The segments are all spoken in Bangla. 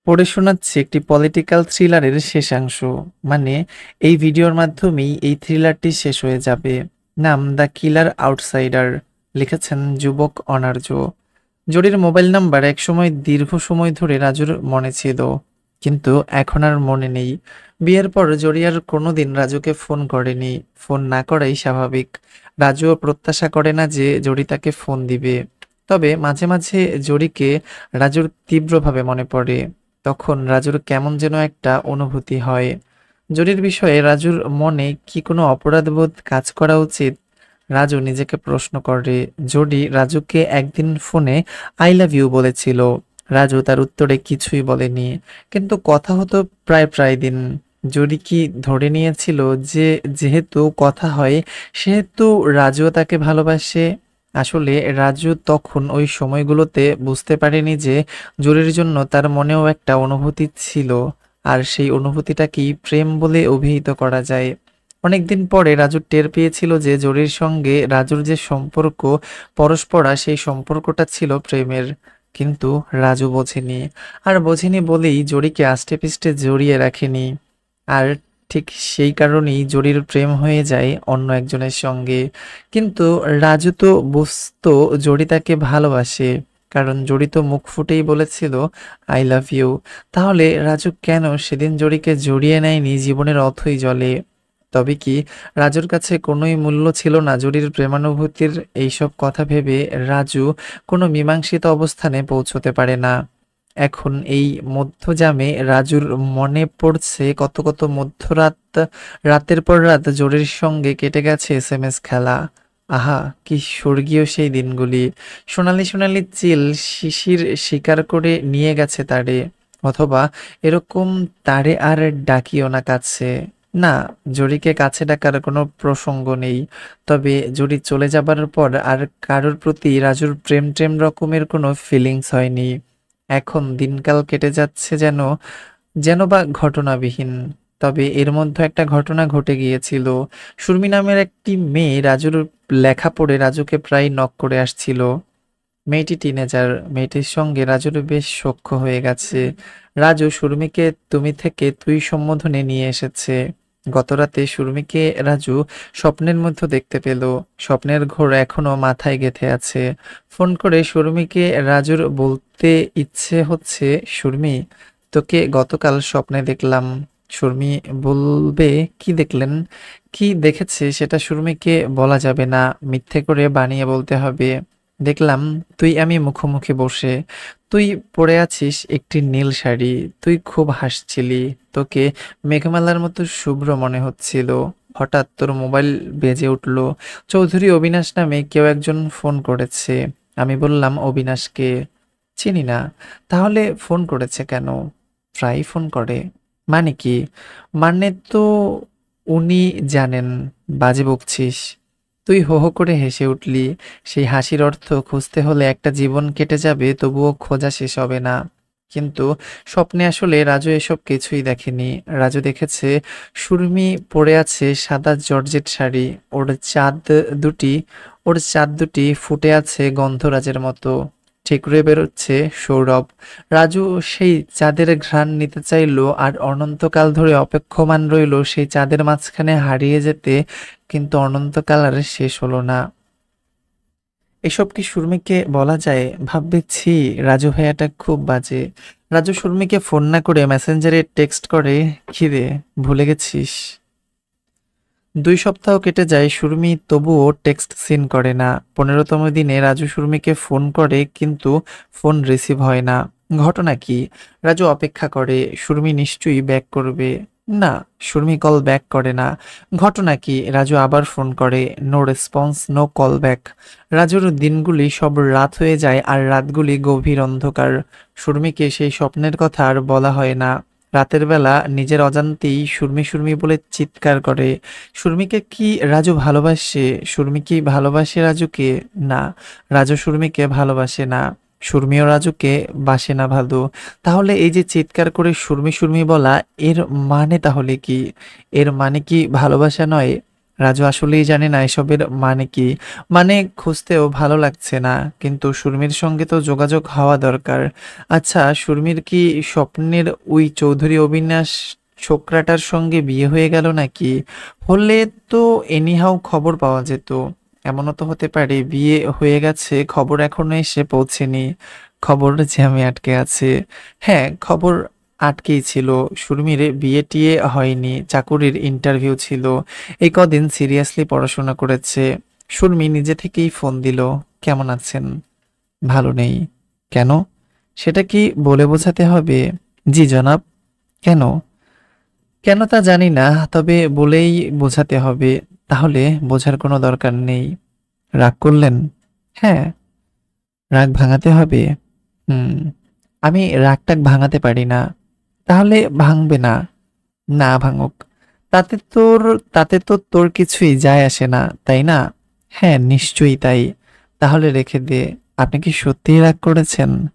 পড়ে শোনাচ্ছি একটি পলিটিক্যাল থ্রিলারের শেষাংশ। মানে এই ভিডিওর মাধ্যমেই এই থ্রিলারটি শেষ হয়ে যাবে। নাম দ্য কিলার আউটসাইডার। লিখেছেন যুবক অনার্য। জরির মোবাইল নাম্বার একসময় দীর্ঘ সময় ধরে রাজুর মনে ছিল, কিন্তু এখন আর মনে নেই। বিয়ের পর জরি আর কোনোদিন রাজুকে ফোন করেনি। ফোন না করাই স্বাভাবিক। রাজুও প্রত্যাশা করে না যে জরি তাকে ফোন দিবে। তবে মাঝে মাঝে জরিকে রাজুর তীব্রভাবে মনে পড়ে। তখন রাজুর কেমন যেন একটা অনুভূতি হয়। জরির বিষয়ে রাজুর মনে কি কোনো অপরাধবোধ কাজ করা উচিত? রাজু নিজেকে প্রশ্ন করে। জরি রাজুকে একদিন ফোনে আই লাভ ইউ বলেছিল। রাজু তার উত্তরে কিছুই বলেনি, কিন্তু কথা হতো প্রায় প্রায় দিন। জরি কি ধরে নিয়েছিল যে যেহেতু কথা হয় সেহেতু রাজুও তাকে ভালোবাসে? আসলে রাজু তখন ওই সময়গুলোতে বুঝতে পারেনি যে জরির জন্য তার মনেও একটা অনুভূতি ছিল, আর সেই অনুভূতিটাকেই প্রেম বলে অভিহিত করা যায়। অনেকদিন পরে রাজু টের পেয়েছিল যে জরির সঙ্গে রাজুর যে সম্পর্ক পরস্পরা, সেই সম্পর্কটা ছিল প্রেমের। কিন্তু রাজু বোঝেনি, আর বোঝেনি বলেই জরিকে আষ্টেপৃষ্ঠে জড়িয়ে রাখেনি। আর ঠিক সেই কারণেই জরির প্রেম হয়ে যায় অন্য একজনের সঙ্গে। কিন্তু রাজু তো বুঝতো জরি তাকে ভালোবাসে, কারণ জরি তো মুখ ফুটেই বলেছিল আই লাভ ইউ। তাহলে রাজু কেন সেদিন জরিকে জড়িয়ে নেয়নি জীবনের অথই জলে? তবে কি রাজুর কাছে কোনোই মূল্য ছিল না জরির প্রেমানুভূতির? এইসব কথা ভেবে রাজু কোনো মীমাংসিত অবস্থানে পৌঁছতে পারে না। এখন এই মধ্যযামে রাজুর মনে পড়ছে কত কত মধ্যরাত, রাতের পর রাত জরির সঙ্গে কেটে গেছে এসএমএস খেলা। আহা, কি স্বর্গীয় সেই দিনগুলি! সোনালি সোনালি চিল শিশির শিকার করে নিয়ে গেছে তারে। অথবা এরকম তারে আর ডাকিও না কাছে। না, জরিকে কাছে ডাকার কোনো প্রসঙ্গ নেই। তবে জরি চলে যাবার পর আর কারোর প্রতি রাজুর প্রেম টেম রকমের কোনো ফিলিংস হয়নি। এখন দিনকাল কেটে যাচ্ছে যেন যেন বা ঘটনাবিহীন। তবে এর মধ্যে একটা ঘটনা ঘটে গিয়েছিল। সুরমি নামের একটি মেয়ে রাজুর লেখা পড়ে রাজুকে প্রায় নক করে আসছিল। মেয়েটি টিনেজার। মেয়েটির সঙ্গে রাজুর বেশ সখ্য হয়ে গেছে। রাজু সুরমিকে তুমি থেকে তুই সম্বোধনে নিয়ে এসেছে। গতরাতে সুরমিকে রাজু স্বপ্নের মধ্যে দেখতে পেল। স্বপ্নের ঘোর এখনো মাথায় গেঁথে আছে। ফোন করে সুরমিকে রাজুর বলতে ইচ্ছে হচ্ছে, সুরমি, তোকে গতকাল স্বপ্নে দেখলাম। সুরমি বলবে কি দেখলেন, কি দেখেছে সেটা সুরমিকে বলা যাবে না, মিথ্যে করে বানিয়ে বলতে হবে। দেখলাম তুই আমি মুখোমুখি বসে। তুই পরে আছিস একটি নীল শাড়ি। তুই খুব হাসছিলি। তোকে মেঘমালার মতো শুভ্র মনে হচ্ছিল। হঠাৎ তোর মোবাইল বেজে উঠল। চৌধুরী অবিনাশ নামে কেউ একজন ফোন করেছে। আমি বললাম অবিনাশকে চিনি না। তাহলে ফোন করেছে কেন? প্রায় ফোন করে। মানে কি? মানে তো উনি জানেন। বাজে বকছিস। তুই হো হো করে হেসে উঠলি। সেই হাসির অর্থ খুঁজতে হলে একটা জীবন কেটে যাবে, তবুও খোঁজা শেষ হবে না। কিন্তু স্বপ্নে আসলে রাজু এসব কিছুই দেখেনি। রাজু দেখেছে সুরমি পরে আছে সাদা জর্জেট শাড়ি। ওর চাঁদ দুটি ওর চাঁদ দুটি ফুটে আছে গন্ধরাজের মতো। ঠিকরে বেরোচ্ছে সৌরভ। রাজু সেই চাঁদের ঘ্রাণ নিতে চাইলো, আর অনন্তকাল ধরে অপেক্ষমান রইলো সেই চাঁদের মাঝখানে হারিয়ে যেতে। কিন্তু অনন্তকাল আর শেষ হলো না। এসব কি সুরমিকে বলা যায়? ভাববে ছি, রাজু ভাইয়াটা খুব বাজে। রাজু সুরমিকে ফোন না করে মেসেঞ্জারে টেক্সট করে, খিরে ভুলে গেছিস? 2 সপ্তাহ কেটে যায়, সুরমি তবুও টেক্সট সিন করে না। 15তম দিনে রাজু সুরমিকে ফোন করে, কিন্তু ফোন রিসিভ হয় না। ঘটনা কি? রাজু অপেক্ষা করে সুরমি নিশ্চয়ই ব্যাক করবে। না, সুরমি কল ব্যাক করে না। ঘটনা কি? রাজু আবার ফোন করে, no response, no call back. রাজুর দিনগুলি সব রাত হয়ে যায়, আর রাতগুলি গভীর অন্ধকার। সুরমিকে সেই স্বপ্নের কথা আর বলা হয় না। রাতের বেলা নিজের অজান্তেই সুরমি সুরমি বলে চিৎকার করে। সুরমিকে কি রাজু ভালোবাসে? সুরমি কি ভালোবাসে রাজুকে? না, রাজু সুরমিকে ভালোবাসে না। সুরমিও রাজুকে বাসে না ভালো। তাহলে এই যে চিৎকার করে সুরমি সুরমি বলা, এর মানে তাহলে কি? এর মানে কি ভালোবাসা নয়? রাজু আসলেই জানে না এসবের মানে কি। মানে খুঁজতেও ভালো লাগছে না, কিন্তু সুরমির সঙ্গে তো যোগাযোগ হওয়া দরকার। আচ্ছা, সুরমির কি স্বপ্নের ওই চৌধুরী অবিনাশ ছোকরাটার সঙ্গে বিয়ে হয়ে গেল নাকি? হলে তো এনিহাও খবর পাওয়া যেত। এমনও তো হতে পারে বিয়ে হয়ে গেছে, খবর এখনো এসে পৌঁছেনি। খবর জ্যামে আটকে আছে। হ্যাঁ, খবর আটকেই ছিল। সুরমির বিয়ে টিয়ে হয়নি, চাকুরির ইন্টারভিউ ছিল। এই কদিন সিরিয়াসলি পড়াশোনা করেছে। সুরমি নিজে থেকেই ফোন দিল। কেমন আছেন? ভালো নেই। কেন? সেটা কি বলে বোঝাতে হবে? জি জনাব। কেন? কেন তা জানি না, তবে বলেই বোঝাতে হবে। তাহলে বোঝার কোনো দরকার নেই। রাগ করলেন? হ্যাঁ। রাগ ভাঙাতে হবে? হুম। আমি রাগটাগ ভাঙাতে পারি না। তাহলে ভাঙবে না? না ভাঙুক। তাতে তোর তাতে তো তোর কিছুই যায় আসে না, তাই না? হ্যাঁ, নিশ্চয়ই তাই। তাহলে রেখে দে। আপনি কি সত্যিই রাগ করেছেন?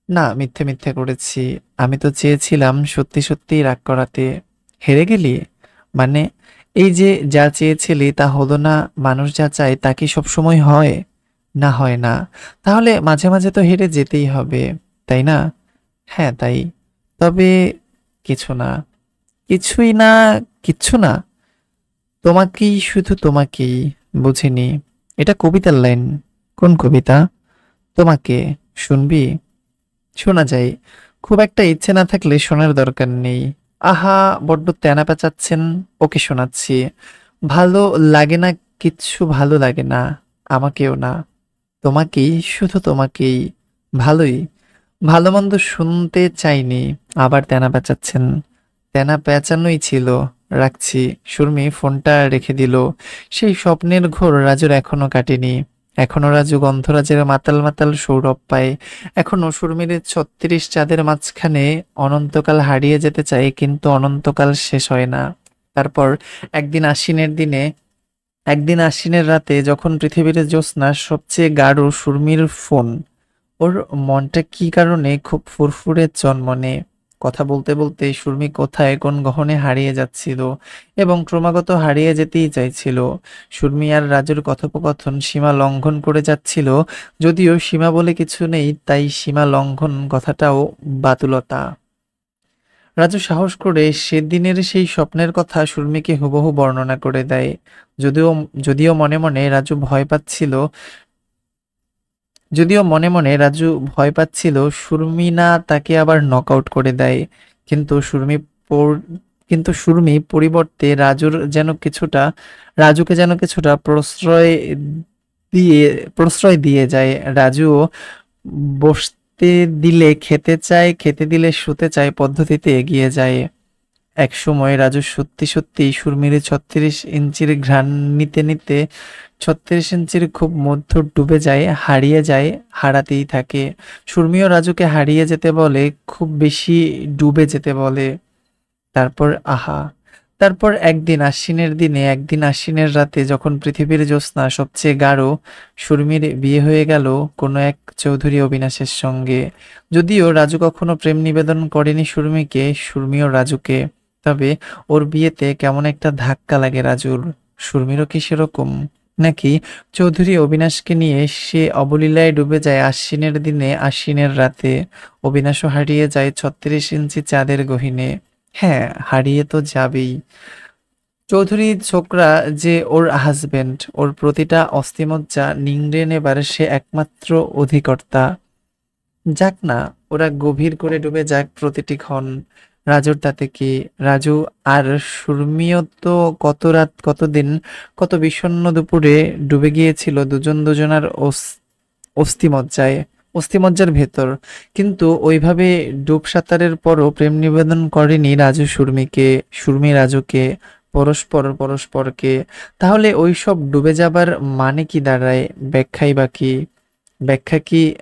না, মিথ্যে মিথ্যে করেছি। আমি তো চেয়েছিলাম সত্যি সত্যিই রাগ করাতে। হেরে গেলি? মানে, এই যে যা চেয়েছিলি তা হলো না। মানুষ যা চায় তা কি সবসময় হয়? না, হয় না। তাহলে মাঝে মাঝে তো হেরে যেতেই হবে, তাই না? হ্যাঁ, তাই। তবে কিছু না। কিছুই না? কিচ্ছু না? তোমাকেই, শুধু তোমাকেই। বুঝিনি। এটা কবিতার লাইন। কোন কবিতা? তোমাকে। শুনবি? শোনা যায়। খুব একটা ইচ্ছে না থাকলে শোনার দরকার নেই। আহা, বড্ড তেনা পেঁচাচ্ছেন। ওকে শোনাচ্ছি। ভালো লাগে না, কিচ্ছু ভালো লাগে না। আমাকেও না। তোমাকেই, শুধু তোমাকেই। ভালোই। ভালো মন্দ শুনতে চাইনি। আবার তেনা পেঁচাচ্ছেন। তেনা পেঁচানোই ছিল। রাখছি। সুরমি ফোনটা রেখে দিল। সেই স্বপ্নের ঘোর রাজুর এখনো কাটেনি। এখনো রাজু গন্ধরাজের মাতাল মাতাল সৌরভ পায়। এখনো সুরমির ৩৬ চাঁদের মাঝখানে অনন্তকাল হারিয়ে যেতে চায়, কিন্তু অনন্তকাল শেষ হয় না। তারপর একদিন আশ্বিনের দিনে একদিন আশ্বিনের রাতে যখন পৃথিবীর জ্যোৎস্না সবচেয়ে গাঢ়, সুরমির ফোন। ওর মনটা কি কারণে খুব ফুরফুরে চনমনে। কথা বলতে বলতে সুরমি কোথায় কোন গহনে হারিয়ে যাচ্ছিল, এবং ক্রমাগত হারিয়ে যেতেই চাইছিল। সুরমি আর রাজুর কথোপকথন সীমা লঙ্ঘন করে যাচ্ছিল। যদিও সীমা বলে কিছু নেই, তাই সীমা লঙ্ঘন কথাটাও বাতুলতা। রাজু সাহস করে সেদিনের সেই স্বপ্নের কথা সুরমিকে হুবহু বর্ণনা করে দেয়। যদিও যদিও মনে মনে রাজু ভয় পাচ্ছিল যদিও মনে মনে রাজু ভয় পাচ্ছিল সুরমি না তাকে আবার নক আউট করে দেয়। কিন্তু পর- সুরমি পরিবর্তে রাজুকে যেন কিছুটা দিয়ে প্রশ্রয় দিয়ে যায়। রাজুও বসতে দিলে খেতে চায়, খেতে দিলে শুতে চায় পদ্ধতিতে এগিয়ে যায়। এক সময় রাজু সত্যি সত্যি সুরমির ৩৬ ইঞ্চির ঘ্রাণ নিতে নিতে ৩৬ ইঞ্চির খুব মধ্য ডুবে যায়, হারিয়ে যায়, হারাতেই থাকে। সুরমিও রাজুকে হারিয়ে যেতে বলে, খুব বেশি ডুবে যেতে বলে। তারপর আহা তারপর একদিন আশ্বিনের রাতে যখন পৃথিবীর জ্যোৎস্না সবচেয়ে গাঢ়, সুরমির বিয়ে হয়ে গেল কোনো এক চৌধুরী অবিনাশের সঙ্গে। যদিও রাজু কখনো প্রেম নিবেদন করেনি সুরমিকে, সুরমিও রাজুকে। তবে ওর বিয়েতে কেমন একটা ধাক্কা লাগে রাজুর। সুরমিরও কি সেরকম? নাকি চৌধুরী অবিনাশকে নিয়ে সে অবলীলায় ডুবে যায় আশ্বিনের রাতে? অবিনাশও হারিয়ে যায় ৩৬ ইঞ্চি চাঁদের গহীনে। হ্যাঁ, হারিয়ে তো যাবেই। চৌধুরী ছোকরা যে ওর হাজবেন্ড, ওর প্রতিটা অস্থিমজ্জা নিংড়ে নেবার সে একমাত্র অধিকর্তা। যাক না, ওরা গভীর করে ডুবে যাক প্রতিটি ক্ষণ। রাজুর তাতে কি? রাজু আর সুরমিও তো কত রাত, কতদিন, কত বিষণ্ণ দুপুরে ডুবে গিয়েছিল দুজন দুজনার অস্থিমজ্জায়, অস্থিমজ্জার ভেতর। কিন্তু ওইভাবে ডুব সাঁতারের পরও প্রেম নিবেদন করেনি রাজু সুরমিকে, সুরমি রাজুকে, পরস্পরকে। তাহলে ওই সব ডুবে যাবার মানে কি দাঁড়ায়? ব্যাখ্যাই বা কি? ব্যাখ্যা কি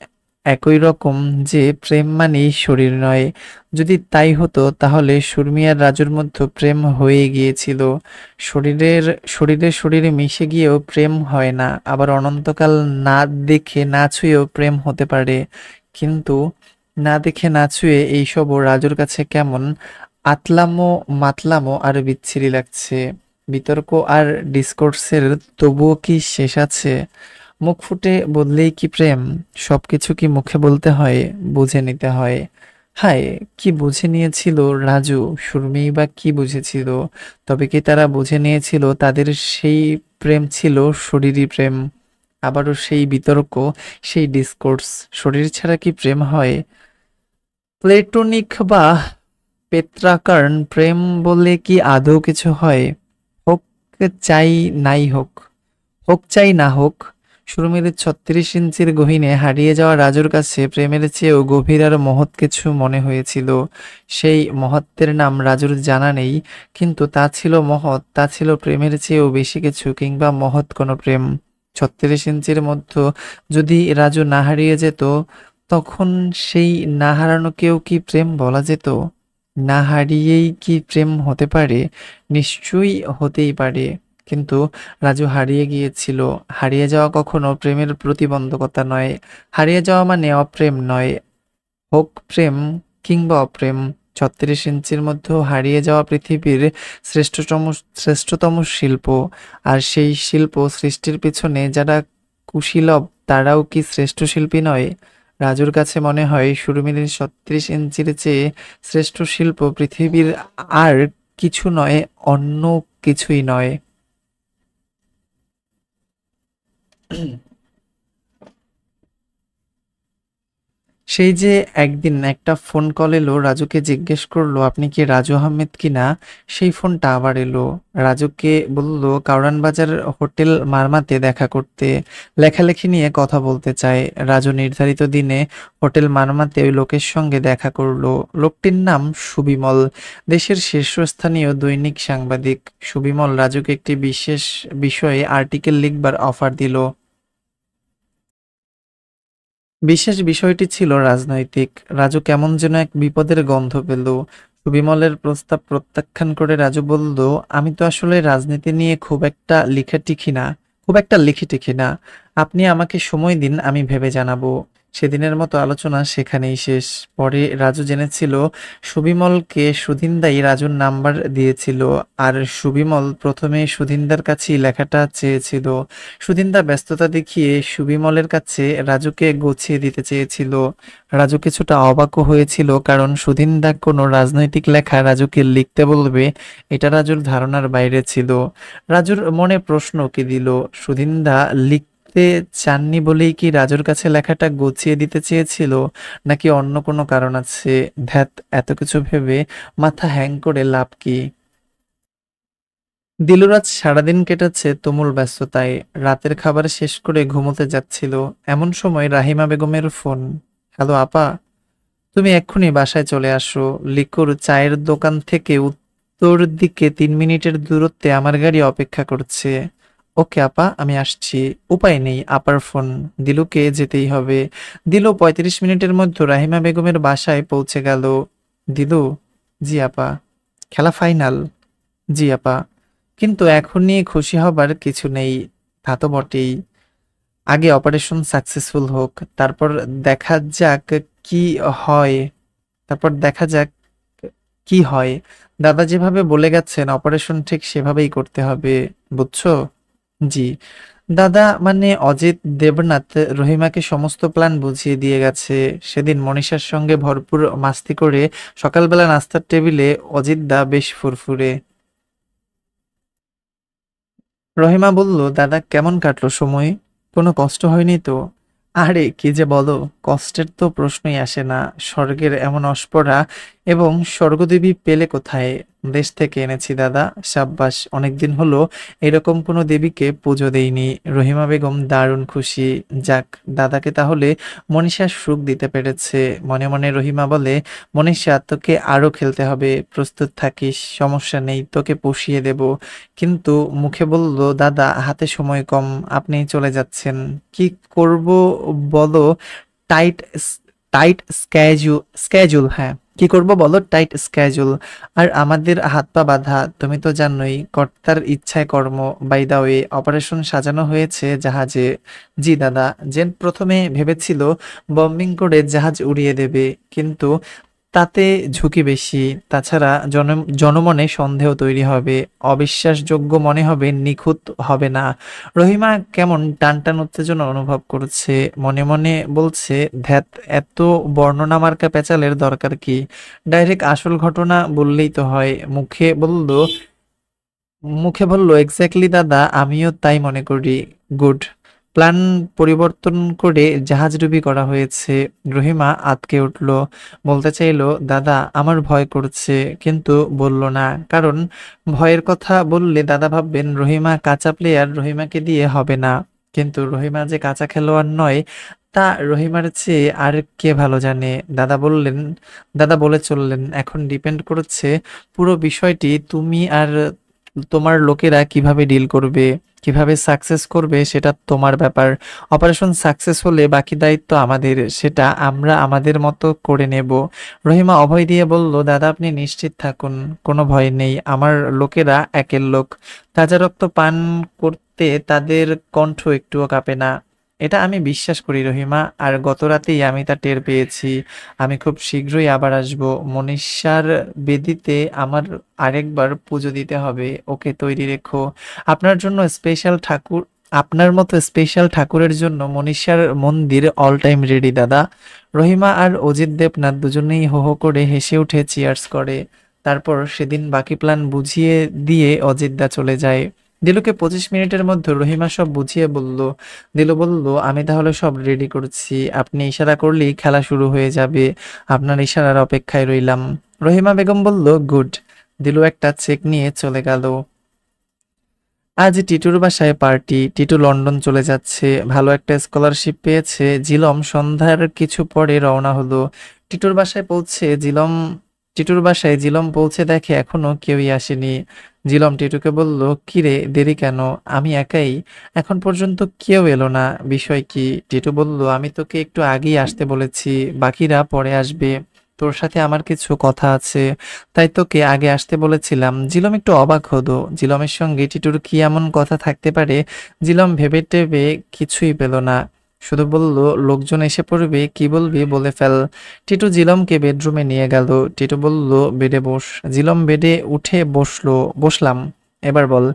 একই রকম, যে প্রেম মানেই শরীর নয়? যদি তাই হতো তাহলে সুরমি আর রাজুর মধ্যে প্রেম হয়ে গিয়েছিল। শরীরের শরীরে মিশে গিয়েও প্রেম হয় না, আবার অনন্তকাল না দেখে না ছুঁয়েও প্রেম হতে পারে। কিন্তু না দেখে না ছুঁয়ে এইসবও রাজুর কাছে কেমন আতলামো মাতলামো আর বিচ্ছিরি লাগছে। বিতর্ক আর ডিসকোর্সের তবুও কি শেষ আছে? মুখ ফুটে বললেই কি প্রেম? সবকিছু কি মুখে বলতে হয়? বুঝে নিতে হয়। হায়, কি বুঝে নিয়েছিল রাজু? সুরমিই বা কি বুঝেছিল? তবে কি তারা বুঝে নিয়েছিল তাদের সেই প্রেম ছিল শরীরী প্রেম? আবারও সেই বিতর্ক, সেই ডিসকোর্স। শরীর ছাড়া কি প্রেম হয়? প্লেটোনিক বা পেত্রাকার্ন প্রেম বললে কি আদৌ কিছু হয়? হোক চাই নাই হোক, হোক চাই না হোক, সুরমির ৩৬ ইঞ্চির গহীনে হারিয়ে যাওয়া রাজুর কাছে প্রেমের চেয়েও গভীর আর মহৎ কিছু মনে হয়েছিল। সেই মহত্বের নাম রাজুর জানা নেই, কিন্তু তা ছিল মহৎ, তা ছিল প্রেমের চেয়েও বেশি কিছু, কিংবা মহৎ কোনো প্রেম। ৩৬ ইঞ্চির মধ্যে যদি রাজু না হারিয়ে যেত, তখন সেই না হারানোকেও কি প্রেম বলা যেত? না হারিয়েই কি প্রেম হতে পারে? নিশ্চয়ই হতেই পারে, কিন্তু রাজু হারিয়ে গিয়েছিল। হারিয়ে যাওয়া কখনো প্রেমের প্রতিবন্ধকতা নয়। হারিয়ে যাওয়া মানে অপ্রেম নয়, হোক প্রেম কিংবা অপ্রেম। ৩৬ ইঞ্চির মধ্যেও হারিয়ে যাওয়া পৃথিবীর শ্রেষ্ঠতম শ্রেষ্ঠতম শিল্প। আর সেই শিল্প সৃষ্টির পিছনে যারা কুশীলব, তারাও কি শ্রেষ্ঠ শিল্পী নয়? রাজুর কাছে মনে হয় সুরমির ৩৬ ইঞ্চির চেয়ে শ্রেষ্ঠ শিল্প পৃথিবীর আর কিছু নয়, অন্য কিছুই নয়। সেই যে একদিন একটা ফোন কল এলো, রাজুকে জিজ্ঞেস করলো আপনি কি রাজু আহমেদ কিনা। সেই ফোনটা আবার এলো। রাজুকে বলল কারওয়ান বাজার হোটেল মারমাতে দেখা করতে, লেখালেখি নিয়ে কথা বলতে চায়। রাজু নির্ধারিত দিনে হোটেল মারমাতে ওই লোকের সঙ্গে দেখা করলো। লোকটির নাম সুবিমল, দেশের শীর্ষস্থানীয় দৈনিক সাংবাদিক। সুবিমল রাজুকে একটি বিশেষ বিষয়ে আর্টিকেল লিখবার অফার দিল। বিশেষ বিষয়টি ছিল রাজনৈতিক। রাজু কেমন যেন এক বিপদের গন্ধ পেল। সুবিমলের প্রস্তাব প্রত্যাখ্যান করে রাজু বলল, আমি তো আসলে রাজনীতি নিয়ে খুব একটা লিখি টিখি না। আপনি আমাকে সময় দিন, আমি ভেবে জানাবো। সেদিনের মতো আলোচনা সেখানেই শেষ। পরে রাজু জেনেছিল সুবিমলকে সুধিন্দাই রাজুর নাম্বার দিয়েছিল, আর সুবিমল প্রথমে সুধিন্দার কাছেই লেখাটা চেয়েছিল। সুধিন্দা ব্যস্ততা দেখিয়ে সুবিমলের কাছে রাজুকে গুছিয়ে দিতে চেয়েছিল। রাজু কিছুটা অবাকও হয়েছিল, কারণ সুধিন্দা কোনো রাজনৈতিক লেখা রাজুকে লিখতে বলবে, এটা রাজুর ধারণার বাইরে ছিল। রাজুর মনে প্রশ্ন উকি দিল, সুধিন্দা লিখতে চাননি বলেই কি রাজুর কাছে লেখাটা গুছিয়ে দিতে চেয়েছিল, নাকি অন্য কোনো কারণ আছে? ধ্যাত, এত কিছু ভেবে মাথা হ্যাং করে লাভ কি? দিলুরাজ সারাদিন কেটেছে তুমুল ব্যস্ততায়। রাতের খাবার শেষ করে ঘুমোতে যাচ্ছিল, এমন সময় রাহিমা বেগমের ফোন। হ্যালো আপা, তুমি এক্ষুনি বাসায় চলে আসো। লিকুর চায়ের দোকান থেকে উত্তর দিকে ৩ মিনিটের দূরত্বে আমার গাড়ি অপেক্ষা করছে। ওকে আপা, আমি আসছি। উপায় নেই, আপার ফোন। দিলুকে যেতেই হবে। দিলু ৩৫ মিনিটের মধ্যে রাহিমা বেগমের বাসায় পৌঁছে গেল। দিলু, জি আপা। খেলা ফাইনাল? জি আপা। কিন্তু এখন নিয়ে খুশি হবার কিছু নেই। তা তো বটেই। আগে অপারেশন সাকসেসফুল হোক, তারপর দেখা যাক কি হয়। তারপর দেখা যাক কি হয়। দাদা যেভাবে বলে গেছেন অপারেশন ঠিক সেভাবেই করতে হবে, বুঝছো? জি। দাদা মানে অজিত দেবনাথ রহিমাকে সমস্ত প্ল্যান বুঝিয়ে দিয়ে গেছে। সেদিন মনীষার সঙ্গে ভরপুর মাস্তি করে সকালবেলা নাস্তার টেবিলে অজিত দা বেশ ফুরফুরে। রহিমা বলল, দাদা কেমন কাটলো সময়? কোনো কষ্ট হয়নি তো? আরে কি যে বলো, কষ্টের তো প্রশ্নই আসে না। স্বর্গের এমন অস্পরা এবং স্বর্গদেবী পেলে কোথায়? দেশ থেকে এনেছি দাদা। সাব্বাস, অনেকদিন হলো এরকম কোনো দেবীকে পুজো দেইনি। রহিমা বেগম দারুণ খুশি। যাক, দাদাকে তাহলে মনীষা সুখ দিতে পেরেছে। মনে মনে রহিমা বলে, মনীষা তোকে আরো খেলতে হবে, প্রস্তুত থাকিস, সমস্যা নেই, তোকে পুষিয়ে দেব। কিন্তু মুখে বলল, দাদা হাতে সময় কম, আপনিই চলে যাচ্ছেন, কি করব বলো? টাইট টাইট স্ক্যাজুল, হ্যাঁ, কি করব বলো, টাইট স্ক্যাজুল। আর আমাদের হাত পা বাঁধা, তুমি তো জানোই, কর্তার ইচ্ছায় কর্ম। বাই দা ওয়ে, অপারেশন সাজানো হয়েছে জাহাজে। জি দাদা। জেন প্রথমে ভেবেছিল বম্বিং করে জাহাজ উড়িয়ে দেবে, কিন্তু তাতে ঝুঁকি বেশি। তাছাড়া জনমনে সন্দেহ তৈরি হবে, অবিশ্বাসযোগ্য মনে হবে, নিখুঁত হবে না। রহিমা কেমন টানটান উত্তেজনা অনুভব করছে, মনে মনে বলছে, ধ্যাত, এত বর্ণনা মার্কা পেঁচালের দরকার কি? ডাইরেক্ট আসল ঘটনা বললেই তো হয়। মুখে বলল, এক্স্যাক্টলি দাদা, আমিও তাই মনে করি। গুড। প্ল্যান পরিবর্তন করে জাহাজডুবি করা হয়েছে। রহিমা আঁতকে উঠল, বলতে চাইলো, দাদা আমার ভয় করছে, কিন্তু বলল না। কারণ ভয়ের কথা বললে দাদা ভাববেন রহিমা কাঁচা প্লেয়ার, রহিমাকে দিয়ে হবে না। কিন্তু রহিমা যে কাঁচা খেলোয়াড় নয়, তা রহিমার চেয়ে আর কে ভালো জানে। দাদা বলে চললেন, এখন ডিপেন্ড করছে পুরো বিষয়টি তুমি আর তোমার লোকেরা কিভাবে ডিল করবে, কিভাবে সাকসেস করবে, সেটা তোমার ব্যাপার। অপারেশন সাকসেস হলে বাকি দায়িত্ব আমাদের, সেটা আমরা আমাদের মতো করে নেব। রহিমা অভয় দিয়ে বলল, দাদা আপনি নিশ্চিত থাকুন, কোনো ভয় নেই। আমার লোকেরা একের লোক, তাজা রক্ত পান করতে তাদের কণ্ঠ একটুও কাঁপে না। এটা আমি বিশ্বাস করি রহিমা, আর গত রাতেই আমি তা টের পেয়েছি। আমি খুব শীঘ্রই আবার আসবো। মনীষার বেদিতে আমার আরেকবার পুজো দিতে হবে, ওকে তৈরি রেখো। আপনার জন্য স্পেশাল ঠাকুর আপনার মতো স্পেশাল ঠাকুরের জন্য মনীষার মন্দির অল টাইম রেডি দাদা। রহিমা আর অজিত দেবনাথ দুজনেই হো হো করে হেসে উঠে চিয়ার্স করে। তারপর সেদিন বাকি প্ল্যান বুঝিয়ে দিয়ে অজিতদা চলে যায়। দিলুকে 25 মিনিটের মধ্যে রহিমা সব বুঝিয়ে বলল। দিলু বলল, আমি তাহলে সব রেডি করছি, আপনি ইশারা করলেই খেলা শুরু হয়ে যাবে। আপনার ইশারার অপেক্ষায় রইলাম। রহিমা বেগম বলল, গুড। দিলু একটা চেক নিয়ে চলে গেল। আজ টিটুর বাসায় পার্টি। টিটু লন্ডন চলে যাচ্ছে, ভালো একটা স্কলারশিপ পেয়েছে। জিলম সন্ধ্যার কিছু পরে রওনা হলো। টিটুর বাসায় পৌঁছে জিলম টিটুর বাসায় জিলম পৌঁছে দেখে এখনো কেউই আসেনি। জিলম টিটুকে বলল, কিরে দেরি কেন? আমি একাই, এখন পর্যন্ত কেউ এলো না, বিষয় কি? টিটু বলল, আমি তোকে একটু আগেই আসতে বলেছি, বাকিরা পরে আসবে। তোর সাথে আমার কিছু কথা আছে, তাই তোকে আগে আসতে বলেছিলাম। জিলম একটু অবাক হলো, জিলমের সঙ্গে টিটুর কি এমন কথা থাকতে পারে। জিলম ভেবে টেবে কিছুই পেল না, শুধু বলল, লোকজন এসে পড়বে, কি বলবি বলে ফেল। টিটু জিলমকে বেডরুমে নিয়ে গেল। টিটু বলল, বেডে বস। জিলম বেডে উঠে বসলাম। এবার বল।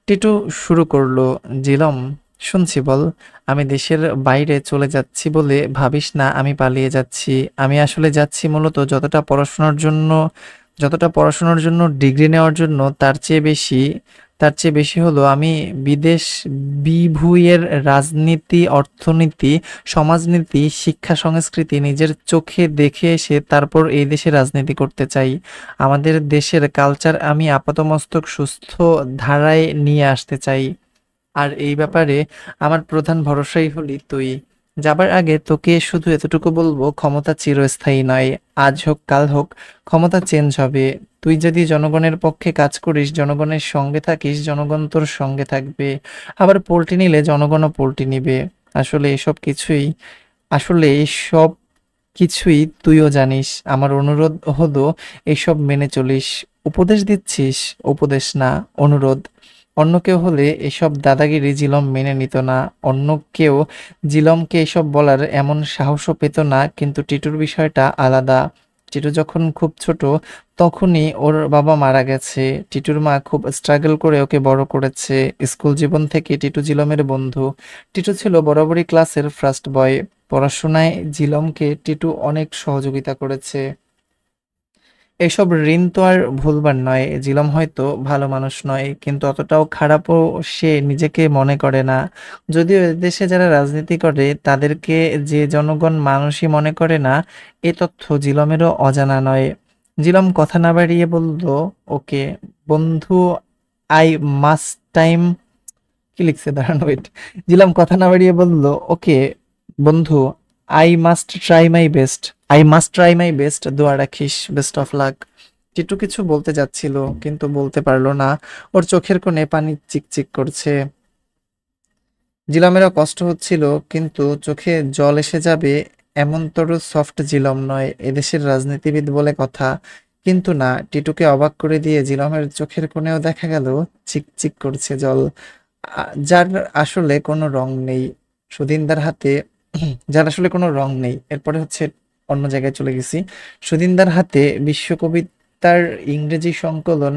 টিটু শুরু করলো। জিলম, শুনছি, বল। আমি দেশের বাইরে চলে যাচ্ছি বলে ভাবিস না আমি পালিয়ে যাচ্ছি। আমি আসলে যাচ্ছি মূলত যতটা পড়াশোনার জন্য ডিগ্রি নেওয়ার জন্য, তার চেয়ে বেশি হলো আমি বিদেশ বিভুঁইয়ের রাজনীতি, অর্থনীতি, সমাজনীতি, শিক্ষা, সংস্কৃতি নিজের চোখে দেখে এসে তারপর এই দেশে রাজনীতি করতে চাই। আমাদের দেশের কালচার আমি আপাতমস্তক সুস্থ ধারায় নিয়ে আসতে চাই। আর এই ব্যাপারে আমার প্রধান ভরসাই হলি তুই। যাবার আগে তোকে শুধু এতটুকু বলবো, ক্ষমতা চিরস্থায়ী নয়। আজ হোক কাল হোক ক্ষমতা চেঞ্জ হবে। তুই যদি জনগণের পক্ষে কাজ করিস, জনগণের সঙ্গে থাকিস, জনগণ তোর সঙ্গে থাকবে। আবার পোল্টি নিলে জনগণও পোল্টি নিবে। আসলে এসব কিছুই আসলে এসব কিছুই তুইও জানিস। আমার অনুরোধ হলো, এসব মেনে চলিস। উপদেশ দিচ্ছিস? উপদেশ না, অনুরোধ। অন্য কেউ হলে এসব দাদাগিরি জিলম মেনে নিত না। অন্য কেউ জিলমকে এসব বলার এমন সাহসও পেত না। কিন্তু টিটুর বিষয়টা আলাদা। টিটু যখন খুব ছোট, তখনই ওর বাবা মারা গেছে। টিটুর মা খুব স্ট্রাগল করে ওকে বড় করেছে। স্কুল জীবন থেকে টিটু জিলমের বন্ধু। টিটু ছিল বরাবরই ক্লাসের ফার্স্ট বয়। পড়াশোনায় জিলমকে টিটু অনেক সহযোগিতা করেছে। এসব ঋণ তো আর ভুলবার নয়। জিলম হয়তো ভালো মানুষ নয়, কিন্তু অতটাও খারাপও সে নিজেকে মনে করে না। যদিও এদেশে যারা রাজনীতি করে তাদেরকে যে জনগণ মানুষই মনে করে না, এ তথ্য জিলমেরও অজানা নয়। জিলম কথা না বাড়িয়ে বলল, ওকে বন্ধু, আই মাস্ট টাইম কি লিখছে, দাঁড়ান ওয়েট। জিলাম কথা না বাড়িয়ে বলল, ওকে বন্ধু, I must try my best I must try my best, দোয়া রাখিস, বেস্ট অফ লাক। টিটু কিছু বলতে যাচ্ছিল, কিন্তু বলতে পারলো না। ওর চোখের কোণে পানি চিকচিক করছে। জিলামেরও কষ্ট হচ্ছিল, কিন্তু চোখে জল এসে যাবে এমন তোর সফট জিলম নয়, এদেশের রাজনীতিবিদ বলে কথা। কিন্তু না, টিটুকে অবাক করে দিয়ে জিলমের চোখের কোণেও দেখা গেল চিকচিক করছে জল, যার আসলে কোনো রং নেই। সুদিনদার হাতে যার আসলে কোনো রং নেই। এরপরে হচ্ছে অন্য জায়গায় চলে গেছি। সুদিনদার হাতে বিশ্বকবিতার ইংরেজি সংকলন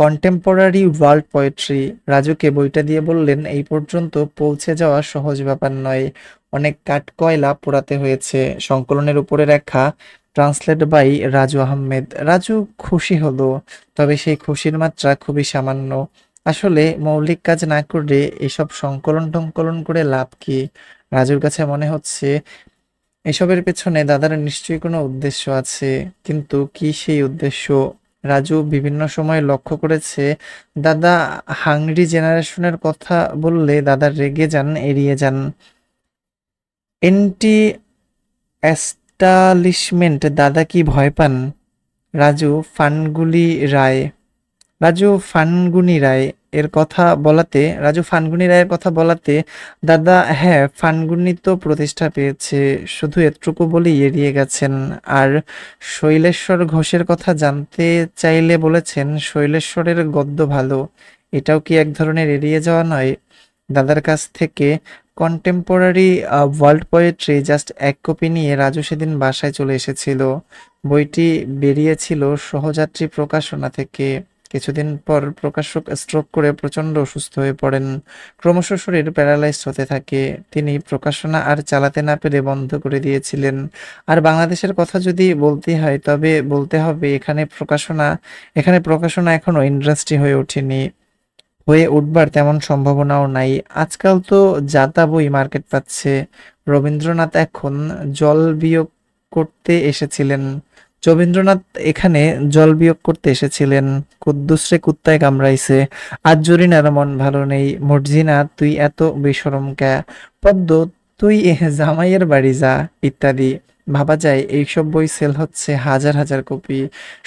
কন্টেম্পোরারি ওয়ার্ল্ড পোয়েট্রি। রাজুকে বইটা দিয়ে বললেন, এই পর্যন্ত পৌঁছে যাওয়া সহজ ব্যাপার নয়, অনেক কাঠ কয়লা পোড়াতে হয়েছে। সংকলনের উপরে লেখা, ট্রান্সলেট বাই রাজু আহমেদ। রাজু খুশি হলো, তবে সেই খুশির মাত্রা খুবই সামান্য। আসলে মৌলিক কাজ না করে এসব সংকলন টংকলন করে লাভ কি? রাজুর কাছে মনে হচ্ছে এসবের পেছনে দাদার নিশ্চয়ই কোনো উদ্দেশ্য আছে, কিন্তু কি সেই উদ্দেশ্য? রাজু বিভিন্ন সময় লক্ষ্য করেছে, দাদা হাংরি জেনারেশনের কথা বললে দাদা রেগে যান, এড়িয়ে যান। এন্টি এস্টালিশমেন্ট দাদা কি ভয় পান? রাজু ফানগুলি রায় রাজু ফানগুনি রায়ের কথা বলাতে দাদা, হ্যাঁ, ফানগুনি তো প্রতিষ্ঠা পেয়েছে, শুধু এতটুকু বলেই এড়িয়ে গেছেন। আর শৈলেশ্বর ঘোষের কথা জানতে চাইলে বলেছেন, শৈলেশ্বরের গদ্য ভালো। এটাও কি এক ধরনের এড়িয়ে যাওয়া নয়? দাদার কাছ থেকে কন্টেম্পোরারি ওয়ার্ল্ড পোয়েট্রি জাস্ট এক কপি নিয়ে রাজু সেদিন বাসায় চলে এসেছিল। বইটি বেরিয়েছিল সহযাত্রী প্রকাশনা থেকে। কিছুদিন পর প্রকাশক স্ট্রোক করে প্রচণ্ড অসুস্থ হয়ে পড়েন। ক্রমশ শরীর প্যারালাইজড হতে থাকে। তিনি প্রকাশনা আর চালাতে না পেরে বন্ধ করে দিয়েছিলেন। আর বাংলাদেশের কথা যদি বলতে হয়, তবে বলতে হবে এখানে প্রকাশনা এখনো ইন্ডাস্ট্রি হয়ে ওঠেনি, হয়ে উঠবার তেমন সম্ভাবনাও নাই। আজকাল তো যাতা বই মার্কেট পাচ্ছে। রবীন্দ্রনাথ এখন জল বিয়োগ করতে এসেছিলেন রবীন্দ্রনাথ এখানে জল বিয়োগ করতে এসেছিলেন। কুদ্দুসরে কুত্তায় কামড়াইছে, আজ জরিনার মন ভালো নেই, মর্জিনা তুই এত বেশরম ক্যা, পদ্ম তুই জামাইয়ের বাড়ি যা, ইত্যাদি। ভাবা যায় এইসব বই সেল হচ্ছে হাজার হাজার কপি।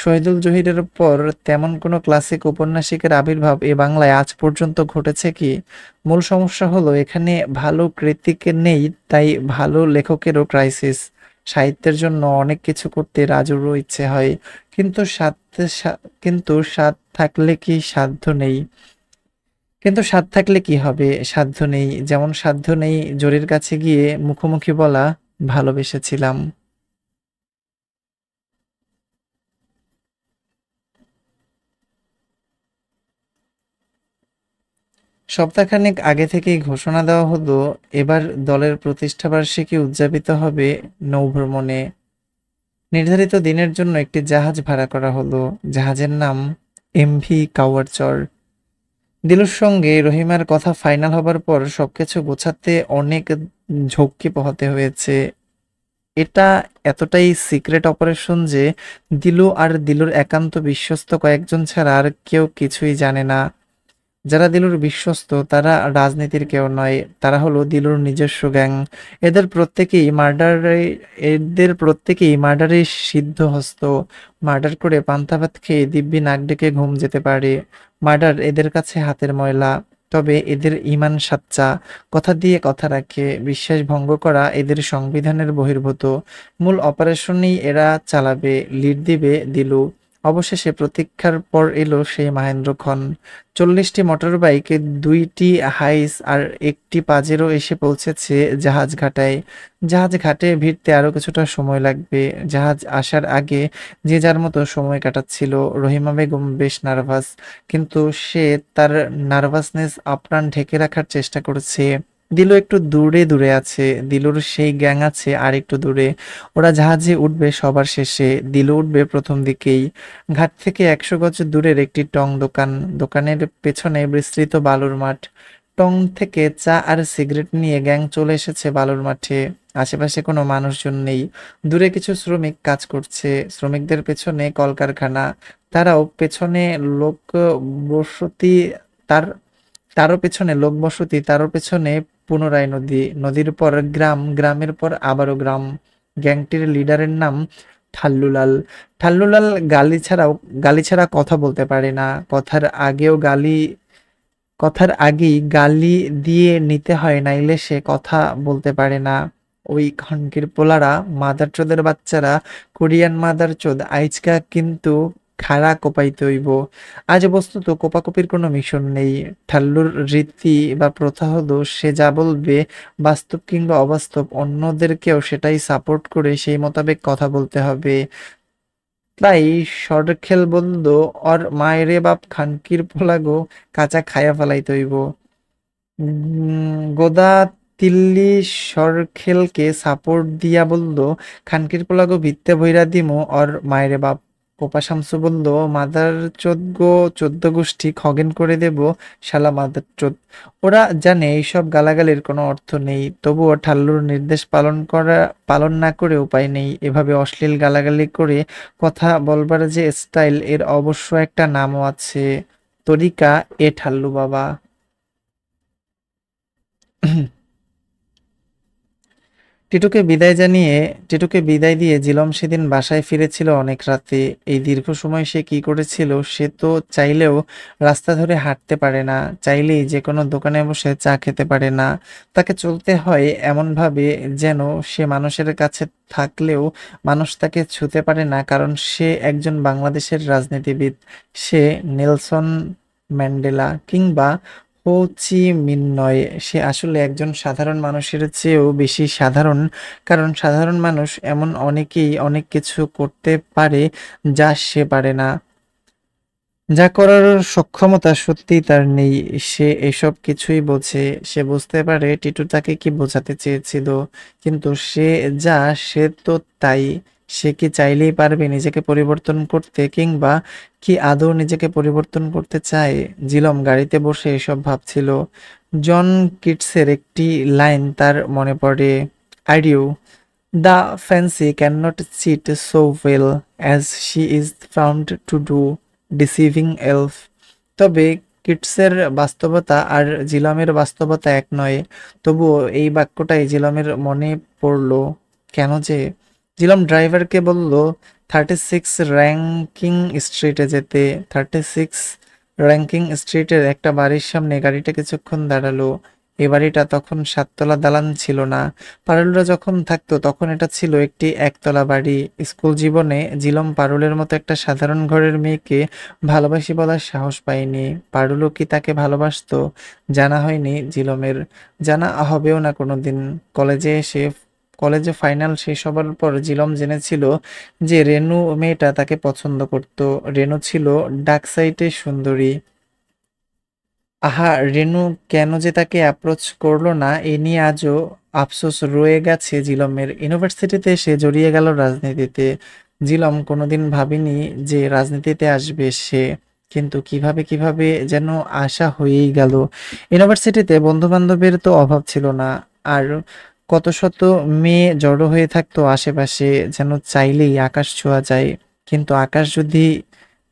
শহীদুল জহিরের পর তেমন কোনো ক্লাসিক ঔপন্যাসিকের আবির্ভাব এ বাংলায় আজ পর্যন্ত ঘটেছে কি? মূল সমস্যা হলো এখানে ভালো ক্রিটিক নেই, তাই ভালো লেখকেরও ক্রাইসিস। সাহিত্যের জন্য অনেক কিছু করতে রাজুরও ইচ্ছে হয়, কিন্তু স্বাদ থাকলে কি সাধ্য নেই? কিন্তু স্বাদ থাকলে কি হবে? সাধ্য নেই, যেমন সাধ্য নেই জরির কাছে গিয়ে মুখোমুখি বলা, ভালোবেসেছিলাম। সপ্তাহখানেক আগে থেকেই ঘোষণা দেওয়া হলো, এবার দলের প্রতিষ্ঠাবার্ষিকী উদযাপিত হবে নৌভ্রমণে। নির্ধারিত দিনের জন্য একটি জাহাজ ভাড়া করা হলো। জাহাজের নাম এমভি কাওয়ারচর। দিলুর সঙ্গে রহিমার কথা ফাইনাল হবার পর সবকিছু গোছাতে অনেক ঝক্কি পোহাতে হয়েছে। এটা এতটাই সিক্রেট অপারেশন যে দিলু আর দিলুর একান্ত বিশ্বস্ত কয়েকজন ছাড়া আর কেউ কিছুই জানে না। যারা দিলুর বিশ্বস্ত তারা রাজনীতির কেউ নয়, তারা হলো দিলুর নিজস্ব গ্যাং। এদের প্রত্যেকেই মার্ডারে এদের প্রত্যেকেই মার্ডারে সিদ্ধহস্ত। মার্ডার করে পান্তা ভাত খেয়ে দিব্যি নাক ডেকে ঘুম যেতে পারে। মার্ডার এদের কাছে হাতের ময়লা। তবে এদের ঈমান সাচ্চা, কথা দিয়ে কথা রাখে। বিশ্বাস ভঙ্গ করা এদের সংবিধানের বহির্ভূত। মূল অপারেশনই এরা চালাবে, লিড দিবে দিলু। অবশেষে প্রতীক্ষার পর এলো সেই মাহেন্দ্রক্ষণ। 40টি মোটরবাইক, 2টি হাইস আর একটি পাজেরো এসে পৌঁছেছে জাহাজ ঘাটায়। জাহাজ ঘাটে ভিড়তে আরো কিছুটা সময় লাগবে। জাহাজ আসার আগে যে যার মতো সময় কাটাচ্ছিল। রহিমা বেগম বেশ নার্ভাস, কিন্তু সে তার নার্ভাসনেস আপ্রাণ ঢেকে রাখার চেষ্টা করছে। দিলু একটু দূরে দূরে আছে, দিলুর সেই গ্যাং আছে আর একটু দূরে। ওরা জাহাজে উঠবে সবার শেষে, দিলু উঠবে প্রথম দিকেই। ঘাট থেকে 100 গজ দূরের একটি টং দোকান, দোকানের পেছনে বিস্তৃত বালুর মাঠ। টং থেকে চা আর সিগারেট নিয়ে গ্যাং চলে এসেছে বালুর মাঠে। আশেপাশে কোনো মানুষজন নেই। দূরে কিছু শ্রমিক কাজ করছে, শ্রমিকদের পেছনে কলকারখানা। তারাও পেছনে লোক বসতি, তার তারও পেছনে লোকবসতি, তারও পেছনে পুনরায় নদী, নদীর পর গ্রাম, গ্রামের পর আবারও গ্রাম। গ্যাংটির লিডারের নাম ঠাল্লুলাল। ঠাল্লুলাল গালি ছাড়া কথা বলতে পারে না। কথার আগেই গালি দিয়ে নিতে হয়, নাইলে সে কথা বলতে পারে না। ওই খনকির পোলারা, মাদারচোদের বাচ্চারা, কোরিয়ান মাদারচোদ আইজকা কিন্তু খাড়া কোপাইতে হইব। আজ বস্তুত কোপাকুপির কোনো মিশন নেই। ঠাল্লুর রীতি বা প্রথা হলো সে যা বলবে, বাস্তব কিংবা অবাস্তব, অন্যদেরকেও সেটাই সাপোর্ট করে সেই মোতাবেক কথা বলতে হবে। তাই সরখেল বলল, ওর মায়েরে বাপ খানকির পোলাগো, কাঁচা খায়া ফেলাইতে হইব। গোদা তিল্লি সরখেলকে সাপোর্ট দিয়া বলল, খানকির পোলাগো ভিত্তে ভইরা দিমু ওর মায়েরে বাপ। কোপা শামসু বলল, মাদার চোদ গো, 14 গোষ্ঠী খগেন করে দেব, শালা মাদার চোদ। ওরা জানে এইসব গালাগালির কোনো অর্থ নেই, তবুও ঠাল্লুর নির্দেশ পালন না করে উপায় নেই। এভাবে অশ্লীল গালাগালি করে কথা বলবার যে স্টাইল, এর অবশ্য একটা নামও আছে, তরিকা এ ঠাল্লু বাবা। টিটুকে বিদায় জানিয়ে টিটুকে বিদায় দিয়ে জিলম সেদিন বাসায় ফিরেছিল অনেক রাতে। এই দীর্ঘ সময় সে কি করেছিল? সে তো চাইলেও রাস্তা ধরে হাঁটতে পারে না, চাইলেই যে কোনো দোকানে বসে চা খেতে পারে না। তাকে চলতে হয় এমনভাবে যেন সে মানুষের কাছে থাকলেও মানুষ তাকে ছুঁতে পারে না, কারণ সে একজন বাংলাদেশের রাজনীতিবিদ। সে নেলসন ম্যান্ডেলা কিংবা হো চি মিন নয়, সে আসলে একজন সাধারণ মানুষের চেয়েও বেশি সাধারণ, কারণ সাধারণ মানুষ এমন অনেকেই অনেক কিছু করতে পারে যা সে পারে না। যা করার সক্ষমতা সত্যিই তার নেই। সে এসব কিছুই বোঝে। সে বুঝতে পারে টিটু তাকে কি বোঝাতে চেয়েছিল, কিন্তু সে যা, সে তো তাই। সে কি চাইলেই পারবে নিজেকে পরিবর্তন করতে, কিংবা কি আদৌ নিজেকে পরিবর্তন করতে চায়? জিলম গাড়িতে বসে এসব ভাবছিল। জন কিটসের একটি লাইন তার মনে পড়ে, adieu the fancy cannot cheat so well as she is found to do, deceiving elf. তবে কিটসের বাস্তবতা আর জিলামের বাস্তবতা এক নয়। তবুও এই বাক্যটাই জিলামের মনে পড়ল। কেন যে? জিলাম ড্রাইভারকে বলল 36 র্যাঙ্কিং স্ট্রিটে যেতে। 36 র্যাঙ্কিং স্ট্রিটের একটা বাড়ির সামনে গাড়িটা কিছুক্ষণ দাঁড়ালো। এ বাড়িটা তখন 7 তলা দালান ছিল না। পারুলরা যখন থাকতো তখন এটা ছিল একটি একতলা বাড়ি। স্কুল জীবনে জিলম পারুলের মতো একটা সাধারণ ঘরের মেয়েকে ভালোবাসি বলার সাহস পায়নি। পারুলও কি তাকে ভালোবাসতো? জানা হয়নি জিলমের, জানা হবেও না কোনোদিন। কলেজে ফাইনাল শেষ হবার পর জিলম জেনেছিল যে রেনু মেয়েটা তাকে পছন্দ করত। রেনু ছিল ডাকসাইটে সুন্দরী। আহা, রেনু কেন যে তাকে অ্যাপ্রোচ করলো না, এ নিয়ে আজও আফসোস রয়ে গেছে জিলমের। ইউনিভার্সিটিতে সে জড়িয়ে গেল রাজনীতিতে। জিলম কোনোদিন ভাবেনি যে রাজনীতিতে আসবে সে, কিন্তু কিভাবে কিভাবে যেন আশা হয়েই গেল। ইউনিভার্সিটিতে বন্ধু বান্ধবের তো অভাব ছিল না, আর কত শত মেয়ে জড়ো হয়ে থাকতো আশেপাশে, যেন চাইলেই আকাশ ছোঁয়া যায়। কিন্তু আকাশ যদি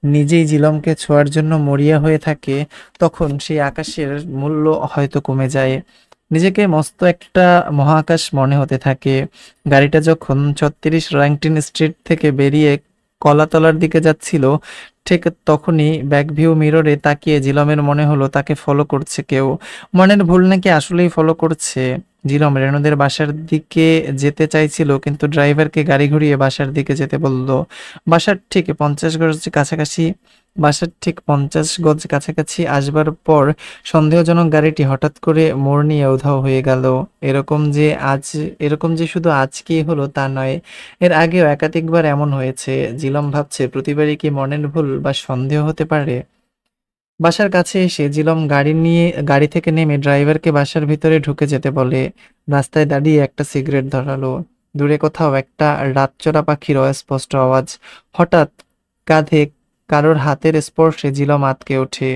নিজেই জিলমকে ছোঁয়ার জন্য মরিয়া হয়ে থাকে, তখন সেই আকাশের মূল্য হয়তো কমে যায়। নিজেকে মস্ত একটা মহাকাশ মনে হতে থাকে। গাড়িটা যখন 36 র্যাঙ্কটিন স্ট্রিট থেকে বেরিয়ে কলাতলার দিকে যাচ্ছিল, ঠিক তখনই ব্যাকভিউ মিররে তাকিয়ে জিলমের মনে হলো তাকে ফলো করছে কেউ। মনের ভুল নাকি আসলেই ফলো করছে। জিলম রেনুদের বাসার দিকে যেতে চাইছিল, কিন্তু ড্রাইভারকে গাড়ি ঘুরিয়ে বাসার দিকে যেতে বলল। বাসার ঠিক 50 গজ কাছাকাছি বাসার ঠিক 50 গজ কাছাকাছি আসবার পর সন্দেহজনক গাড়িটি হঠাৎ করে মোড় নিয়ে উধাও হয়ে গেল। এরকম যে শুধু আজকেই হলো তা নয়, এর আগেও একাধিকবার এমন হয়েছে। জিলম ভাবছে প্রতিবারই কি মনের ভুল বা সন্দেহ হতে পারে। বাসার কাছে এসে জিলম গাড়ি থেকে নেমে ড্রাইভারকে বাসার ভিতরে ঢুকে যেতে বলে। রাস্তায় দাঁড়িয়ে একটা সিগারেট ধরালো। দূরে কোথাও একটা রাতচরা পাখির অস্পষ্ট আওয়াজ। হঠাৎ কাঁধে কারোর হাতের স্পর্শে জিলম আঁতকে ওঠে।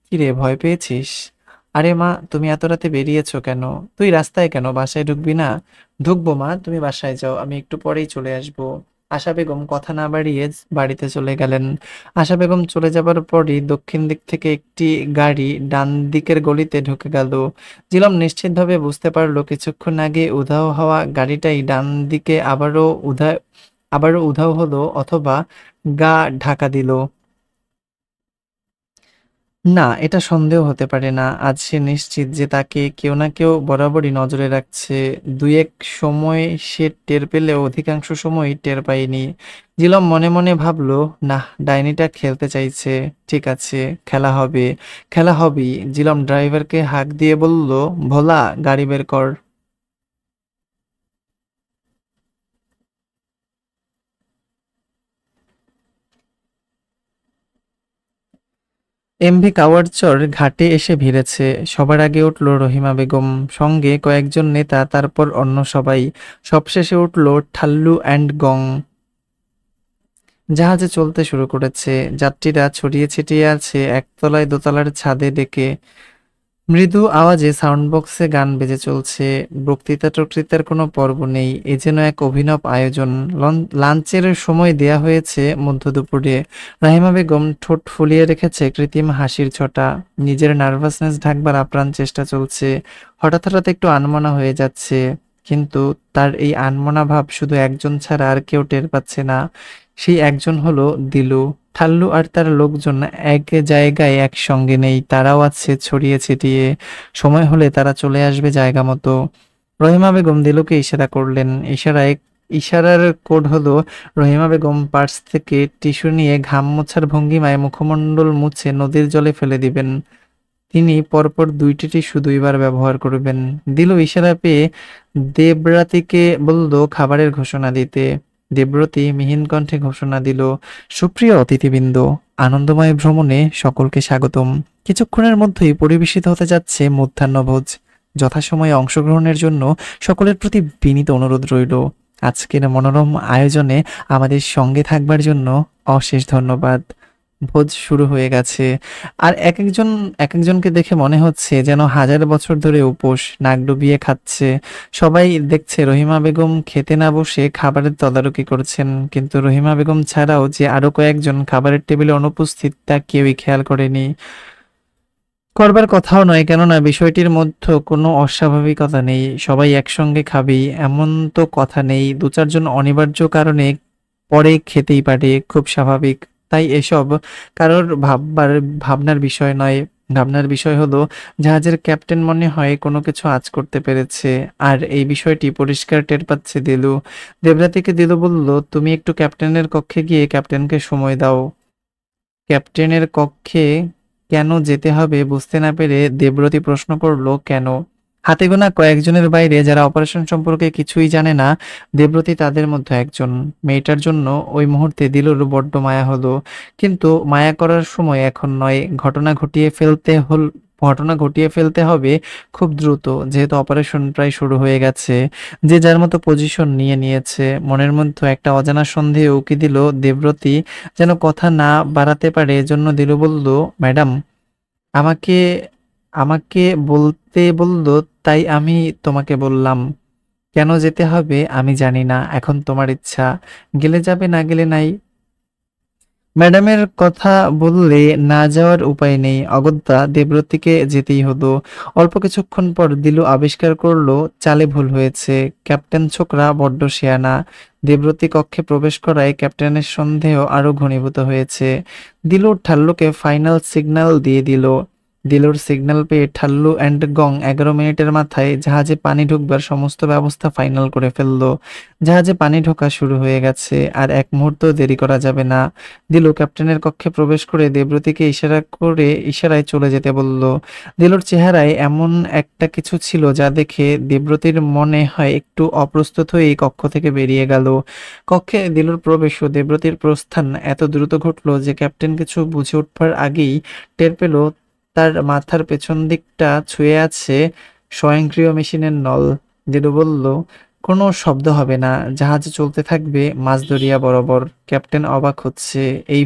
কিরে, ভয় পেয়েছিস? আরে মা, তুমি এত রাতে বেরিয়েছো কেন? তুই রাস্তায় কেন? বাসায় ঢুকবি না? ঢুকবো মা, তুমি বাসায় যাও, আমি একটু পরেই চলে আসবো। আশা বেগম কথা না বাড়িয়ে বাড়িতে চলে গেলেন। আশা বেগম চলে যাবার পরই দক্ষিণ দিক থেকে একটি গাড়ি ডান দিকের গলিতে ঢুকে গেল। জিলম নিশ্চিতভাবে বুঝতে পারলো কিছুক্ষণ আগে উধাও হওয়া গাড়িটাই ডান দিকে আবারও উধাও হলো, অথবা গা ঢাকা দিল। না, এটা সন্দেহ হতে পারে না। আজ সে নিশ্চিত যে তাকে কেউ না কেউ বরাবরই নজরে রাখছে। ২-১ সময় সে টের পেলেও অধিকাংশ সময়ই টের পায়নি। জিলম মনে মনে ভাবল, নাহ, ডাইনিটা খেলতে চাইছে। ঠিক আছে, খেলা হবে, খেলা হবেই। জিলম ড্রাইভারকে হাঁক দিয়ে বলল, ভোলা, গাড়ি বের কর। এমভি কাওয়ারচর ঘাটে এসে ভিড়েছে। সবার আগে উঠল রহিমা বেগম, সঙ্গে কয়েকজন নেতা, তারপর অন্য সবাই। সবশেষে উঠল ঠাল্লু অ্যান্ড গং। জাহাজে চলতে শুরু করেছে। যাত্রীরা ছড়িয়ে ছিটিয়ে আছে একতলায় দোতলার ছাদে ডেকে। মৃদু আওয়াজে সাউন্ড বক্সে গান বেজে চলছে। বক্তৃতা টক্তৃতার কোনো পর্ব নেই, এ যেন এক অভিনব আয়োজন। লাঞ্চের সময় দেয়া হয়েছে মধ্য দুপুরে। রাহিমা বেগম ঠোঁট ফুলিয়ে রেখেছে কৃত্রিম হাসির ছটা। নিজের নার্ভাসনেস ঢাকবার আপ্রাণ চেষ্টা চলছে। হঠাৎ হঠাৎ একটু আনমনা হয়ে যাচ্ছে, কিন্তু তার এই আনমনা ভাব শুধু একজন ছাড়া আর কেউ টের পাচ্ছে না। সেই একজন হলো দিলু। ঠাল্লু আর তার লোকজন এক জায়গায় একসঙ্গে নেই, তারাও আছে ছড়িয়ে ছিটিয়ে। সময় হলে তারা চলে আসবে জায়গা মতো। রহিমা বেগম দিলুকে ইশারা করলেন। ইশারার কোড হলো, রহিমা বেগম পার্স থেকে টিস্যু নিয়ে ঘাম মোছার ভঙ্গিমায় মুখমণ্ডল মুছে নদীর জলে ফেলে দিবেন। তিনি পরপর ২টি টিস্যু ২ বার ব্যবহার করবেন। দিলু ইশারা পেয়ে দেবরাতিকে বলল খাবারের ঘোষণা দিতে। দেবরতী মিহিন কণ্ঠে ঘোষণা দিল, সুপ্রিয় অতিথিবৃন্দ, আনন্দময় ভ্রমণে সকলকে স্বাগতম। কিছুক্ষণের মধ্যেই পরিবেশিত হতে যাচ্ছে মধ্যাহ্নভোজ। যথাসময়ে অংশগ্রহণের জন্য সকলের প্রতি বিনীত অনুরোধ রইল। আজকের মনোরম আয়োজনে আমাদের সঙ্গে থাকবার জন্য অশেষ ধন্যবাদ। ভোজ শুরু হয়ে গেছে। আর এক একজনকে দেখে মনে হচ্ছে যেন হাজার বছর ধরে উপোস, নাক ডুবিয়ে খাচ্ছে। সবাই দেখছে রহিমা বেগম খেতে না বসে খাবারের তদারকি করছেন, কিন্তু রহিমা বেগম ছাড়াও যে আরো কয়েকজন খাবারের টেবিলে অনুপস্থিত তা কেউই খেয়াল করেনি। করবার কথাও নয়, কেননা বিষয়টির মধ্যে কোনো অস্বাভাবিকতা নেই। সবাই একসঙ্গে খাবেই এমন তো কথা নেই। ২-৪ জন অনিবার্য কারণে পরে খেতেই পারে, খুব স্বাভাবিক। তাই এসব কারোর ভাবনার বিষয় নয়। ভাবনার বিষয় হলো, জাহাজের ক্যাপ্টেন মনে হয় কোনো কিছু আঁচ করতে পেরেছে। আর এই বিষয়টি পরিষ্কার টের পাচ্ছে দিলু। দেবরাতিকে দিলু বলল, তুমি একটু ক্যাপ্টেনের কক্ষে গিয়ে ক্যাপ্টেনকে সময় দাও। ক্যাপ্টেনের কক্ষে কেন যেতে হবে বুঝতে না পেরে দেবরতী প্রশ্ন করল, কেন? হাতে গোনা কয়েকজনের বাইরে যারা অপারেশন সম্পর্কে কিছুই জানে না, দেবরতী তাদের মধ্যে একজন। মেয়েটার জন্য ওই মুহূর্তে দিলুর বড্ড মায়া হলো, কিন্তু মায়া করার সময় এখন নয়। ঘটনা ঘটিয়ে ফেলতে হবে খুব দ্রুত, যেহেতু অপারেশন প্রায় শুরু হয়ে গেছে। যে যার মতো পজিশন নিয়ে নিয়েছে। মনের মধ্যে একটা অজানা সন্দেহ উকি দিল দেবরতী যেন কথা না বাড়াতে পারে, এজন্য দিলু বলল, ম্যাডাম, আমাকে আমাকে বলতে বলল, তাই আমি তোমাকে বললাম। কেন যেতে হবে আমি জানি না, এখন তোমার ইচ্ছা। গেলে যাবে, না গেলে নাই। ম্যাডামের কথা বললে না যাওয়ার উপায় নেই। অগত্যা দেবরতীকে যেতেই হলো। অল্প কিছুক্ষণ পর দিলু আবিষ্কার করলো চালে ভুল হয়েছে। ক্যাপ্টেন ছোকরা বড্ড শেয়ানা। দেবরতী কক্ষে প্রবেশ করায় ক্যাপ্টেনের সন্দেহ আরো ঘনীভূত হয়েছে। দিলু ঠাল্লুকে ফাইনাল সিগন্যাল দিয়ে দিল। দিলুর সিগন্যাল পেয়ে ঠাল্লু অ্যান্ড গং ১১ মিনিটের মাথায় জাহাজে পানি ঢুকবার সমস্ত ব্যবস্থা ফাইনাল করে ফেললো। জাহাজে পানি ঢোকা শুরু হয়ে গেছে, আর এক মুহূর্ত দেরি করা যাবে না। দিলু ক্যাপ্টেনের কক্ষে প্রবেশ করে দেবরতীকে ইশারায় চলে যেতে বলল। দিলুর চেহারায় এমন একটা কিছু ছিল যা দেখে দেবরতীর মনে হয় একটু অপ্রস্তুত হয়েই কক্ষ থেকে বেরিয়ে গেল। কক্ষে দিলুর প্রবেশ ও দেবরতীর প্রস্থান এত দ্রুত ঘটল যে ক্যাপ্টেন কিছু বুঝে উঠবার আগেই টের পেল তার মাথার পেছন দিকটা ছুঁয়ে আছে স্বয়ংক্রিয় মেশিনের নল। দিলু বলল, কোনো শব্দ হবে না, জাহাজ চলতে থাকবে মাঝদরিয়া বরাবর। ক্যাপ্টেন অবাক হচ্ছে এই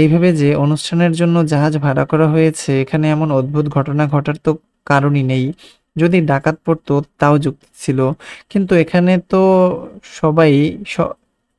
ভেবে যে অনুষ্ঠানের জন্য জাহাজ ভাড়া করা হয়েছে, এখানে এমন অদ্ভুত ঘটনা ঘটার তো কারণই নেই। যদি ডাকাত পড়তো তাও যুক্তি ছিল, কিন্তু এখানে তো সবাই স-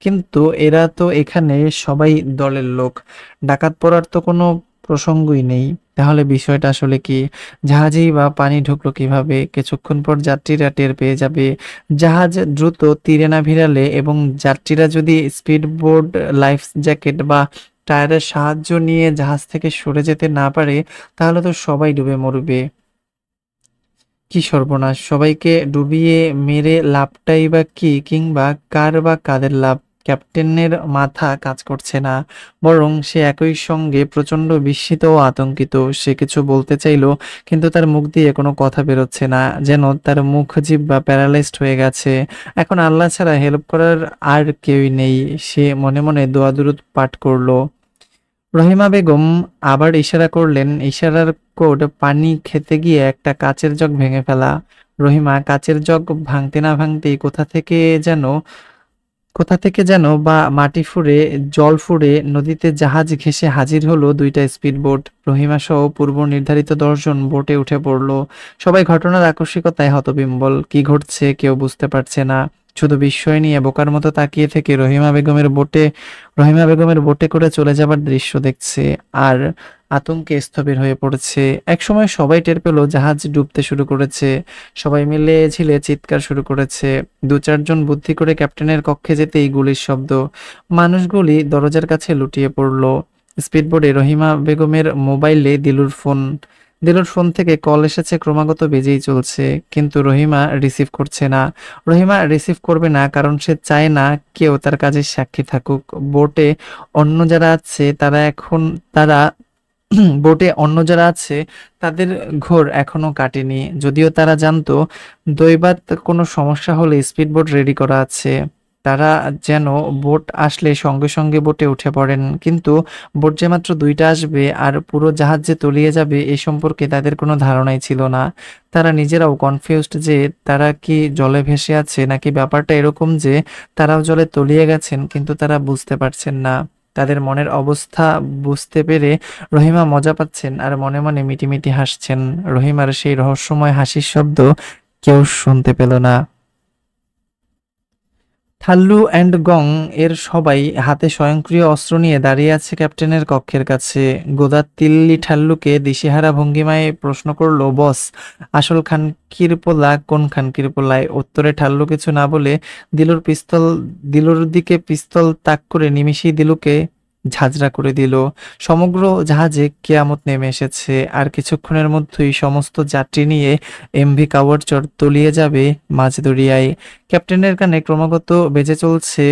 কিন্তু এরা তো এখানে সবাই দলের লোক। ডাকাত পড়ার তো কোনো প্রসঙ্গই নেই। তাহলে বিষয়টা আসলে কি? জাহাজেই বা পানি ঢুকলো কিভাবে? কিছুক্ষণ পর যাত্রীরা টের পেয়ে যাবে। জাহাজ দ্রুত তীরে না ভিড়ালে এবং যাত্রীরা যদি স্পিড বোর্ড, লাইফ জ্যাকেট বা টায়ারের সাহায্য নিয়ে জাহাজ থেকে সরে যেতে না পারে, তাহলে তো সবাই ডুবে মরবে। কি সর্বনাশ! সবাইকে ডুবিয়ে মেরে লাভটাই বা কি, কিংবা কার বা কাদের লাভ? ক্যাপ্টেনের মাথা কাজ করছে না, বরং সে একই সঙ্গে প্রচণ্ড বিস্মিত ও আতঙ্কিত। সে কিছু বলতে চাইল, কিন্তু তার মুখ দিয়ে কোনো কথা বেরোচ্ছে না, যেন তার মুখ জিহ্বা প্যারালাইজড হয়ে গেছে। এখন আল্লাহ ছাড়া হেল্প করার আর কেউই নেই। সে মনে মনে দোয়া দুরূদ পাঠ করল। রহিমা বেগম আবার ইশারা করলেন, ইশারার কোড পানি খেতে গিয়ে একটা কাচের জগ ভেঙে ফেলা। রহিমা কাচের জগ ভাঙতে না ভাঙতেই কোথা থেকে যেন বা মাটি ফুঁড়ে জল ফুঁড়ে নদীতে জাহাজ ঘেঁষে হাজির হলো দুইটা স্পিডবোট। রহিমা সহ পূর্ব নির্ধারিত 10 জন বোটে উঠে পড়ল। সবাই ঘটনার আকস্মিকতায় হতবিম্বল। কি ঘটছে কেউ বুঝতে পারছে না, শুধু বিস্ময় নিয়ে বোকার মতো তাকিয়ে থেকে রহিমা বেগমের বোটে করে চলে যাবার দৃশ্য দেখছে, আর আতঙ্কে স্থবির হয়ে পড়েছে। একসময় সবাই টের পেল জাহাজ ডুবতে শুরু করেছে। সবাই মিলে ঝিলে চিৎকার শুরু করেছে। 2-4 জন বুদ্ধি করে ক্যাপ্টেনের কক্ষে যেতেই গুলির শব্দ। মানুষগুলি দরজার কাছে লুটিয়ে পড়ল। স্পিডবোটে রহিমা বেগমের মোবাইলে দিলুর ফোন থেকে কল এসেছে, ক্রমাগত বেজেই চলছে, কিন্তু রহিমা রিসিভ করছে না। রহিমা রিসিভ করবে না, কারণ সে চায় না কেউ তার কাজের সাক্ষী থাকুক। বোটে অন্য যারা আছে তারা বোটে অন্য যারা আছে তাদের ঘোর এখনো কাটেনি। যদিও তারা জানতো দৈবাৎ কোনো সমস্যা হলে স্পিডবোট রেডি করা আছে। তারা যেন বোট আসলে সঙ্গে সঙ্গে বোটে উঠে পড়েন, কিন্তু বোট যে মাত্র 2টা আসবে আর পুরো জাহাজ যে তলিয়ে যাবে এ সম্পর্কে তাদের কোনো ধারণাই ছিল না। তারা নিজেরাও কনফিউজড যে তারা কি জলে ভেসে আছে, নাকি ব্যাপারটা এরকম যে তারাও জলে তলিয়ে গেছেন, কিন্তু তারা বুঝতে পারছেন না। তাদের মনের অবস্থা বুঝতে পেরে রহিমা মজা পাচ্ছেন আর মনে মনে মিটিমিটি হাসছেন। রহিমার সেই রহস্যময় হাসির শব্দ কেউ শুনতে পেল না। ঠাল্লু অ্যান্ড গং এর সবাই হাতে স্বয়ংক্রিয় অস্ত্র নিয়ে দাঁড়িয়ে আছে ক্যাপ্টেনের কক্ষের কাছে। গোদা তিল্লি ঠাল্লুকে দিশেহারা ভঙ্গিমায় প্রশ্ন করল, বস, আসল খানকির পোলা কোন খানকির পোলায়? উত্তরে ঠাল্লু কিছু না বলে দিলুর দিকে পিস্তল তাক করে নিমিষেই দিলুকে ঝাঁঝরা করে দিল। সমগ্র জাহাজে কেয়ামত নেমে এসেছে, আর কিছুক্ষণের মধ্যেই সমস্ত যাত্রী নিয়ে এমভি কাওয়ারচর তলিয়ে যাবে মাঝদরিয়ায়। ক্যাপ্টেনের কানে ক্রমাগত বেজে চলছে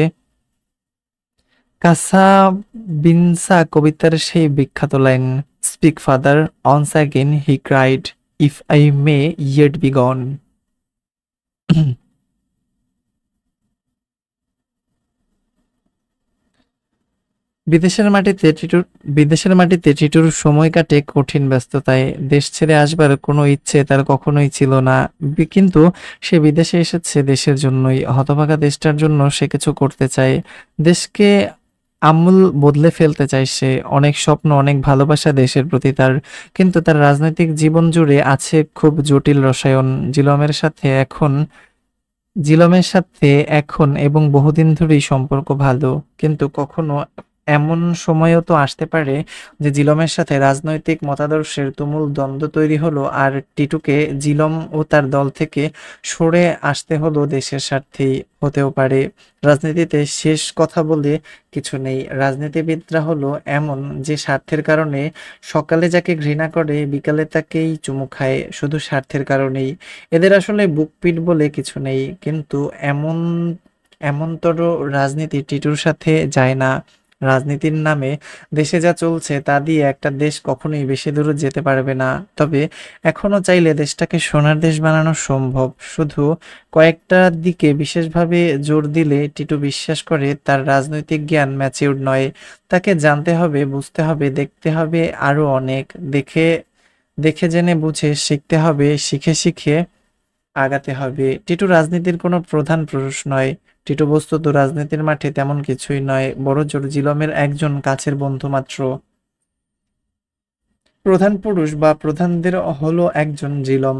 কাসাবিনসা কবিতার সেই বিখ্যাত line, speak father, once again he cried, if I may yet be gone. বিদেশের মাটিতে টিটুর সময় কাটে কঠিন ব্যস্ততায়। দেশ ছেড়ে আসবার কোনো ইচ্ছে তার কখনোই ছিল না, কিন্তু সে বিদেশে এসেছে দেশের জন্যই। হতভাগা দেশটার জন্য সে কিছু করতে চায়। দেশকে আমূল বদলে ফেলতে চায় সে। অনেক স্বপ্ন, অনেক ভালোবাসা দেশের প্রতি তার, কিন্তু তার রাজনৈতিক জীবন জুড়ে আছে খুব জটিল রসায়ন। জিলমের সাথে এখন এবং বহুদিন ধরেই সম্পর্ক ভালো, কিন্তু কখনো এমন সময়ও তো আসতে পারে যে জিলমের সাথে রাজনৈতিক মতাদর্শের তুমুল দ্বন্দ্ব তৈরি হলো, আর টিটুকে জিলম ও তার দল থেকে সরে আসতে হলো দেশের স্বার্থেই। হতেও পারে। রাজনীতিতে শেষ কথা বলে কিছু নেই। রাজনীতিবিদরা হলো এমন, যে স্বার্থের কারণে সকালে যাকে ঘৃণা করে বিকালে তাকেই চুমু খায়, শুধু স্বার্থের কারণেই। এদের আসলে বুকপিট বলে কিছু নেই, কিন্তু এমনতর রাজনীতি টিটুর সাথে যায় না। রাজনীতির নামে দেশে যা চলছে তা দিয়ে একটা দেশ কখনোই বেশি দূর যেতে পারবে না। তবে এখনো চাইলে দেশটাকে সোনার দেশ বানানো সম্ভব। শুধু কয়েকটা দিকে বিশেষভাবে জোর দিলে টিটু বিশ্বাস করে তার রাজনৈতিক জ্ঞান ম্যাচিউরড নয়। তাকে জানতে হবে, বুঝতে হবে, দেখতে হবে আরো অনেক। দেখে দেখে জেনে বুঝে শিখতে হবে, শিখে শিখে আগাতে হবে। টিটু রাজনীতির কোনো প্রধান পুরুষ নয়। টিটু বস্তুত রাজনীতির মাঠে তেমন কিছুই নয়, বড়জোর জিলমের একজন কাছের বন্ধু মাত্র। প্রধান পুরুষ বা প্রধানদের হলো একজন জিলম।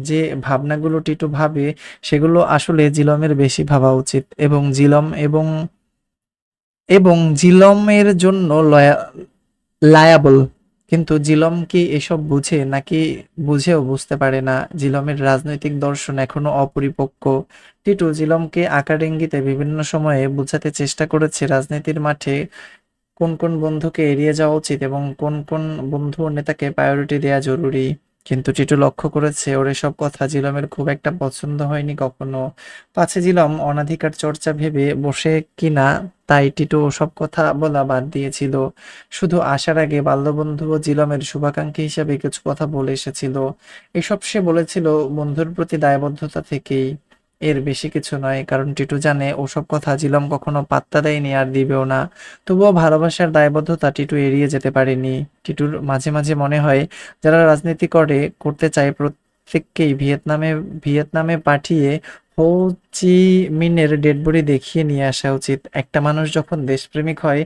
যে ভাবনাগুলো টিটু ভাবে সেগুলো আসলে জিলমের বেশি ভাবা উচিত, এবং জিলমের জন্য লায়াবল। কিন্তু জিলম কি এসব বুঝে, নাকি বুঝেও বুঝতে পারে না? জিলমের রাজনৈতিক দর্শন এখনো অপরিপক্ক। টিটু জিলমকে আকার ইঙ্গিতে বিভিন্ন সময়ে বোঝাতে চেষ্টা করেছে রাজনীতির মাঠে কোন কোন বন্ধুকে এড়িয়ে যাওয়া উচিত এবং কোন কোন বন্ধু ও নেতাকে প্রায়োরিটি দেওয়া জরুরি। কিন্তু টিটু লক্ষ্য করেছে ওর এসব কথা জিলমের খুব একটা পছন্দ হয়নি কখনো। পাছে জিলম অনাধিকার চর্চা ভেবে বসে কিনা, তাই টিটু ওসব কথা বলা বাদ দিয়েছিল। শুধু আসার আগে বাল্যবন্ধু ও জিলমের শুভাকাঙ্ক্ষী হিসেবে কিছু কথা বলে এসেছিল। এসব সে বলেছিল বন্ধুর প্রতি দায়বদ্ধতা থেকেই, এর বেশি কিছু নয়। কারণ টিটু জানে ওসব কথা জিলম কখনো পাত্তা দেয়নি আর দিবেও না। তবুও ভালোবাসার দায়বদ্ধতা টিটু এড়িয়ে যেতে পারেনি। টিটুর মাঝে মাঝে মনে হয় যারা রাজনীতি করতে চায় প্রত্যেককেই ভিয়েতনামে ভিয়েতনামে পাঠিয়ে হো চি মিনের ডেড বডি দেখিয়ে নিয়ে আসা উচিত। একটা মানুষ যখন দেশপ্রেমিক হয়,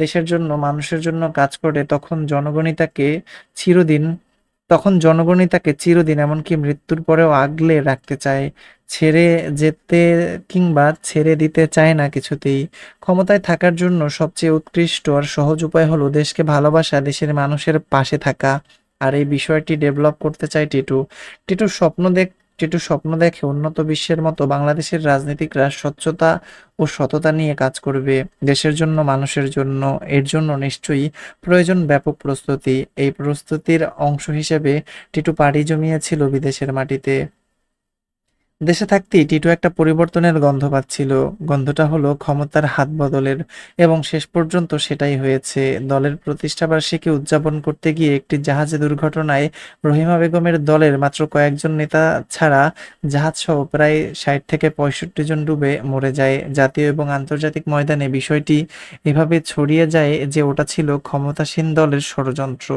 দেশের জন্য মানুষের জন্য কাজ করে, চিরদিন জনগণই তাকে চিরদিন এমনকি মৃত্যুর পরেও আগলে রাখতে চায়, ছেড়ে যেতে কিংবা ছেড়ে দিতে চায় না কিছুতেই। ক্ষমতায় থাকার জন্য সবচেয়ে উৎকৃষ্ট আর সহজ উপায় হলো দেশকে ভালোবাসা, দেশের মানুষের পাশে থাকা। আর এই বিষয়টি ডেভেলপ করতে চায় টিটু। টিটুর স্বপ্ন দেখ টিটু স্বপ্ন দেখে উন্নত বিশ্বের মতো বাংলাদেশের রাজনীতিকরা স্বচ্ছতা ও সততা নিয়ে কাজ করবে, দেশের জন্য মানুষের জন্য। এর জন্য নিশ্চয়ই প্রয়োজন ব্যাপক প্রস্তুতি। এই প্রস্তুতির অংশ হিসেবে টিটু পাড়ি জমিয়েছিল বিদেশের মাটিতে। দেশে থাকতেই টিটু একটা পরিবর্তনের গন্ধ পাচ্ছিল। গন্ধটা হলো ক্ষমতার হাত বদলের, এবং শেষ পর্যন্ত সেটাই হয়েছে। দলের প্রতিষ্ঠাবার্ষিকী উদযাপন করতে গিয়ে একটি জাহাজে দুর্ঘটনায় রহিমা বেগমের দলের মাত্র কয়েকজন নেতা ছাড়া জাহাজসহ প্রায় 60 থেকে 65 জন ডুবে মরে যায়। জাতীয় এবং আন্তর্জাতিক ময়দানে বিষয়টি এভাবে ছড়িয়ে যায় যে ওটা ছিল ক্ষমতাসীন দলের ষড়যন্ত্র।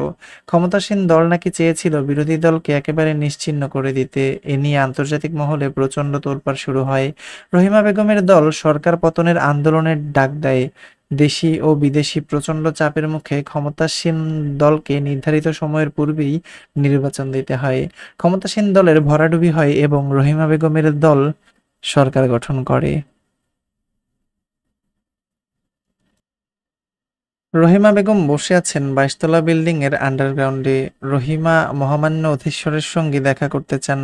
ক্ষমতাসীন দল নাকি চেয়েছিল বিরোধী দলকে একেবারে নিশ্চিহ্ন করে দিতে। এ নিয়ে আন্তর্জাতিক মহলে প্রচণ্ড তোলপাড় শুরু হয়। রহিমা বেগমের দল সরকার পতনের আন্দোলনের ডাক দেয়। দেশি ও বিদেশি প্রচণ্ড চাপের মুখে ক্ষমতাসীন দলকে নির্ধারিত সময়ের পূর্বেই নির্বাচন দিতে হয়। ক্ষমতাসীন দলের ভরাডুবি হয় এবং রহিমা বেগমের দল সরকার গঠন করে। রহিমা বেগম বসে আছেন 22 তলা বিল্ডিং এর আন্ডারগ্রাউন্ডে। রহিমা মহামান্য অধীশ্বরের সঙ্গে দেখা করতে চান।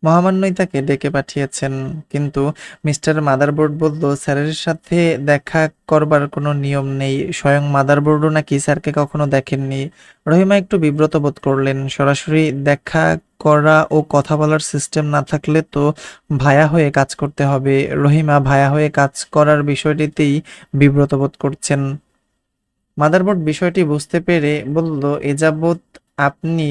মহামান্যই তাকে ডেকে পাঠিয়েছেন। কিন্তু মিস্টার মাদারবোর্ড বলল স্যারের সাথে দেখা করবার কোনো নিয়ম নেই। স্বয়ং মাদারবোর্ডও নাকি স্যারকে কখনো দেখেননি। রহিমা একটু বিব্রত বোধ করলেন। সরাসরি দেখা করা ও কথা বলার সিস্টেম না থাকলে তো ভায়া হয়ে কাজ করতে হবে। রহিমা ভায়া হয়ে কাজ করার বিষয়টিতেই বিব্রত বোধ করছেন। মাদারবোর্ড বিষয়টি বুঝতে পেরে বলল, আপনি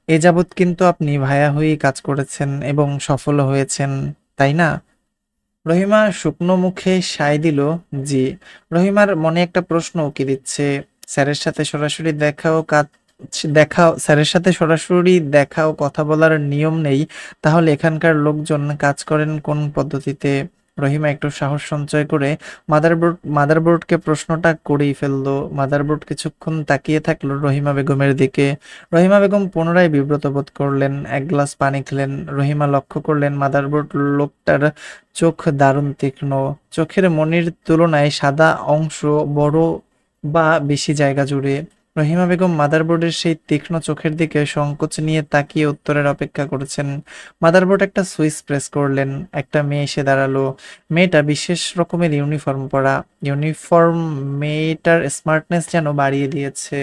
এ যাবৎ কিন্তু আপনি ভায়া হয়েই কাজ করেছেন এবং সফল হয়েছেন, তাই না? রহিমা শুকনো মুখে সায় দিল, জি। রহিমার মনে একটা প্রশ্ন উকি দিচ্ছে। স্যারের সাথে সরাসরি স্যারের সাথে সরাসরি দেখা ও কথা বলার নিয়ম নেই, তাহলে এখানকার লোকজন কাজ করেন কোন পদ্ধতিতে? রহিমা একটু সাহস সঞ্চয় করে মাদারবোর্ডকে প্রশ্নটা করেই ফেললো। মাদারবোর্ড কিছুক্ষণ তাকিয়ে থাকলো রহিমা বেগমের দিকে। রহিমা বেগম পুনরায় বিব্রত বোধ করলেন। এক গ্লাস পানি খেলেন। রহিমা লক্ষ্য করলেন মাদারবোর্ড লোকটার চোখ দারুণ তীক্ষ্ণ। চোখের মণির তুলনায় সাদা অংশ বড় বা বেশি জায়গা জুড়ে। রহিমা বেগম মাদারবোর্ডের সেই তীক্ষ্ণ চোখের দিকে সংকোচ নিয়ে তাকিয়ে উত্তরের অপেক্ষা করছেন। মাদারবোর্ড একটা সুইচ প্রেস করলেন। একটা মেয়ে এসে দাঁড়ালো। মেয়েটা বিশেষ রকমের ইউনিফর্ম পরা। ইউনিফর্ম মেয়েটার স্মার্টনেস যেন বাড়িয়ে দিয়েছে।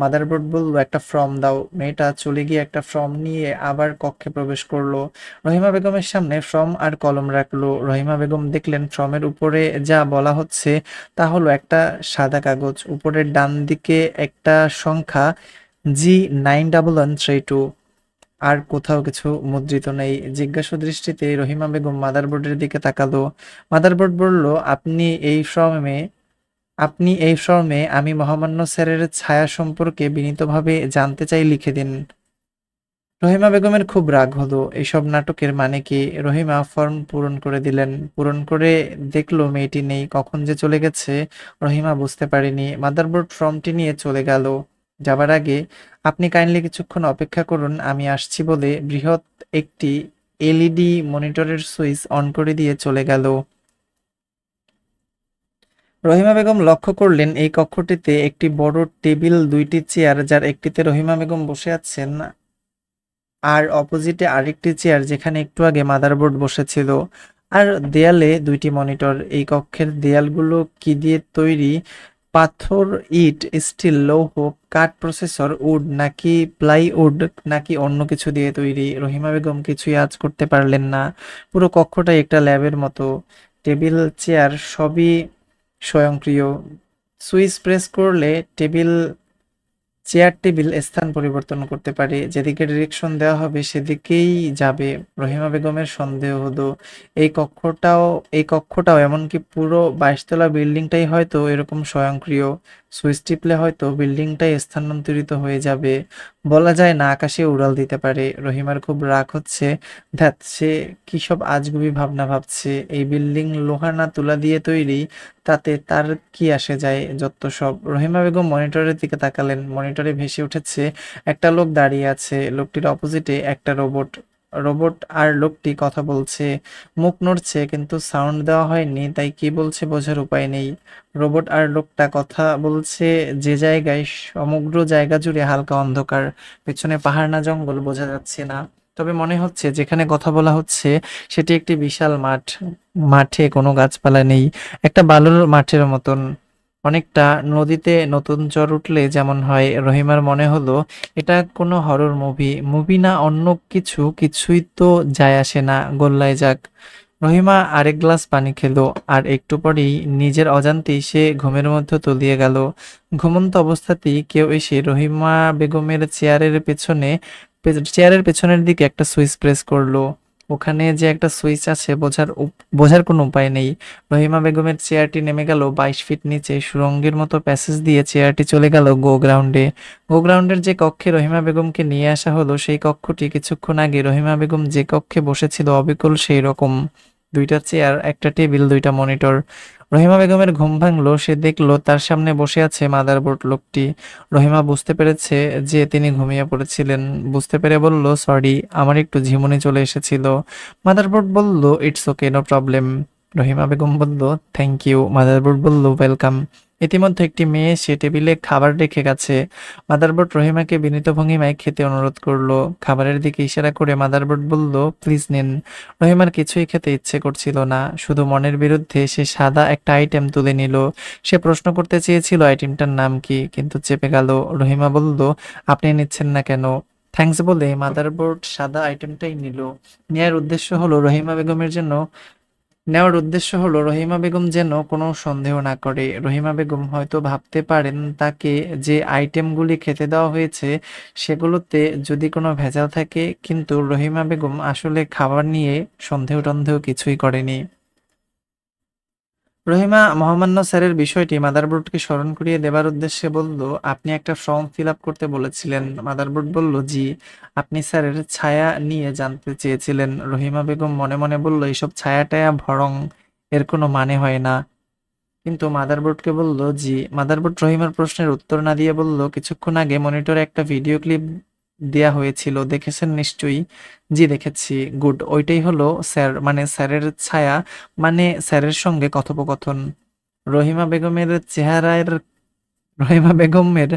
মাদারবোর্ড বলল, একটা ফর্ম দাও। মেয়েটা চলে গিয়ে একটা ফর্ম নিয়ে আবার কক্ষে প্রবেশ করলো। রহিমা বেগমের সামনে ফর্ম আর কলম রাখলো। রহিমা বেগম দেখলেন ফর্মের উপরে যা বলা হচ্ছে তা হলো একটা সাদা কাগজ। উপরের ডান দিকে একটা সংখ্যা G911332। আর কোথাও কিছু মুদ্রিত নেই। জিজ্ঞাসু দৃষ্টিতে রহিমা বেগম মাদারবোর্ডের দিকে তাকালো। মাদারবোর্ড বলল, আপনি এই ফর্মে আমি মহামান্য স্যারের ছায়া সম্পর্কে বিনীতভাবে জানতে চাই লিখে দিন। রহিমা বেগমের খুব রাগ হলো। এসব নাটকের মানে কি? রহিমা ফর্ম পূরণ করে দিলেন। পূরণ করে দেখলো মেয়েটি নেই। কখন যে চলে গেছে রহিমা বুঝতে পারেনি। মাদারবোর্ড ফর্মটি নিয়ে চলে গেল। যাবার আগে, আপনি কাইন্ডলি কিছুক্ষণ অপেক্ষা করুন, আমি আসছি বলে বৃহৎ একটি এলইডি মনিটরের সুইচ অন করে দিয়ে চলে গেল। রহিমা বেগম লক্ষ্য করলেন এই কক্ষটিতে একটি বড় টেবিল, দুইটি চেয়ার, যার একটিতে রহিমা বেগম বসে আছেন আর অপোজিটে আরেকটি চেয়ার যেখানে একটু আগে মাদারবোর্ড বসেছিল। আর দেয়ালে দুইটি মনিটর। এই কক্ষের দেয়ালগুলো কি দিয়ে তৈরি পাথর, ইট, স্টিল, লৌহ, কাঠ, প্রসেসর, উড নাকি প্লাইউড নাকি অন্য কিছু দিয়ে তৈরি? রহিমা বেগম কিছুই আঁচ করতে পারলেন না। পুরো কক্ষটাই একটা ল্যাবের মতো। টেবিল, চেয়ার সবই স্বয়ংক্রিয়। সুইচ প্রেস করলে চেয়ার টেবিল স্থান পরিবর্তন করতে পারে, যেদিকে ডিরেকশন দেওয়া হবে সেদিকেই যাবে। রহিমা বেগমের সন্দেহ হলো এই কক্ষটাও এমনকি পুরো 22 তলা বিল্ডিংটাই হয়তো এরকম স্বয়ংক্রিয়। সুইচ টিপলে হয়তো বিল্ডিংটাই স্থানান্তরিত হয়ে যাবে। বলা যায় না আকাশে উড়াল দিতে পারে। রহিমার খুব রাগ হচ্ছে। ধ্যাত, সে কি সব আজগুবি ভাবনা ভাবছে। এই বিল্ডিং লোহা না তুলা দিয়ে তৈরি, তাতে তার কি আসে যায় যত সব। রহিমা বেগম মনিটরের দিকে তাকালেন। মনিটরে ভেসে উঠেছে একটা লোক দাঁড়িয়ে আছে, লোকটির অপোজিটে একটা রোবট। রোবট আর লোকটি কথা বলছে, মুখ নড়ছে, কিন্তু সাউন্ড দেওয়া হয়নি, তাই কি বলছে বোঝার উপায় নেই। রোবট আর লোকটা কথা বলছে যে জায়গায়, সমগ্র জায়গা জুড়ে হালকা অন্ধকার। পেছনে পাহাড় না জঙ্গল বোঝা যাচ্ছে না, তবে মনে হচ্ছে যেখানে কথা বলা হচ্ছে সেটি একটি বিশাল মাঠ। মাঠে কোনো গাছপালা নেই, একটা বালুর মাঠের মতন। অনেকটা নদীতে নতুন ঝড় উঠলে যেমন হয়। রহিমার মনে হলো এটা কোনো হরর মুভি না অন্য কিছু। কিছুই তো যায় আসে না, গোল্লায় যাক। রহিমা আরেক গ্লাস পানি খেলো, আর একটু পরেই নিজের অজান্তেই সে ঘুমের মধ্যে তলিয়ে গেল। ঘুমন্ত অবস্থাতেই কেউ এসে রহিমা বেগমের চেয়ারের পেছনের দিকে একটা সুইচ প্রেস করলো। ওখানে যে একটা সুইচ আছে বোঝার কোনো উপায় নেই। রহিমা বেগমের চেয়ারটি নেমে গেল 22 ফিট নিচে। সুড়ঙ্গের মতো প্যাসেজ দিয়ে চেয়ারটি চলে গেল গো গ্রাউন্ডের যে কক্ষে রহিমা বেগমকে নিয়ে আসা হলো, সেই কক্ষটি কিছুক্ষণ আগে রহিমা বেগম যে কক্ষে বসেছিল অবিকল সেই রকম। দুইটা চেয়ার, একটা টেবিল, দুইটা মনিটর। রহিমা বেগমের ঘুম ভাঙলো। সে দেখলো তার সামনে বসে আছে মাদারবোর্ড লোকটি। রহিমা বুঝতে পেরেছে যে তিনি ঘুমিয়ে পড়েছিলেন। বুঝতে পেরে বলল, সরি, আমার একটু ঝিমুনি চলে এসেছিল। মাদারবোর্ড বলল, it's okay, no problem. Rahima Begum বলল, থ্যাংক ইউ। মাদারবোর্ড বলল, ওয়েলকাম। ইতিমধ্যে একটি মেয়ে সে টেবিলে খাবার রেখে গেছে। মাদারবোর্ড রহিমাকে বিনীত ভঙ্গিমায় খেতে অনুরোধ করলো। খাবারের দিকে ইশারা করে মাদারবোর্ড বলল, প্লিজ নিন। রহিমার কিছুই খেতে ইচ্ছে করছিল না, শুধু মনের বিরুদ্ধে সে সাদা একটা আইটেম তুলে নিল। সে প্রশ্ন করতে চেয়েছিল আইটেমটার নাম কি, কিন্তু চেপে গেল। রহিমা বলল, আপনি নিচ্ছেন না কেন? থ্যাঙ্কস বলে মাদারবোর্ড সাদা আইটেমটাই নিল। নেয়ার উদ্দেশ্য হলো রহিমা বেগমের জন্য নেওয়ার উদ্দেশ্য হলো রহিমা বেগম যেন কোনো সন্দেহ না করে। রহিমা বেগম হয়তো ভাবতে পারেন তাকে যে আইটেমগুলি খেতে দেওয়া হয়েছে সেগুলোতে যদি কোনো ভেজাল থাকে, কিন্তু রহিমা বেগম আসলে খাবার নিয়ে সন্দেহ টন্দেহ কিছুই করেনি। রহিমা মহামান্য স্যারের বিষয়টি মাদারবোর্ডকে স্মরণ করিয়ে দেবার উদ্দেশ্যে বলল, আপনি একটা ফর্ম ফিল আপ করতে বলেছিলেন। মাদারবোর্ড বলল, জি। আপনি স্যারের ছায়া নিয়ে জানতে চেয়েছিলেন। রহিমা বেগম মনে মনে বলল, এসব ছায়া টায়া ভড়ং, এর কোনো মানে হয় না। কিন্তু মাদারবোর্ডকে বলল, জি। মাদারবোর্ড রহিমার প্রশ্নের উত্তর না দিয়ে বলল, কিছুক্ষণ আগে মনিটরে একটা ভিডিও ক্লিপ দেয়া হয়েছিল, দেখেছেন নিশ্চয়ই? জি, দেখেছি। গুড, ওইটাই হলো স্যার, মানে স্যারের ছায়া, মানে স্যারের সঙ্গে কথোপকথন। রহিমা বেগমের চেহারার রহিমা বেগমের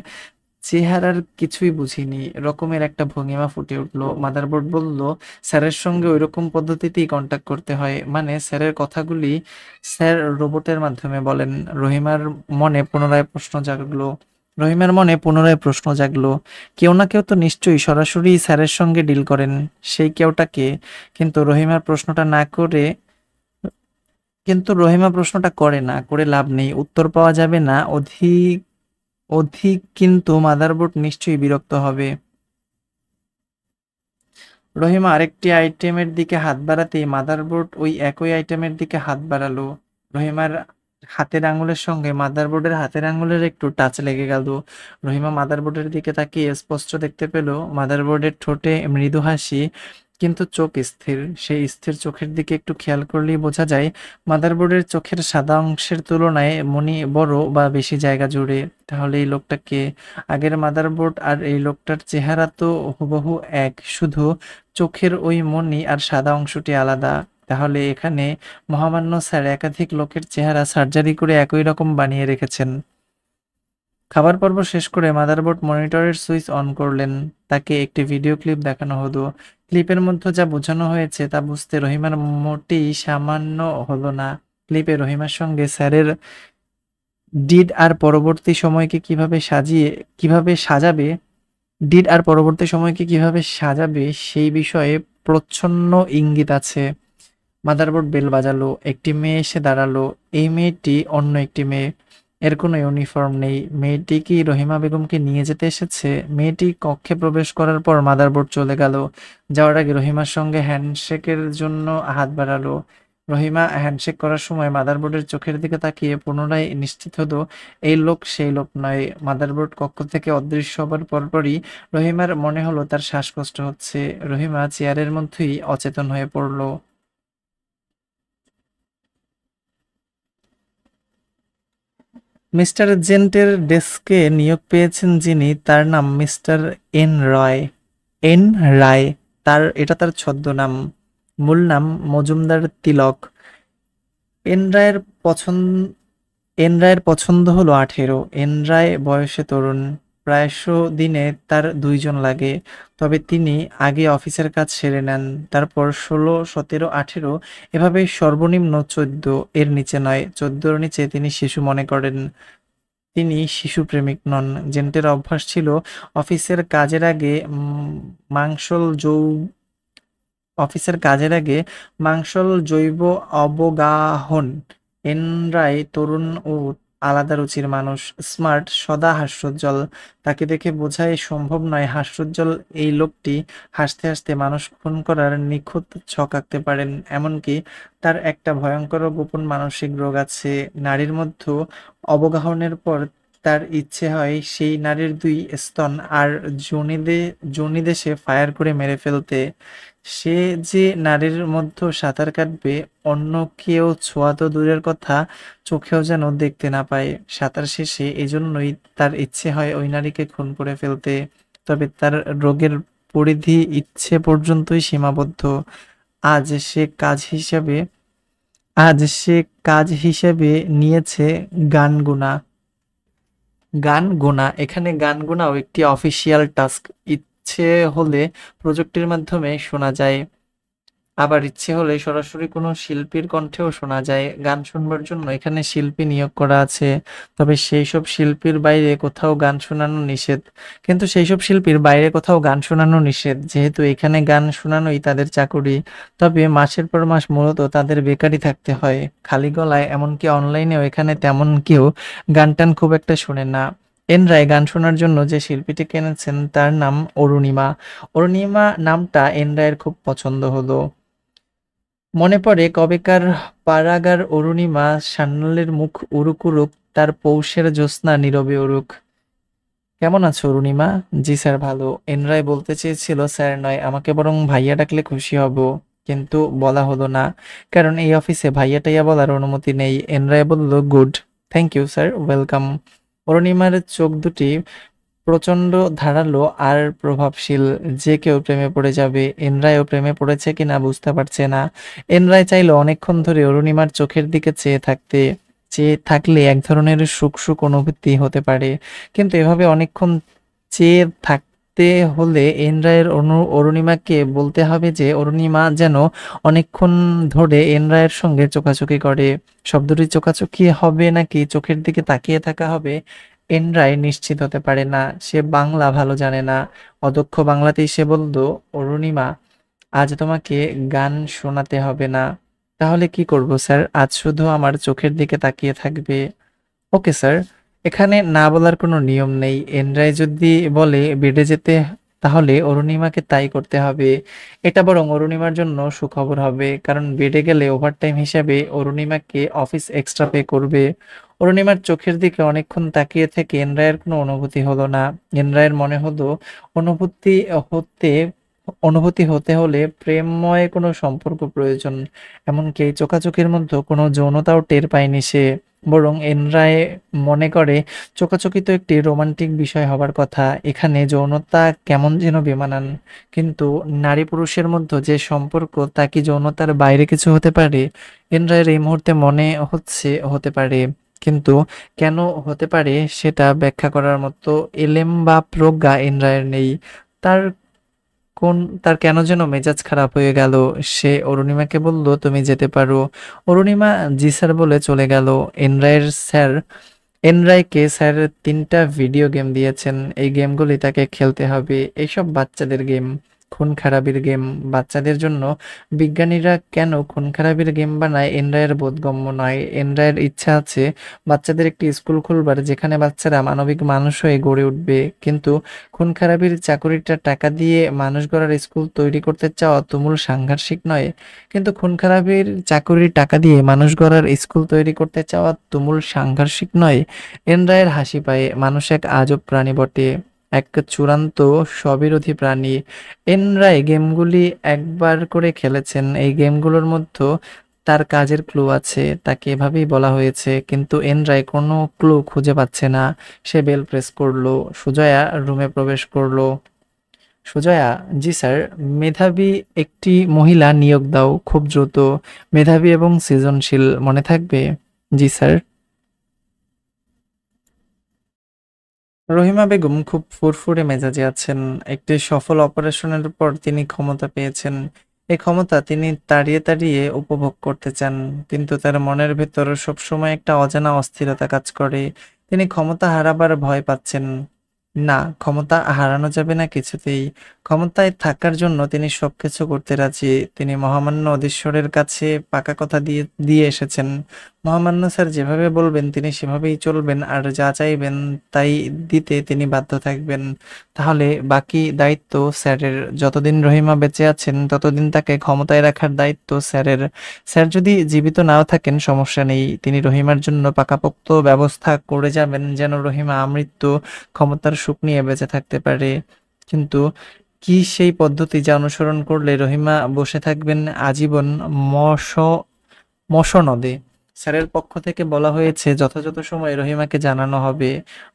চেহারার কিছুই বুঝিনি, রকমের একটা ভঙ্গিমা ফুটে উঠল। মাদারবোর্ড বলল, স্যারের সঙ্গে ওইরকম পদ্ধতিতেই কন্টাক্ট করতে হয়, মানে স্যারের কথাগুলি স্যার রোবটের মাধ্যমে বলেন। রহিমার মনে পুনরায় প্রশ্ন জাগলো। কেউ না কেউ তো নিশ্চয়ই সরাসরি স্যারের সঙ্গে ডিল করেন। সেই কেউটা কে? কিন্তু রহিমার প্রশ্নটা না করে কিন্তু রহিমা প্রশ্নটা করে না, করে লাভ নেই, উত্তর পাওয়া যাবে না অধিক অধিক কিন্তু মাদারবোর্ড নিশ্চয়ই বিরক্ত হবে। রহিমা আরেকটি আইটেমের দিকে হাত বাড়াতেই মাদারবোর্ড ওই একই আইটেমের দিকে হাত বাড়ালো। রহিমার হাতের আঙুলের সঙ্গে মাদারবোর্ডের হাতের আঙুলের একটু টাচ লেগে গেল। রহিমা মাদারবোর্ডের দিকে তাকিয়ে স্পষ্ট দেখতে পেল মাদারবোর্ডের ঠোঁটে মৃদু হাসি, কিন্তু চোখ স্থির। সেই স্থির চোখের দিকে একটু খেয়াল করলেই বোঝা যায় মাদারবোর্ডের চোখের সাদা অংশের তুলনায় মনি বড় বা বেশি জায়গা জুড়ে। তাহলে এই লোকটা কে? আগের মাদারবোর্ড আর এই লোকটার চেহারা তো হুবহু এক, শুধু চোখের ওই মনি আর সাদা অংশটি আলাদা। তাহলে এখানে মহামান্য স্যার একাধিক লোকের চেহারা সার্জারি করে একই রকম বানিয়ে রেখেছেন। খাবার পর্ব শেষ করে মাদারবোর্ড মনিটরের সুইচ অন করলেন। তাকে একটি ভিডিও ক্লিপ দেখানো হলো। ক্লিপের মধ্যে যা বোঝানো হয়েছে তা বুঝতে রহিমার মোটেই সামান্য হলো না। ক্লিপে রহিমার সঙ্গে স্যারের ডিড আর পরবর্তী সময়কে কিভাবে সাজাবে ডিড আর পরবর্তী সময়কে কিভাবে সাজাবে সেই বিষয়ে প্রচ্ছন্ন ইঙ্গিত আছে। মাদারবোর্ড বেল বাজালো, একটি মেয়ে এসে দাঁড়ালো। এই মেয়েটি অন্য একটি মেয়ে, এর কোনো ইউনিফর্ম নেই। মেয়েটি কি রহিমা বেগমকে নিয়ে যেতে এসেছে? মেয়েটি কক্ষে প্রবেশ করার পর মাদারবোর্ড চলে গেল। যাওয়ার আগে রহিমার সঙ্গে হ্যান্ডশেকের জন্য হাত বাড়ালো। রহিমা হ্যান্ডশেক করার সময় মাদারবোর্ডের চোখের দিকে তাকিয়ে পুনরায় নিশ্চিত হলো এই লোক সেই লোক নয়। মাদারবোর্ড কক্ষ থেকে অদৃশ্য হবার পরপরই রহিমার মনে হলো তার শ্বাসকষ্ট হচ্ছে। রহিমা চেয়ারের মধ্যেই অচেতন হয়ে পড়ল। মিস্টার জেন্টের ডেস্কে নিয়োগ পেয়েছেন যিনি, তার নাম মিস্টার এন রয়। এন রায়, এটা তার ছদ্মনাম। মূল নাম মজুমদার তিলক। এন রায়ের পছন্দ এন রায়ের পছন্দ হলো 18। এন রায় বয়সে তরুণ। প্রায়শ দিনে তার 2 জন লাগে। তবে তিনি আগে অফিসের কাজ সেরে নেন, তারপর 16, 17, 18 এভাবে সর্বনিম্ন 14, এর নিচে নয়। 14-র নিচে তিনি শিশু মনে করেন। তিনি শিশু প্রেমিক নন। জেন্টের অভ্যাস ছিল অফিসের কাজের আগে মাংসল যৌ অফিসের কাজের আগে মাংসল জৈব অবগাহন। এন রায় তরুণ ও আলাদা রুচির মানুষ। স্মার্ট, সদা হাস্যোজ্জ্বল। তাকে দেখে বোঝাই সম্ভব নয় হাস্যোজ্জ্বল এই লোকটি হাসতে হাসতে মানুষ খুন করার নিখুঁত ছক আঁকতে পারেন। এমনকি তার একটা ভয়ঙ্কর ও গোপন মানসিক রোগ আছে। নারীর মধ্যে অবগাহনের পর তার ইচ্ছে হয় সেই নারীর 2 স্তন আর যোনিদেশে ফায়ার করে মেরে ফেলতে। সে যে নারীর মধ্যে সাঁতার কাটবে, অন্য কেউ ছোঁয়া তো দূরের কথা, চোখেও যেন দেখতে না পায় সাঁতার শেষে। এজন্যই তার ইচ্ছে হয় ওই নারীকে খুন করে ফেলতে। তবে তার রোগের পরিধি ইচ্ছে পর্যন্তই সীমাবদ্ধ। আজ সে কাজ হিসাবে আজ সে কাজ হিসেবে নিয়েছে গান গোনা। গান গোনা, এখানে গান গোনাও একটি অফিসিয়াল টাস্ক। ইচ্ছে হলে প্রযুক্তির মাধ্যমে শোনা যায়, আবার ইচ্ছে হলে সরাসরি কোনো শিল্পীর কণ্ঠেও শোনা যায়। গান শুনবার জন্য এখানে শিল্পী নিয়োগ করা আছে, তবে সেই সব শিল্পীর বাইরে কোথাও গান শোনানো নিষেধ। যেহেতু এখানে গান শোনানোই তাদের চাকুরি। তবে মাসের পর মাস মূলত তাদের বেকারই থাকতে হয়, খালি গলায়। এমনকি অনলাইনেও এখানে তেমন কেউ গান টান খুব একটা শোনে না। এন রায় গান শোনার জন্য যে শিল্পীটিকে এনেছেন তার নাম অরুণিমা। অরুণিমা নামটা এন রায়ের খুব পছন্দ হলো। মনে পড়ে কবেকার পাড়াগার অরুণিমা সান্যালের মুখ উড়ুক উড়ুক, তার পৌষের জ্যোৎস্না নীরবে উড়ুক। কেমন আছো অরুণিমা? জি স্যার, ভালো। এন রায় বলতে চেয়েছিল স্যার নয়, আমাকে বরং ভাইয়া ডাকলে খুশি হব, কিন্তু বলা হলো না, কারণ এই অফিসে ভাইয়া টাইয়া বলার অনুমতি নেই। এন রায় বলল, good, thank you sir, welcome. অরুণিমার চোখ দুটি প্রচণ্ড ধারালো আর প্রভাবশীল, যে কেউ প্রেমে পড়ে যাবে। এনরায়ও প্রেমে পড়েছে কিনা বুঝতে পারছে না। এনরায় চাইল অনেকক্ষণ ধরে অরুণিমার চোখের দিকে চেয়ে থাকলে এক ধরনের সুখ সুখ অনুভূতি হতে পারে, কিন্তু এভাবে অনেকক্ষণ চেয়ে থাকতে হলে এনরায়ের অরুণিমাকে বলতে হবে যে অরুণিমা যেন অনেকক্ষণ ধরে এনরায়ের সঙ্গে চোখাচোখি করে। শব্দটি চোখাচোখি হবে নাকি চোখের দিকে তাকিয়ে থাকা হবে, এন রায় নিশ্চিত হতে পারে না। সে বাংলা ভালো জানে না। অদক্ষ বাংলাতেই সে বলল, অরুণিমা, আজ তোমাকে গান শোনাতে হবে না। তাহলে কি করব স্যার? আজ শুধু আমার চোখের দিকে তাকিয়ে থাকবে। Okay sir. এখানে না বলার কোনো নিয়ম নেই। এন রায় যদি বলে বেডে যেতে, তাহলে অরুণিমাকে তাই করতে হবে। এটা বরং অরুণিমার জন্য সুখবর হবে, কারণ বেডে গেলে ওভারটাইম হিসাবে অরুণিমাকে অফিস এক্সট্রা পে করবে। অরুণিমার চোখের দিকে অনেকক্ষণ তাকিয়ে থেকে এন রায়ের কোনো অনুভূতি হলো না। এন রায়ের মনে হলো অনুভূতি হতে অনুভূতি হতে হলে প্রেমময় কোনো সম্পর্ক প্রয়োজন। এমনকি এই চোখাচোখির মধ্যে কোনো যৌনতাও টের পায়নি সে। বরং এন রায় মনে করে চোখাচোখি তো একটি রোমান্টিক বিষয় হবার কথা, এখানে যৌনতা কেমন যেন বেমানান। কিন্তু নারী পুরুষের মধ্যে যে সম্পর্ক, তা কি যৌনতার বাইরে কিছু হতে পারে? এন রায়ের এই মুহূর্তে মনে হচ্ছে হতে পারে, কিন্তু কেন হতে পারে সেটা ব্যাখ্যা করার মতো এলেম বা প্রজ্ঞা এন রায়ের নেই। তার তার কেন যেন মেজাজ খারাপ হয়ে গেল। সে অরুণিমাকে বলল, তুমি যেতে পারো। অরুণিমা জি স্যার বলে চলে গেল। এন রায়ের স্যার এন রায়কে স্যার 3টা ভিডিও গেম দিয়েছেন। এই গেমগুলি তাকে খেলতে হবে। এইসব বাচ্চাদের গেম, খুন খারাপির গেম। বাচ্চাদের জন্য বিজ্ঞানীরা কেন খুন খারাপির গেম বানায় এন রায়ের বোধগম্য নয়। এন রায়ের ইচ্ছা আছে বাচ্চাদের একটি স্কুল খুলবার, যেখানে বাচ্চারা মানবিক মানুষ হয়ে গড়ে উঠবে। কিন্তু খুন খারাপির চাকুরিটা টাকা দিয়ে মানুষ গড়ার স্কুল তৈরি করতে চাওয়া তুমুল সাংঘর্ষিক নয়? কিন্তু খুন খারাপির চাকুরির টাকা দিয়ে মানুষ গড়ার স্কুল তৈরি করতে চাওয়া তুমুল সাংঘর্ষিক নয়? এন রায়ের হাসি পায়। মানুষ এক আজব প্রাণী বটে, এক চূড়ান্ত স্ববিরোধী প্রাণী। এন রায় গেমগুলি একবার করে খেলেছেন। এই গেমগুলোর মধ্যে তার কাজের ক্লু আছে, তাকে এভাবেই বলা হয়েছে। কিন্তু এন রায় কোনো ক্লু খুঁজে পাচ্ছে না। সে বেল প্রেস করলো। সুজয়া রুমে প্রবেশ করলো। সুজয়া, জি স্যার। মেধাবী একটি মহিলা নিয়োগ দাও, খুব দ্রুত। মেধাবী এবং সৃজনশীল, মনে থাকবে? জি স্যার। রহিমা বেগম খুব ফুরফুরে মেজাজে আছেন। একটি সফল অপারেশনের পর তিনি ক্ষমতা পেয়েছেন। এই ক্ষমতা তিনি তাড়িয়ে তাড়িয়ে উপভোগ করতে চান। কিন্তু তার মনের ভেতর সবসময় একটা অজানা অস্থিরতা কাজ করে। তিনি ক্ষমতা হারাবার ভয় পাচ্ছেন। না, ক্ষমতা হারানো যাবে না কিছুতেই। ক্ষমতায় থাকার জন্য তিনি সবকিছু করতে রাজি। তিনি মহামান্য অধীশ্বরের কাছে পাকা কথা দিয়ে দিয়ে এসেছেন। মহামান্য স্যার যেভাবে বলবেন তিনি সেভাবেই চলবেন, আর যা চাইবেন তাই দিতে তিনি বাধ্য থাকবেন। তাহলে বাকি দায়িত্ব স্যারের। যতদিন রহিমা বেঁচে আছেন ততদিন তাকে ক্ষমতায় রাখার দায়িত্ব স্যারের। স্যার যদি জীবিত নাও থাকেন সমস্যা নেই, তিনি রহিমার জন্য পাকাপোক্ত ব্যবস্থা করে যাবেন যেন রহিমা আমৃত্যু ক্ষমতার সুখ নিয়ে বেঁচে থাকতে পারে। কিন্তু কি সেই পদ্ধতি যা অনুসরণ করলে রহিমা বসে থাকবেন আজীবন মশ মসনদে? স্যারের পক্ষ থেকে বলা হয়েছে যথাযথ সময়ে রহিমাকে জানানো হবে।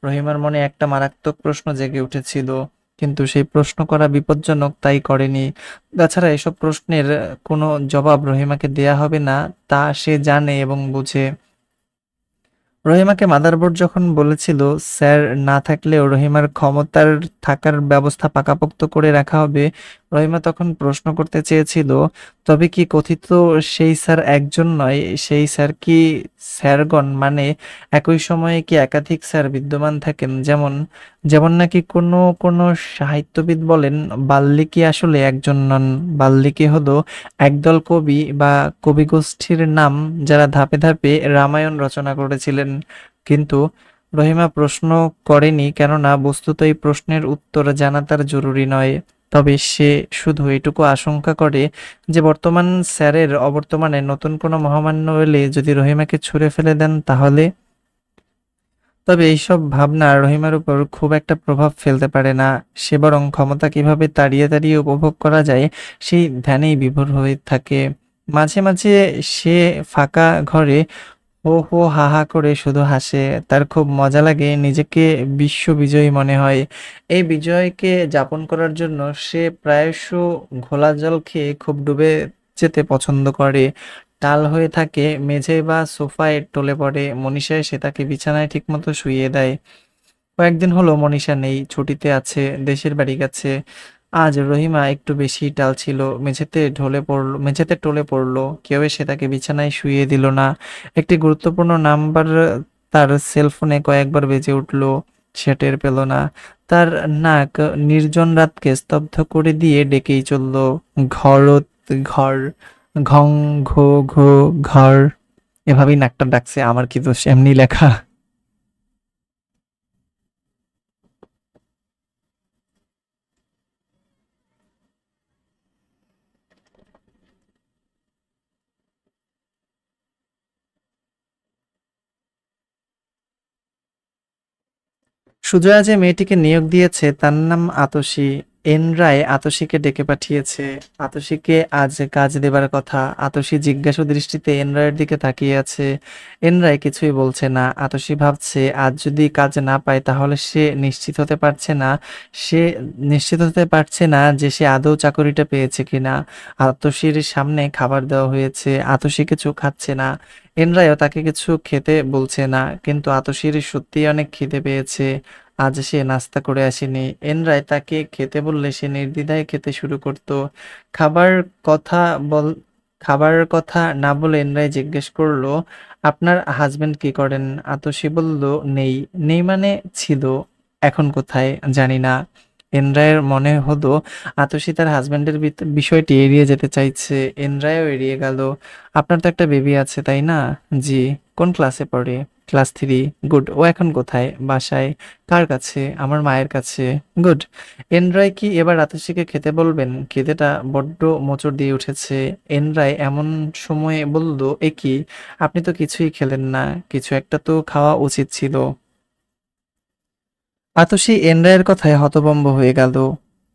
রহিমার মনে একটা মারাত্মক প্রশ্ন জেগে উঠেছিল, কিন্তু সেই প্রশ্ন করা বিপজ্জনক তাই করেনি। তাছাড়া এসব প্রশ্নের কোনো জবাব রহিমাকে দেয়া হবে না, তা সে জানে এবং বুঝে। রহিমাকে মাদারবোর্ড যখন বলেছিল স্যার না থাকলেও রহিমার ক্ষমতার থাকার ব্যবস্থা পাকাপোক্ত করে রাখা হবে, রহিমা তখন প্রশ্ন করতে চেয়েছিল, তবে কি কথিত সেই স্যার একজন নয়? সেই স্যার কি স্যারগণ, মানে একই সময়ে কি একাধিক স্যার বিদ্যমান থাকেন? যেমন যেমন নাকি কোনো কোনো সাহিত্যবিদ বলেন, বাল্মীকি আসলে একজন নন। বাল্মীকি হলো একদল কবি বা কবিগোষ্ঠীর নাম, যারা ধাপে ধাপে রামায়ণ রচনা করেছিলেন। কিন্তু রহিমা প্রশ্ন করেনি, কেননা বস্তুত এই প্রশ্নের উত্তর জানা তার জরুরি নয়। তবে সে শুধু এটুকু আশঙ্কা করে যে বর্তমান স্যারের অবর্তমানে নতুন কোনো মহামান্য এলে যদি রহিমাকে ছুঁড়ে ফেলে দেন তাহলে। তবে এইসব ভাবনা রহিমার উপর খুব একটা প্রভাব ফেলতে পারে না। সে বরং ক্ষমতা কিভাবে তাড়িয়ে তাড়িয়ে উপভোগ করা যায় সেই ধ্যানেই বিভোর হয়ে থাকে। মাঝে মাঝে সে ফাঁকা ঘরে হো হো হা হা করে শুধু হাসে। তার খুব মজা লাগে, নিজেকে বিশ্ব বিজয়ী মনে হয়। এই বিজয়কে যাপন করার জন্য সে প্রায়শ ঘোলা জল খেয়ে খুব ডুবে যেতে পছন্দ করে। টাল হয়ে থাকে মেঝে বা সোফায়, টলে পড়ে। মনীষা এসে তাকে বিছানায় ঠিকমতো শুইয়ে দেয়। কয়েকদিন হলো মনীষা নেই, ছুটিতে আছে, দেশের বাড়ি গেছে। আজ রহিমা একটু বেশি টাল ছিল, মেঝেতে টলে পড়লো। কেউ এসে তাকে বিছানায় শুইয়ে দিল না। একটি গুরুত্বপূর্ণ নাম্বার তার সেলফোনে কয়েকবার বেজে উঠল, সে টের পেল না। তার নাক নির্জন রাতকে স্তব্ধ করে দিয়ে ডেকেই চলল, ঘরত ঘর, ঘং ঘো ঘো ঘর। এভাবেই নাকটা ডাকছে, আমার কি দোষ? এমনি লেখা। সুজয়া যে মেয়েটিকে নিয়োগ দিয়েছে তার নাম আতসী। এন রায় আতসীকে ডেকে পাঠিয়েছে। আতসীকে আজ কাজ দেবার কথা। আতসী জিজ্ঞাসু দৃষ্টিতে এন রায়ের দিকে তাকিয়ে আছে। এন রায় কিছুই বলছে না। আতসী ভাবছে আজ যদি কাজ না পায় তাহলে সে নিশ্চিত হতে পারছে না যে সে আদৌ চাকরিটা পেয়েছে কিনা। আতসীর সামনে খাবার দেওয়া হয়েছে, আতসী কিছু খাচ্ছে না। এন রায়ও তাকে কিছু খেতে বলছে না, কিন্তু আতসীর সত্যিই অনেক খিদে পেয়েছে। আজ সে নাস্তা করে আসেনি। এন রায় তাকে খেতে বললে সে নির্দ্বিধায় খেতে শুরু করত। খাবার কথা বল খাবারের কথা না বলে এনরাই জিজ্ঞেস করলো, আপনার হাজবেন্ড কি করেন? আতসী বলল, নেই। নেই মানে ছিল, এখন কোথায় জানি না। এনরায়ের মনে হলো আতসী তার হাজবেন্ডের বিষয়টি এড়িয়ে যেতে চাইছে। এনরায়ও এড়িয়ে গেল। আপনার তো একটা বেবি আছে, তাই না? জি। কোন ক্লাসে পড়ে? ক্লাস 3। গুড। ও এখন কোথায়? বাসায়। কার কাছে? আমার মায়ের কাছে। গুড। এনরাই কি এবার আতসীকে খেতে বলবেন? খিদেটা বড্ড মোচড় দিয়ে উঠেছে। এনরাই এমন সময়ে বলল, এ কি, আপনি তো কিছুই খেলেন না, কিছু একটা তো খাওয়া উচিত ছিল। আতসী এনরাইয়ের কথায় হতভম্ব হয়ে গেল।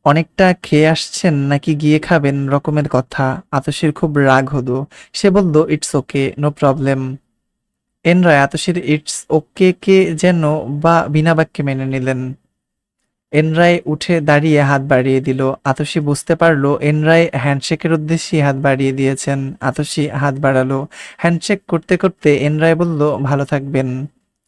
অনেকটা খেয়ে আসছেন নাকি গিয়ে খাবেন রকমের কথা। আতসীর খুব রাগ হলো। সে বলল, ইটস ওকে, নো প্রবলেম। এনরাই আতসীর ইটস ওকে কে যেন বা বিনা বাক্যে মেনে নিলেন। এনরাই উঠে দাঁড়িয়ে হাত বাড়িয়ে দিল। আতসী বুঝতে পারল এনরাই হ্যান্ডশেকের উদ্দেশ্যে হাত বাড়িয়ে দিয়েছেন। আতসী হাত বাড়ালো। হ্যান্ডশেক করতে করতে এনরাই বলল, ভালো থাকবেন।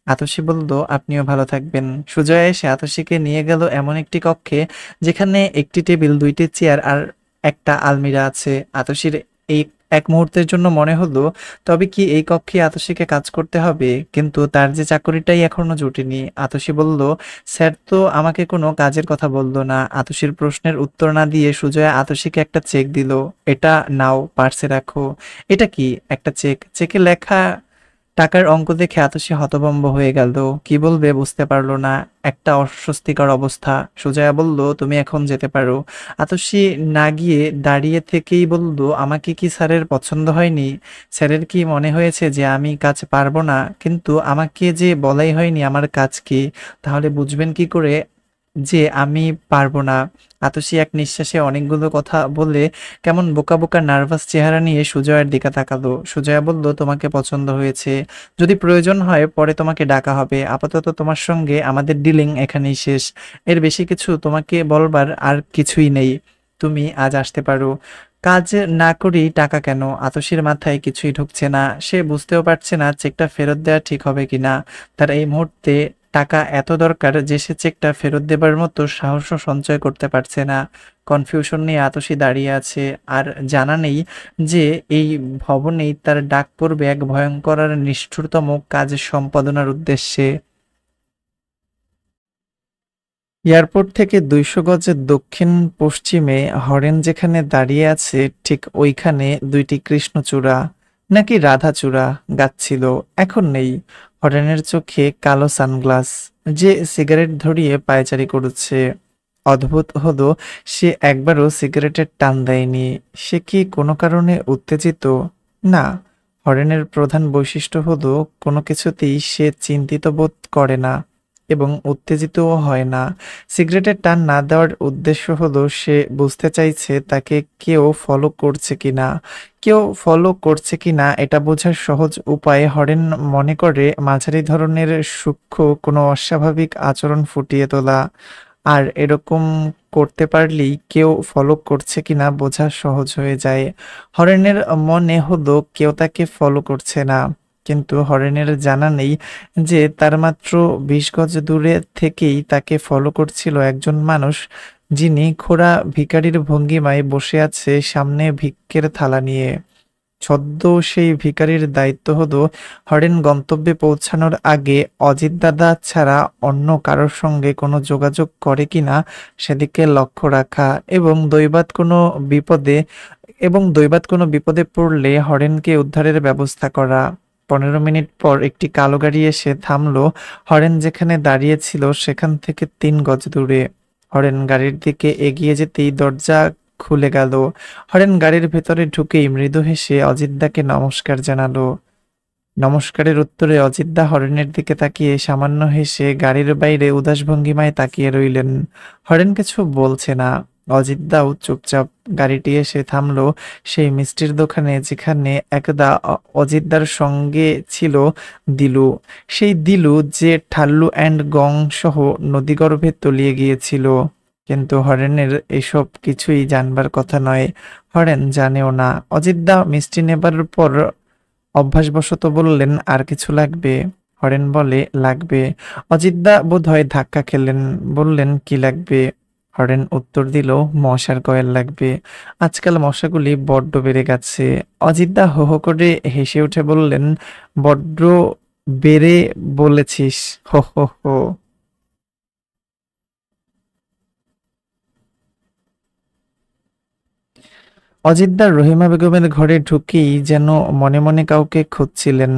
আতসী বলল, আপনিও ভালো থাকবেন। সুজয়া এসে আতসীকে নিয়ে গেল এমন একটি কক্ষে যেখানে একটি টেবিল, দুইটি চেয়ার আর একটা আলমিরা আছে। আতসীর এই এক মুহূর্তের জন্য মনে হলো, তবে কি এই কক্ষে আতসীকে কাজ করতে হবে? কিন্তু তার যে চাকরিটাই এখনো জুটেনি। আতসী বলল, স্যার তো আমাকে কোনো কাজের কথা বলল না। আতসীর প্রশ্নের উত্তর না দিয়ে সুজয়া আতসীকে একটা চেক দিল। এটা নাও, পার্সে রাখো। এটা কি? একটা চেক। চেকে লেখা টাকার অঙ্ক দেখে আতসী হতভম্ব হয়ে গেল। কি বলবে বুঝতে পারল না। একটা অস্বস্তিকর অবস্থা। সুজয়া বলল, তুমি এখন যেতে পারো। আতসী না গিয়ে দাঁড়িয়ে থেকেই বলল, আমাকে কি স্যারের পছন্দ হয়নি? স্যারের কি মনে হয়েছে যে আমি কাজ পারবো না? কিন্তু আমাকে যে বলাই হয়নি আমার কাজ কি, তাহলে বুঝবেন কি করে যে আমি পারবো না? আতসী এক নিঃশ্বাসে অনেকগুলো কথা বলে কেমন বোকা বোকা নার্ভাস চেহারা নিয়ে সুজয়ার দিকে তাকালো। সুজয়া বলল, তোমাকে পছন্দ হয়েছে, যদি প্রয়োজন হয় পরে তোমাকে ডাকা হবে। আপাতত তোমার সঙ্গে আমাদের ডিলিং এখানেই শেষ। এর বেশি কিছু তোমাকে বলবার আর কিছুই নেই। তুমি আজ আসতে পারো। কাজ না করেই টাকা কেন? আতসীর মাথায় কিছুই ঢুকছে না। সে বুঝতেও পারছে না চেকটা ফেরত দেওয়া ঠিক হবে কিনা। তার এই মুহূর্তে টাকা এত দরকার যে সে চেকটা ফেরত দেবার মতো সাহসও সঞ্চয় করতে পারছে না। কনফিউশন নিয়ে আতসী দাঁড়িয়ে আছে। আর জানা নেই যে এই ভবনেই তার ডাক পড়বে এক ভয়ঙ্কর আর নিষ্ঠুরতম কাজ সম্পাদনার উদ্দেশ্যে। এয়ারপোর্ট থেকে 200 গজের দক্ষিণ পশ্চিমে হরেন যেখানে দাঁড়িয়ে আছে ঠিক ওইখানে দুইটি কৃষ্ণচূড়া নাকি রাধাচূড়া গাছ ছিল, এখন নেই। হরেনের চোখে কালো সানগ্লাস। যে সিগারেট ধরিয়ে পায়চারি করেছে। অদ্ভুত হলো, সে একবারও সিগারেটের টান দেয়নি। সে কি কোনো কারণে উত্তেজিত? না। হরেনের প্রধান বৈশিষ্ট্য হলো কোনো কিছুতেই সে চিন্তিত বোধ করে না এবং উত্তেজিতও হয় না। সিগারেটের টান না দেওয়ার উদ্দেশ্য হলো সে বুঝতে চাইছে তাকে কেউ ফলো করছে কিনা। কেউ ফলো করছে কিনা এটা বোঝার সহজ উপায় হরেন মনে করে মাঝারি ধরনের সূক্ষ্ম কোনো অস্বাভাবিক আচরণ ফুটিয়ে তোলা। আর এরকম করতে পারলেই কেউ ফলো করছে কিনা বোঝা সহজ হয়ে যায়। হরেনের মনে হলো কেউ তাকে ফলো করছে না, কিন্তু হরেনের জানা নেই যে তার মাত্র 20 গজ দূরে থেকেই তাকে ফলো করছিল একজন মানুষ, যিনি খোঁড়া ভিখারির ভঙ্গিমায় বসে আছে সামনে ভিক্ষের থালা নিয়ে। ছদ্ম সেই ভিখারির দায়িত্ব হলো হরেন গন্তব্যে পৌঁছানোর আগে অজিত দাদা ছাড়া অন্য কারোর সঙ্গে কোনো যোগাযোগ করে কিনা সেদিকে লক্ষ্য রাখা এবং দৈবাৎ কোনো বিপদে পড়লে হরেনকে উদ্ধারের ব্যবস্থা করা। 15 মিনিট পর একটি কালো গাড়ি এসে থামলো হরেন যেখানে দাঁড়িয়ে ছিল সেখান থেকে 3 গজ দূরে। হরেন গাড়ির দিকে এগিয়ে যেতেই দরজা খুলে গেল। হরেন গাড়ির ভেতরে ঢুকেই মৃদু হেসে অজিতদাকে নমস্কার জানালো। নমস্কারের উত্তরে অজিতদা হরেনের দিকে তাকিয়ে সামান্য হেসে গাড়ির বাইরে উদাস ভঙ্গিমায় তাকিয়ে রইলেন। হরেন কিছু বলছে না। অজিতদাও চুপচাপ। গাড়িটি এসে থামলো সেই মিষ্টির দোকানে যেখানে একদা অজিতদার সঙ্গে ছিল দিলু। সেই দিলু যে ঠাল্লু অ্যান্ড গং সহ নদীগর্ভে তলিয়ে গিয়েছিল। কিন্তু হরেনের এসব কিছুই জানবার কথা নয়। হরেন জানেও না। অজিতদা মিষ্টি নেবার পর অভ্যাসবশত বললেন, আর কিছু লাগবে? হরেন বলে, লাগবে। অজিতদা বোধহয় ধাক্কা খেলেন, বললেন, কি লাগবে? হরেন উত্তর দিল, মশার কয়েল লাগবে। আজকাল মশাগুলি বড্ড বেড়ে গেছে। অজিতদা হো হো করে হেসে উঠে বললেন, বড্ড বেড়ে বলেছিস, হো হো হো। অজিতদা রহিমা বেগমের ঘরে ঢুকেই যেন মনে মনে কাউকে খুঁজছিলেন।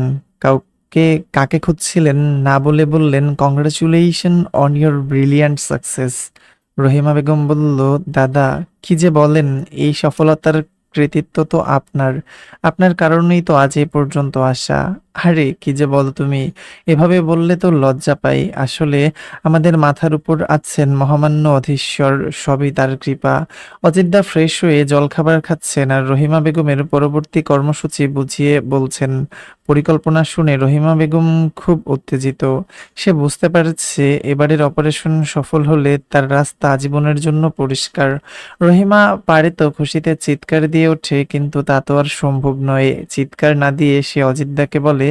কাউকে কাকে খুঁজছিলেন না বলে বললেন, congratulation on your brilliant success. Rahima Begum বলল, দাদা কি যে বলেন, এই সফলতার কৃতিত্ব তো আপনার। আপনার কারণেই তো আজ এ পর্যন্ত আসা। আরে কি যে বলো তুমি, এভাবে বললে তো লজ্জা পাই। আসলে আমাদের মাথার উপর আছেন মহামান্য অধীশ্বর, সবই তার কৃপা। অজিতদা ফ্রেশ হয়ে জলখাবার খাচ্ছেন আর রহিমা বেগমের পরবর্তী কর্মসূচি বুঝিয়ে বলছেন। পরিকল্পনা শুনে রহিমা বেগম খুব উত্তেজিত। সে বুঝতে পারছে এবারের অপারেশন সফল হলে তার রাস্তা আজীবনের জন্য পরিষ্কার। রহিমা পারে তো খুশিতে চিৎকার দিয়ে ওঠে, কিন্তু তা তো আর সম্ভব নয়। চিৎকার না দিয়ে সে অজিতদাকে বলে,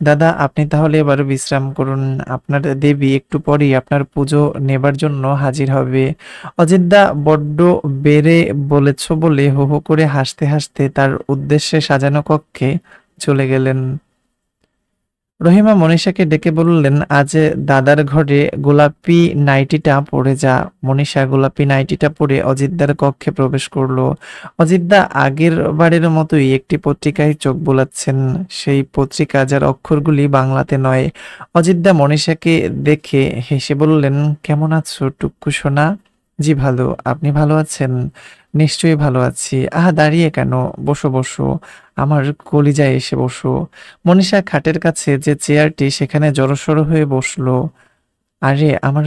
দাদা আপনি তাহলে এবার বিশ্রাম করুন। আপনার দেবী একটু পরেই আপনার পুজো নেবার জন্য হাজির হবে। অজিতদা বড্ড বেড়ে বলেছ বলে হো হো করে হাসতে হাসতে তার উদ্দেশ্যে সাজানো কক্ষে চলে গেলেন। রহিমা মনীষাকে ডেকে বললেন, আজ দাদার ঘরে গোলাপি নাইটিটা পরে যা। মনীষা গোলাপি নাইটিটা পরে অজিতদার কক্ষে প্রবেশ করলো। অজিতদা আগের বারের মতোই একটি পত্রিকায় চোখ বোলাচ্ছেন, সেই পত্রিকা যার অক্ষরগুলি বাংলাতে নয়। অজিতদা মনীষাকে দেখে হেসে বললেন, কেমন আছো টুক্কু সোনা? জি ভালো, আপনি ভালো আছেন? নিশ্চয়ই ভালো আছি। আহা দাঁড়িয়ে কেন, বসো বসো, আমার কলিজায় এসে বসো। মনীষা খাটের কাছে যে চেয়ারটি সেখানে জড়সড় হয়ে বসলো। আরে আমার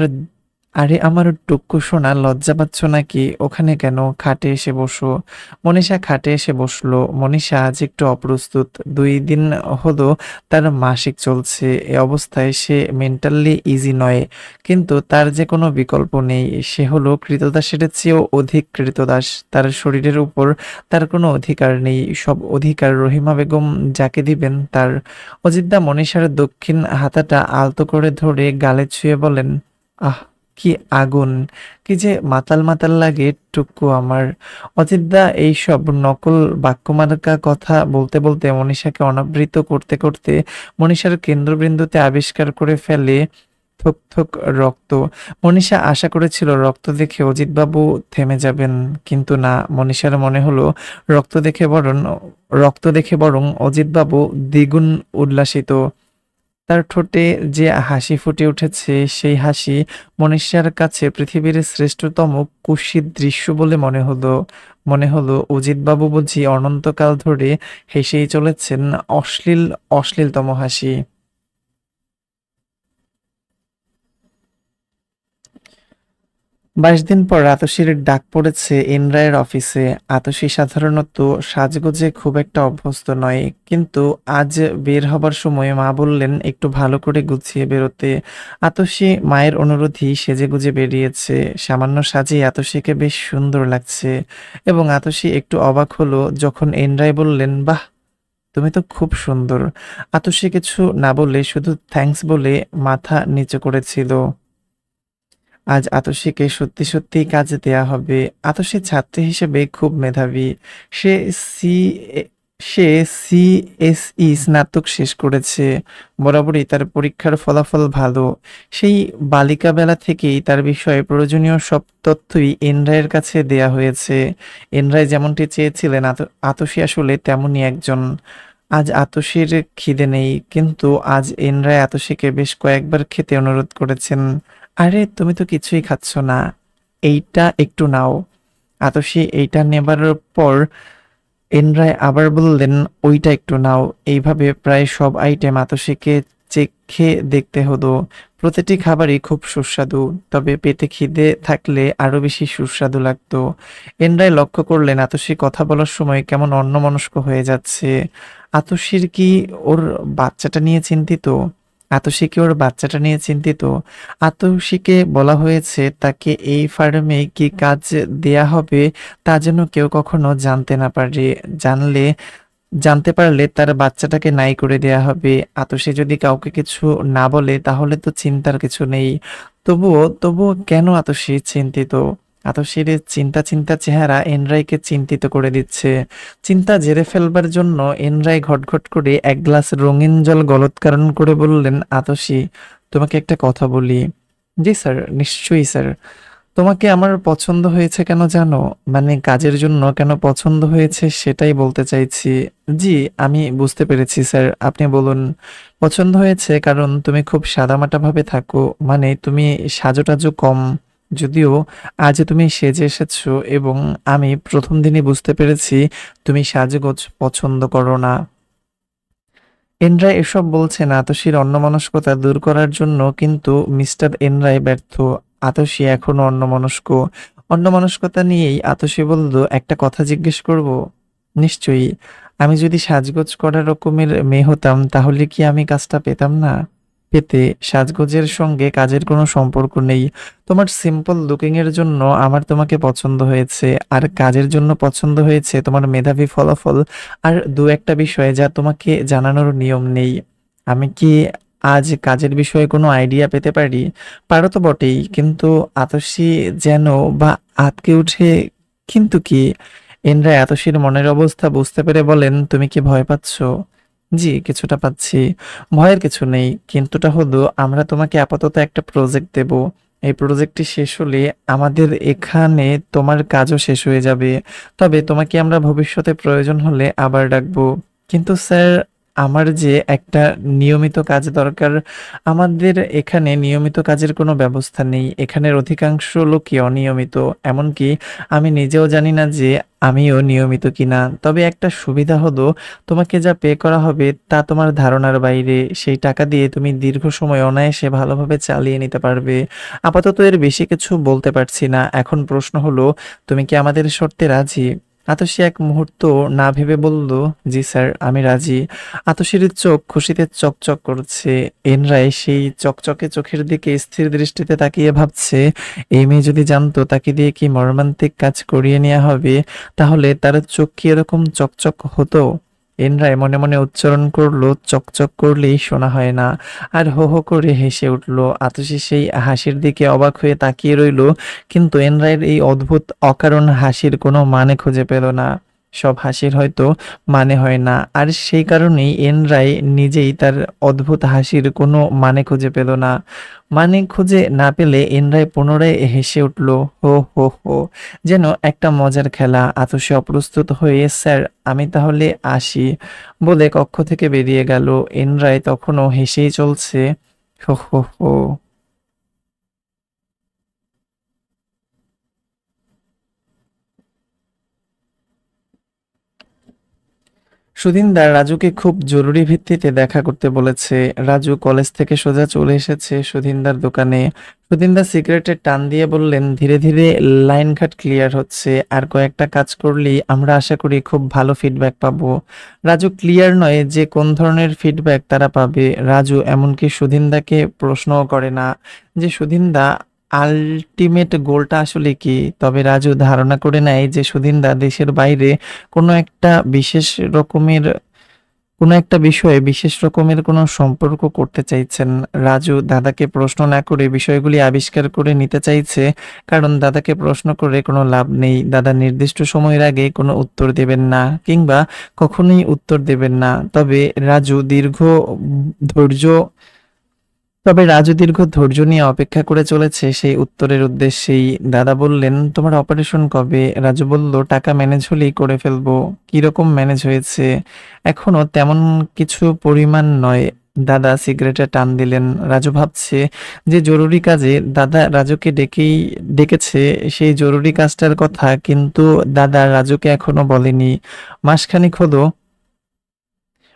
আরে আমার টুক্কু সোনা, লজ্জা পাচ্ছ নাকি? ওখানে কেন, খাটে এসে বসো। মনীষা খাটে এসে বসলো। মনীষা আজ একটু অপ্রস্তুত। 2 দিন হলো তার মাসিক চলছে। এ অবস্থায় সে মেন্টালি ইজি নয়, কিন্তু তার যে কোনো বিকল্প নেই। সে হলো কৃতদাসের চেয়েও অধিক কৃতদাস। তার শরীরের উপর তার কোনো অধিকার নেই, সব অধিকার রহিমা বেগম যাকে দিবেন তার। অজিতদা মনীষার দক্ষিণ হাতাটা আলতো করে ধরে গালে ছুঁয়ে বলেন, আহ কি আগুন, কি যে মাতাল মাতাল লাগে টুকু আমার। অজিতদা এইসব নকল বাক্যমার্কা কথা বলতে বলতে মনীষাকে অনাবৃত করতে করতে মনীষার কেন্দ্রবিন্দুতে আবিষ্কার করে ফেলে থুক থুক রক্ত। মনীষা আশা করেছিল রক্ত দেখে অজিতবাবু থেমে যাবেন, কিন্তু না। মনীষার মনে হলো রক্ত দেখে বরং অজিতবাবু দ্বিগুণ উল্লাসিত। তার ঠোঁটে যে হাসি ফুটে উঠেছে, সেই হাসি মনীষার কাছে পৃথিবীর শ্রেষ্ঠতম কুৎসিত দৃশ্য বলে মনে হলো অজিতবাবু বুঝি অনন্তকাল ধরে হেসেই চলেছেন অশ্লীলতম হাসি। 22 দিন পর আতসীর ডাক পড়েছে ইন্দ্রায়ের অফিসে। আতসী সাধারণত সাজগোজে খুব একটা অভ্যস্ত নয়, কিন্তু আজ বের হবার সময় মা বললেন একটু ভালো করে গুছিয়ে বেরোতে। আতসী মায়ের অনুরোধেই সেজেগুজে বেরিয়েছে। সামান্য সাজেই আতসীকে বেশ সুন্দর লাগছে, এবং আতসী একটু অবাক হলো যখন ইন্দ্রায় বললেন, বাহ, তুমি তো খুব সুন্দর। আতসী কিছু না বলে শুধু থ্যাঙ্কস বলে মাথা নিচু করেছিল। আজ আতসীকে সত্যি সত্যিই কাজে দেয়া হবে। আতসী ছাত্রী হিসেবে খুব মেধাবী। সে সি সে সিএসই স্নাতক শেষ করেছে। বরাবরই তার পরীক্ষার ফলাফল ভালো। সেই বালিকা বেলা থেকেই তার বিষয়ে প্রয়োজনীয় সব তথ্যই এনরায়ের কাছে দেয়া হয়েছে। এনরায় যেমনটি চেয়েছিলেন আতসী আসলে তেমনই একজন। আজ আতসীর খিদে নেই, কিন্তু আজ এনরায় আতসীকে বেশ কয়েকবার খেতে অনুরোধ করেছেন। আরে তুমি তো কিছুই খাচ্ছ না, এইটা একটু নাও। আতসী এইটা নেবার পর এনরায় আবার বললেন, ওইটা একটু নাও। এইভাবে প্রায় সব আইটেম আতসীকে চেখে দেখতে হলো। প্রতিটি খাবারই খুব সুস্বাদু, তবে পেটে খিদে থাকলে আরো বেশি সুস্বাদু লাগতো। এনরায় লক্ষ্য করলেন আতসী কথা বলার সময় কেমন অন্যমনস্ক হয়ে যাচ্ছে। আতসীর কি ওর বাচ্চাটা নিয়ে চিন্তিত? আতসীকে ওর বাচ্চাটা নিয়ে চিন্তিত। আতসীকে বলা হয়েছে তাকে এই ফার্মে কি কাজ দেয়া হবে তা যেন কেউ কখনো জানতে না পারে। জানতে পারলে তার বাচ্চাটাকে নাই করে দেয়া হবে। আতসী যদি কাউকে কিছু না বলে তাহলে তো চিন্তার কিছু নেই। তবুও কেন আতসী চিন্তিত? আতশির চিন্তা চিন্তা চেহারা এনরাইকে চিন্তিত করে দিচ্ছে। চিন্তা জেরে ফেলবার জন্য এনরাই ঘটঘট করে এক গ্লাস রঙিন জল গলৎকারণ করে বললেন, আতশি, তোমাকে একটা কথা বলি। জি স্যার, নিশ্চয়ই স্যার। তোমাকে আমার পছন্দ হয়েছে কেন জানো? মানে কাজের জন্য কেন পছন্দ হয়েছে সেটাই বলতে চাইছি। জি, আমি বুঝতে পেরেছি স্যার, আপনি বলুন। পছন্দ হয়েছে কারণ তুমি খুব সাদামাটা ভাবে থাকো, মানে তুমি সাজটাজু কম। যদিও আজ তুমি সেজে এসেছো এবং আমি প্রথম দিনই বুঝতে পেরেছি তুমি সাজগোজ পছন্দ করো না। এনরাই এসব বলছেন আতশির অন্যমনস্কতা দূর করার জন্য, কিন্তু মিস্টার এনরাই ব্যর্থ। আতশি এখনো অন্যমনস্ক। অন্যমনস্কতা নিয়েই আতশি বলল, একটা কথা জিজ্ঞেস করব? নিশ্চয়ই। আমি যদি সাজগোজ করা রকমের মেয়ে হতাম তাহলে কি আমি কাজটা পেতাম না? পেতে। সাজগোজের সঙ্গে কাজের কোনো সম্পর্ক নেই। তোমার সিম্পল লুকিং এর জন্য আমার তোমাকে পছন্দ হয়েছে, আর কাজের জন্য পছন্দ হয়েছে তোমার মেধাবী ফলাফল আর দু একটা বিষয় যা তোমাকে জানানোর নিয়ম নেই। আমি কি আজ কাজের বিষয়ে কোনো আইডিয়া পেতে পারি? পারো তো বটেই, কিন্তু আতসী যেন বা আঁতকে উঠে। কিন্তু কি? এনরা আতসীর মনের অবস্থা বুঝতে পেরে বলেন, তুমি কি ভয় পাচ্ছ? জি, কিছুটা পাচ্ছি। ভয়ের কিছু নেই, কিন্তুটা হলো আমরা তোমাকে আপাতত একটা প্রজেক্ট দেব। এই প্রজেক্টটি শেষ হলে আমাদের এখানে তোমার কাজও শেষ হয়ে যাবে। তবে তোমাকে আমরা ভবিষ্যতে প্রয়োজন হলে আবার ডাকবো। কিন্তু স্যার, আমার যে একটা নিয়মিত কাজ দরকার। আমাদের এখানে নিয়মিত কাজের কোনো ব্যবস্থা নেই। এখানের অধিকাংশ লোকই অনিয়মিত। এমনকি আমি নিজেও জানি না যে আমিও নিয়মিত কিনা। তবে একটা সুবিধা হলো, তোমাকে যা পে করা হবে তা তোমার ধারণার বাইরে। সেই টাকা দিয়ে তুমি দীর্ঘ সময় অনায়াসে ভালোভাবে চালিয়ে নিতে পারবে। আপাতত এর বেশি কিছু বলতে পারছি না। এখন প্রশ্ন হলো, তুমি কি আমাদের শর্তে রাজি? আতসী এক মুহূর্ত না ভেবে বলল, জি স্যার, আমি রাজি। আতসীর চোখ খুশিতে চকচক করছে। এনরাই সেই চকচকে চোখের দিকে স্থির দৃষ্টিতে তাকিয়ে ভাবছে, এই মেয়ে যদি জানতো তাকে দিয়ে কি মর্মান্তিক কাজ করিয়ে নেওয়া হবে, তাহলে তার চোখ কি এরকম চকচক হতো? এনরাই মনে মনে উচ্চারণ করলো, চকচক করলেই শোনা হয় না। আর হো হো করে হেসে উঠল। আতসী সেই হাসির দিকে অবাক হয়ে তাকিয়ে রইল, কিন্তু এনরাইয়ের এই অদ্ভুত অকারণ হাসির কোনো মানে খুঁজে পেল না। সব হাসির হয়তো মানে হয় না, আর সেই কারণেই এনরাই নিজেই তার অদ্ভুত হাসির কোনো মানে খুঁজে পেল না। মানে খুঁজে না পেলে এনরাই পুনরায় হেসে উঠল, হো হো হো, যেন একটা মজার খেলা। আতসী অপ্রস্তুত হয়ে, স্যার, আমি তাহলে আসি বলে কক্ষ থেকে বেরিয়ে গেল। এনরাই তখনও হেসেই চলছে, হো হো হো। সুধীন্দর রাজুকে খুব জরুরি ভিত্তিতে দেখা করতে বলেছে। রাজু কলেজ থেকে সোজা চলে এসেছে সুধীন্দার দোকানে। সুধীন্দর সিগারেটের টান দিয়ে বললেন, ধীরে ধীরে লাইনঘাট ক্লিয়ার হচ্ছে, আর কয়েকটা কাজ করলেই আমরা আশা করি খুব ভালো ফিডব্যাক পাবো। রাজু ক্লিয়ার নয় যে কোন ধরনের ফিডব্যাক তারা পাবে। রাজু এমনকি সুধীন্দাকে প্রশ্নও করে না যে সুধীন্দা আলটিমেট গোলটা আসলে কি। তবে রাজু ধারণা করে নেয় যে সুধীন্দা দেশের বাইরে কোনো একটা বিশেষ রকমের কোনো একটা বিষয়ে বিশেষ রকমের কোনো সম্পর্ক করতে চাইছেন। রাজু দাদাকে প্রশ্ন না করে বিষয়গুলি আবিষ্কার করে নিতে চাইছে, কারণ দাদাকে প্রশ্ন করে কোনো লাভ নেই। দাদা নির্দিষ্ট সময়ের আগে কোনো উত্তর দেবেন না, কিংবা কখনোই উত্তর দেবেন না। ধৈর্য রাজু দীর্ঘ ধৈর্য নিয়ে অপেক্ষা করে চলেছে সেই উত্তরের উদ্দেশ্যেই। দাদা বললেন, তোমার অপারেশন কবে? রাজু বলল, টাকা ম্যানেজ হলেই করে ফেলবো। কিরকম ম্যানেজ হয়েছে? এখনো তেমন কিছু পরিমাণ নয়। দাদা সিগারেটে টান দিলেন। রাজু ভাবছে যে জরুরি কাজে দাদা রাজুকে ডেকেছে সেই জরুরি কাজটার কথা, কিন্তু দাদা রাজুকে এখনো বলেনি। মাসখানেক হলো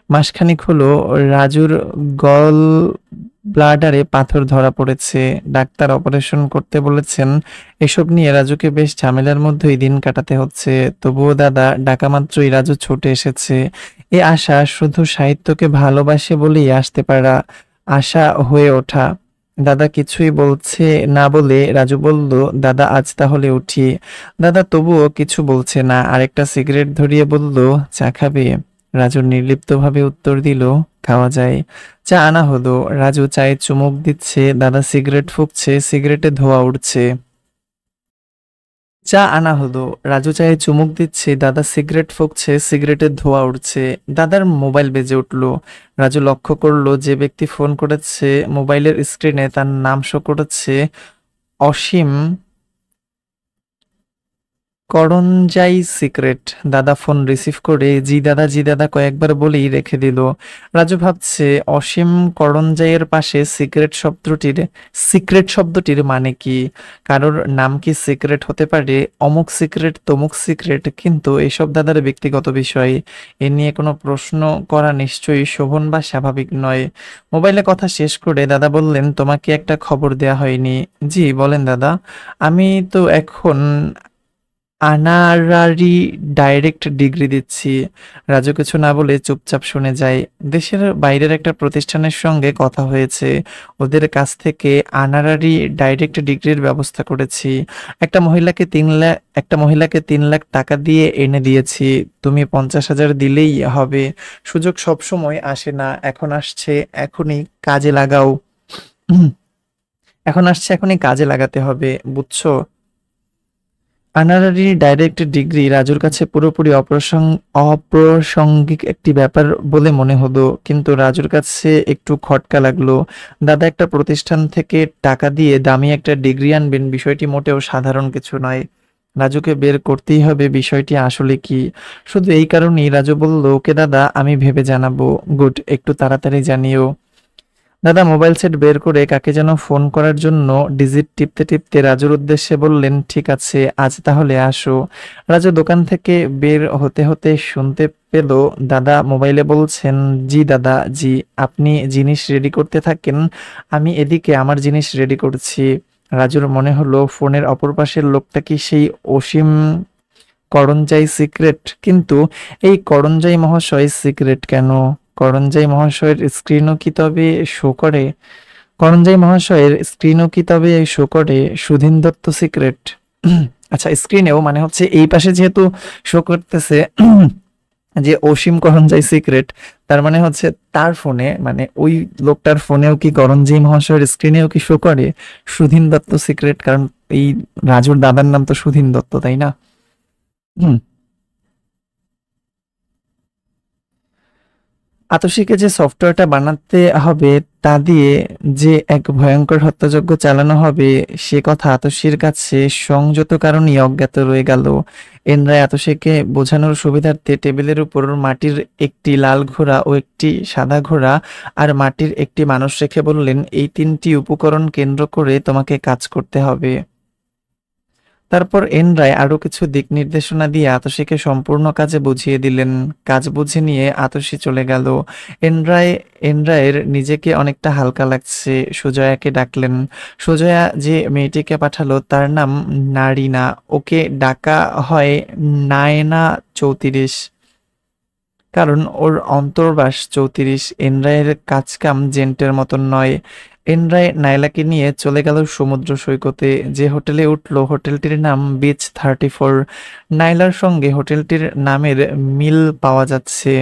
মাসখানেক হলো রাজুর গল ব্লাডারে পাথর ধরা পড়েছে। ডাক্তার অপারেশন করতে বলেছেন। এসব নিয়ে রাজুকে বেশ ঝামেলার মধ্যেই দিন কাটাতে হচ্ছে। তবুও দাদা ডাকা মাত্রই রাজু ছুটে এসেছে। এ আশা শুধু সাহিত্যকে ভালোবাসে বলেই আসতে পারা আশা হয়ে ওঠা। দাদা কিছুই বলছে না বলে রাজু বলল, দাদা আজ তাহলে উঠি। দাদা তবুও কিছু বলছে না, আরেকটা সিগারেট ধরিয়ে বলল, চা খাবে? রাজু নির্লিপ্তভাবে উত্তর দিল, খাওয়া যায়। চা আনা হলো। রাজু চায়ে চুমুক দিচ্ছে, দাদা সিগারেট ফুঁকছে, সিগারেটে ধোঁয়া উঠছে। চা আনা হলো। রাজু চায়ে চুমুক দিচ্ছে, দাদা সিগারেট ফুঁকছে, সিগারেটের ধোঁয়া উঠছে। দাদার মোবাইল বেজে উঠলো। রাজু লক্ষ্য করলো যে ব্যক্তি ফোন করেছে মোবাইলের স্ক্রিনে তার নাম শো করেছে অসীম করঞ্জাই সিক্রেট। দাদা ফোন রিসিভ করে জি দাদা জি দাদা কয়েকবার বলেই রেখে দিল। রাজু ভাবছে অসীম করঞ্জাইয়ের পাশে সিক্রেট শব্দটির মানে কি? কারোর নাম কি সিক্রেট হতে পারে? অমুক সিক্রেট তমুক সিক্রেট, কিন্তু এসব দাদার ব্যক্তিগত বিষয়। এ নিয়ে কোনো প্রশ্ন করা নিশ্চয়ই শোভন বা স্বাভাবিক নয়। মোবাইলে কথা শেষ করে দাদা বললেন, তোমাকে একটা খবর দেয়া হয়নি। জি বলেন দাদা। আমি তো এখন অনারারি ডাইরেক্ট ডিগ্রি দিচ্ছি। রাজু কিছু না বলে চুপচাপ শুনে যায়। দেশের বাইরের একটা প্রতিষ্ঠানের সঙ্গে কথা হয়েছে, ওদের কাছ থেকে অনারারি ডাইরেক্ট ডিগ্রির ব্যবস্থা করেছি। একটা মহিলাকে 3 লাখ টাকা দিয়ে এনে দিয়েছি। তুমি 50,000 দিলেই হবে। সুযোগ সব সময় আসে না, এখন আসছে, এখনই কাজে লাগাও। হুম, এখন আসছে, এখনই কাজে লাগাতে হবে, বুঝছো? অনারারি ডাইরেক্ট ডিগ্রি রাজুর কাছে পুরোপুরি অপ্রাসঙ্গিক একটি ব্যাপার বলে মনে হলো, কিন্তু রাজুর কাছে একটু খটকা লাগলো। দাদা একটা প্রতিষ্ঠান থেকে টাকা দিয়ে দামি একটা ডিগ্রি আনবেন, বিষয়টি মোটেও সাধারণ কিছু নয়। রাজুকে বের করতেই হবে বিষয়টি আসলে কি। শুধু এই কারণেই রাজু বলল, ওকে দাদা, আমি ভেবে জানাবো। গুড, একটু তাড়াতাড়ি জানিও। দাদা মোবাইল সেট বের করে কাকে যেন ফোন করার জন্য ডিজিট টিপতে টিপতে রাজুর উদ্দেশ্যে বললেন, ঠিক আছে, আজ তাহলে আসো। রাজু দোকান থেকে বের হতে হতে শুনতে পেল দাদা মোবাইলে বলছেন, জি দাদা জি, আপনি জিনিস রেডি করতে থাকেন, আমি এদিকে আমার জিনিস রেডি করছি। রাজুর মনে হলো ফোনের অপর পাশের লোকটা কি সেই অসীম করঞ্জাই সিক্রেট? কিন্তু এই করঞ্জাই মহাশয় সিক্রেট কেন? করঞ্জাই মহাশয়ের স্ক্রিনও কি তবে শো করে? করঞ্জাই মহাশয়ের স্ক্রিনও কি তবে শো করে সুধীন দত্ত সিক্রেট? আচ্ছা, স্ক্রিনেও মানে হচ্ছে এই পাশে যেহেতু শো করতেছে যে অসীম করঞ্জাই সিক্রেট, তার মানে হচ্ছে তার ফোনে, মানে ওই লোকটার ফোনেও কি করঞ্জাই মহাশয়ের স্ক্রিনেও কি শো করে সুধীন দত্ত সিক্রেট? কারণ এই রাজুর দাদার নাম তো সুধীন দত্ত, তাই না? হুম। আতসীকে যে সফটওয়্যারটা বানাতে হবে তা দিয়ে যে এক ভয়ঙ্কর হত্যাযজ্ঞ চালানো হবে, সে কথা আতসীর কাছে সংযত কারণেই অজ্ঞাত রয়ে গেল। এনরায় আতসীকে বোঝানোর সুবিধার্থে টেবিলের উপর মাটির একটি লাল ঘোড়া ও একটি সাদা ঘোড়া আর মাটির একটি মানুষ রেখে বললেন, এই 3টি উপকরণ কেন্দ্র করে তোমাকে কাজ করতে হবে। তারপর এন রায় আরো কিছু দিক নির্দেশনা দিয়ে আতসীকে সম্পূর্ণ কাজে বুঝিয়ে দিলেন। কাজ বুঝে নিয়ে আতসী চলে গেল। এন রায়ের নিজেকে অনেকটা হালকা লাগছে। সুজয়াকে ডাকলেন। সুজয়া যে মেয়েটিকে পাঠালো তার নাম নারিনা, ওকে ডাকা হয় নায়না 34, কারণ ওর অন্তর্বাস 34। এনরায়ের কাজকাম জেন্টের মতন নয়। এনরায় নাইলাকে নিয়ে চলে গেল সমুদ্র সৈকতে। যে হোটেলে উঠলো হোটেলটির নাম বিচ 34। নাইলার সঙ্গে হোটেলটির নামের মিল পাওয়া যাচ্ছে।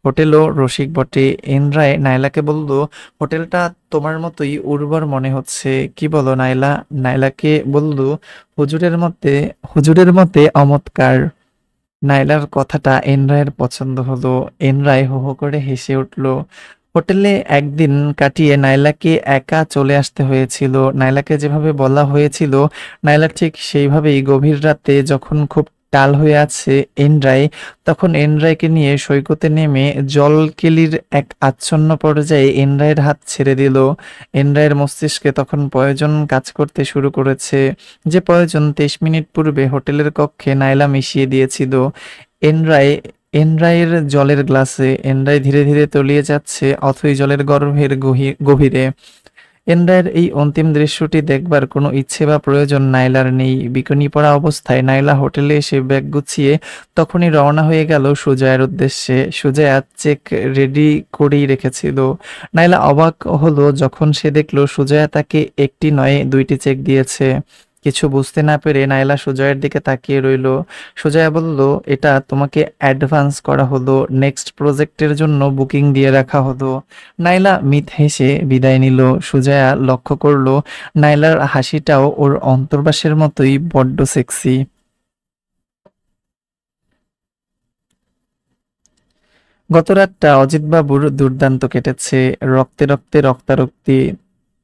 হোটেলও রসিক বটে। এনরায় নাইলাকে বলল, হোটেলটা তোমার মতোই উর্বর মনে হচ্ছে, কি বলো নাইলা? নাইলাকে বলল, হুজুরের মতে অমৎকার। নাইলার কথাটা এনরায়ের পছন্দ হলো। এনরায় হো হো করে হেসে উঠল। হোটেলে একদিন কাটিয়ে নাইলাকে একা চলে আসতে হয়েছিল। নাইলাকে যেভাবে বলা হয়েছিল, নাইলা ঠিক সেইভাবেই গভীর রাতে যখন খুব টাল হয়ে আছে এনরায়, তখন এনরায়কে নিয়ে সৈকতে নেমে জলকেলির এক আচ্ছন্ন পর্যায়ে এনরায়ের হাত ছেড়ে দিল। এনরায়ের মস্তিষ্কে তখন প্রয়োজন কাজ করতে শুরু করেছে, যে প্রয়োজন 23 মিনিট পূর্বে হোটেলের কক্ষে নাইলা মিশিয়ে দিয়েছিল। এনরায় এনরায়ের জলের গ্লাসে। এনরায় ধীরে ধীরে তলিয়ে যাচ্ছে অথই জলের গর্ভের গভীরে। এনরায়ের এই অন্তিম দৃশ্যটি দেখবার কোনো ইচ্ছে বা প্রয়োজন নাইলার নেই। বিকনি পড়া অবস্থায় নাইলা হোটেলে এসে ব্যাগ গুছিয়ে তখনই রওনা হয়ে গেল সুজয়ার উদ্দেশ্যে। সুজয়া চেক রেডি করেই রেখেছিল। নাইলা অবাক হলো যখন সে দেখলো সুজয়া তাকে একটি নয় 2টি চেক দিয়েছে। কিছু বুঝতে না পেরে নাইলা সুজয়ের দিকে তাকিয়ে রইল। সুজয়া বলল, এটা তোমাকে অ্যাডভান্স করা হলো, নেক্সট প্রজেক্টের জন্য বুকিং দিয়ে রাখা হলো। নাইলা মিত হেসে বিদায় নিল। সুজয়া লক্ষ্য করলো নাইলার হাসিটাও ওর অন্তর্বাসের মতোই বড্ড সেক্সি। গত রাতটা অজিতবাবুর দুর্দান্ত কেটেছে, রক্তে রক্তে রক্তারক্তি।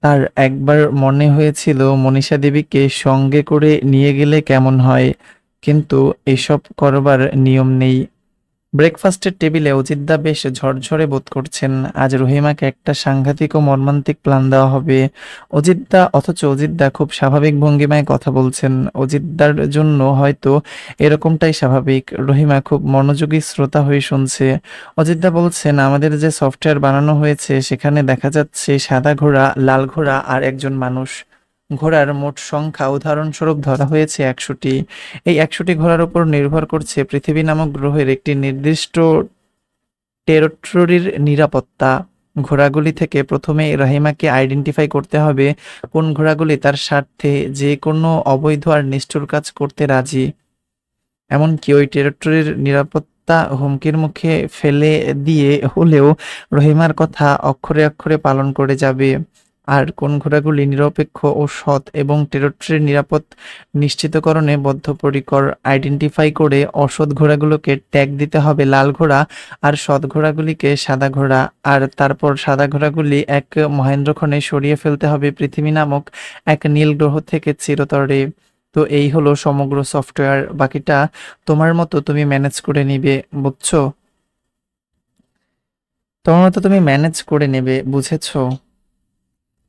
তার একবার মনে হয়েছিল মনীষা দেবীকে সঙ্গে করে নিয়ে গেলে কেমন হয়, কিন্তু এসব করবার নিয়ম নেই। ব্রেকফাস্টের টেবিলে অজিতদা বেশ ঝরঝরে বোধ করছেন। আজ রহিমাকে একটা সাংঘাতিক ও মর্মান্তিক প্ল্যান দেওয়া হবে। অথচ অজিতদা খুব স্বাভাবিক ভঙ্গিমায় কথা বলছেন। অজিতদার জন্য হয়তো এরকমটাই স্বাভাবিক। রহিমা খুব মনোযোগী শ্রোতা হয়ে শুনছে। অজিতদা বলছেন, আমাদের যে সফটওয়্যার বানানো হয়েছে সেখানে দেখা যাচ্ছে সাদা ঘোড়া, লাল ঘোড়া আর একজন মানুষ। ঘোড়ার মোট সংখ্যা উদাহরণস্বরূপ ধরা হয়েছে ১০০টি। এই ১০০টি ঘোড়ার উপর নির্ভর করছে পৃথিবী নামক গ্রহের একটি নির্দিষ্ট টেরিটরির নিরাপত্তা। ঘোড়াগুলি থেকে প্রথমে রাহিমাকে আইডেন্টিফাই করতে হবে কোন ঘোড়াগুলি তার স্বার্থে যে কোনো অবৈধ আর নিষ্ঠুর কাজ করতে রাজি, এমনকি ওই টেরিটরির নিরাপত্তা হুমকির মুখে ফেলে দিয়ে হলেও রহিমার কথা অক্ষরে অক্ষরে পালন করে যাবে। আর কোন ঘোড়াগুলি নিরপেক্ষ ও সৎ এবং টেরিটরির নিরাপদ নিশ্চিতকরণে বদ্ধপরিকর। আইডেন্টিফাই করে অসৎ ঘোড়াগুলোকে ট্যাগ দিতে হবে লাল ঘোড়া, আর সৎ ঘোড়াগুলিকে সাদা ঘোড়া। আর তারপর সাদা ঘোড়াগুলি এক মহেন্দ্রক্ষণে সরিয়ে ফেলতে হবে পৃথিবী নামক এক নীল গ্রহ থেকে চিরতরে। তো এই হলো সমগ্র সফটওয়্যার, বাকিটা তোমার মতো তুমি ম্যানেজ করে নিবে, বুঝছো? তোমার মতো তুমি ম্যানেজ করে নেবে, বুঝেছো?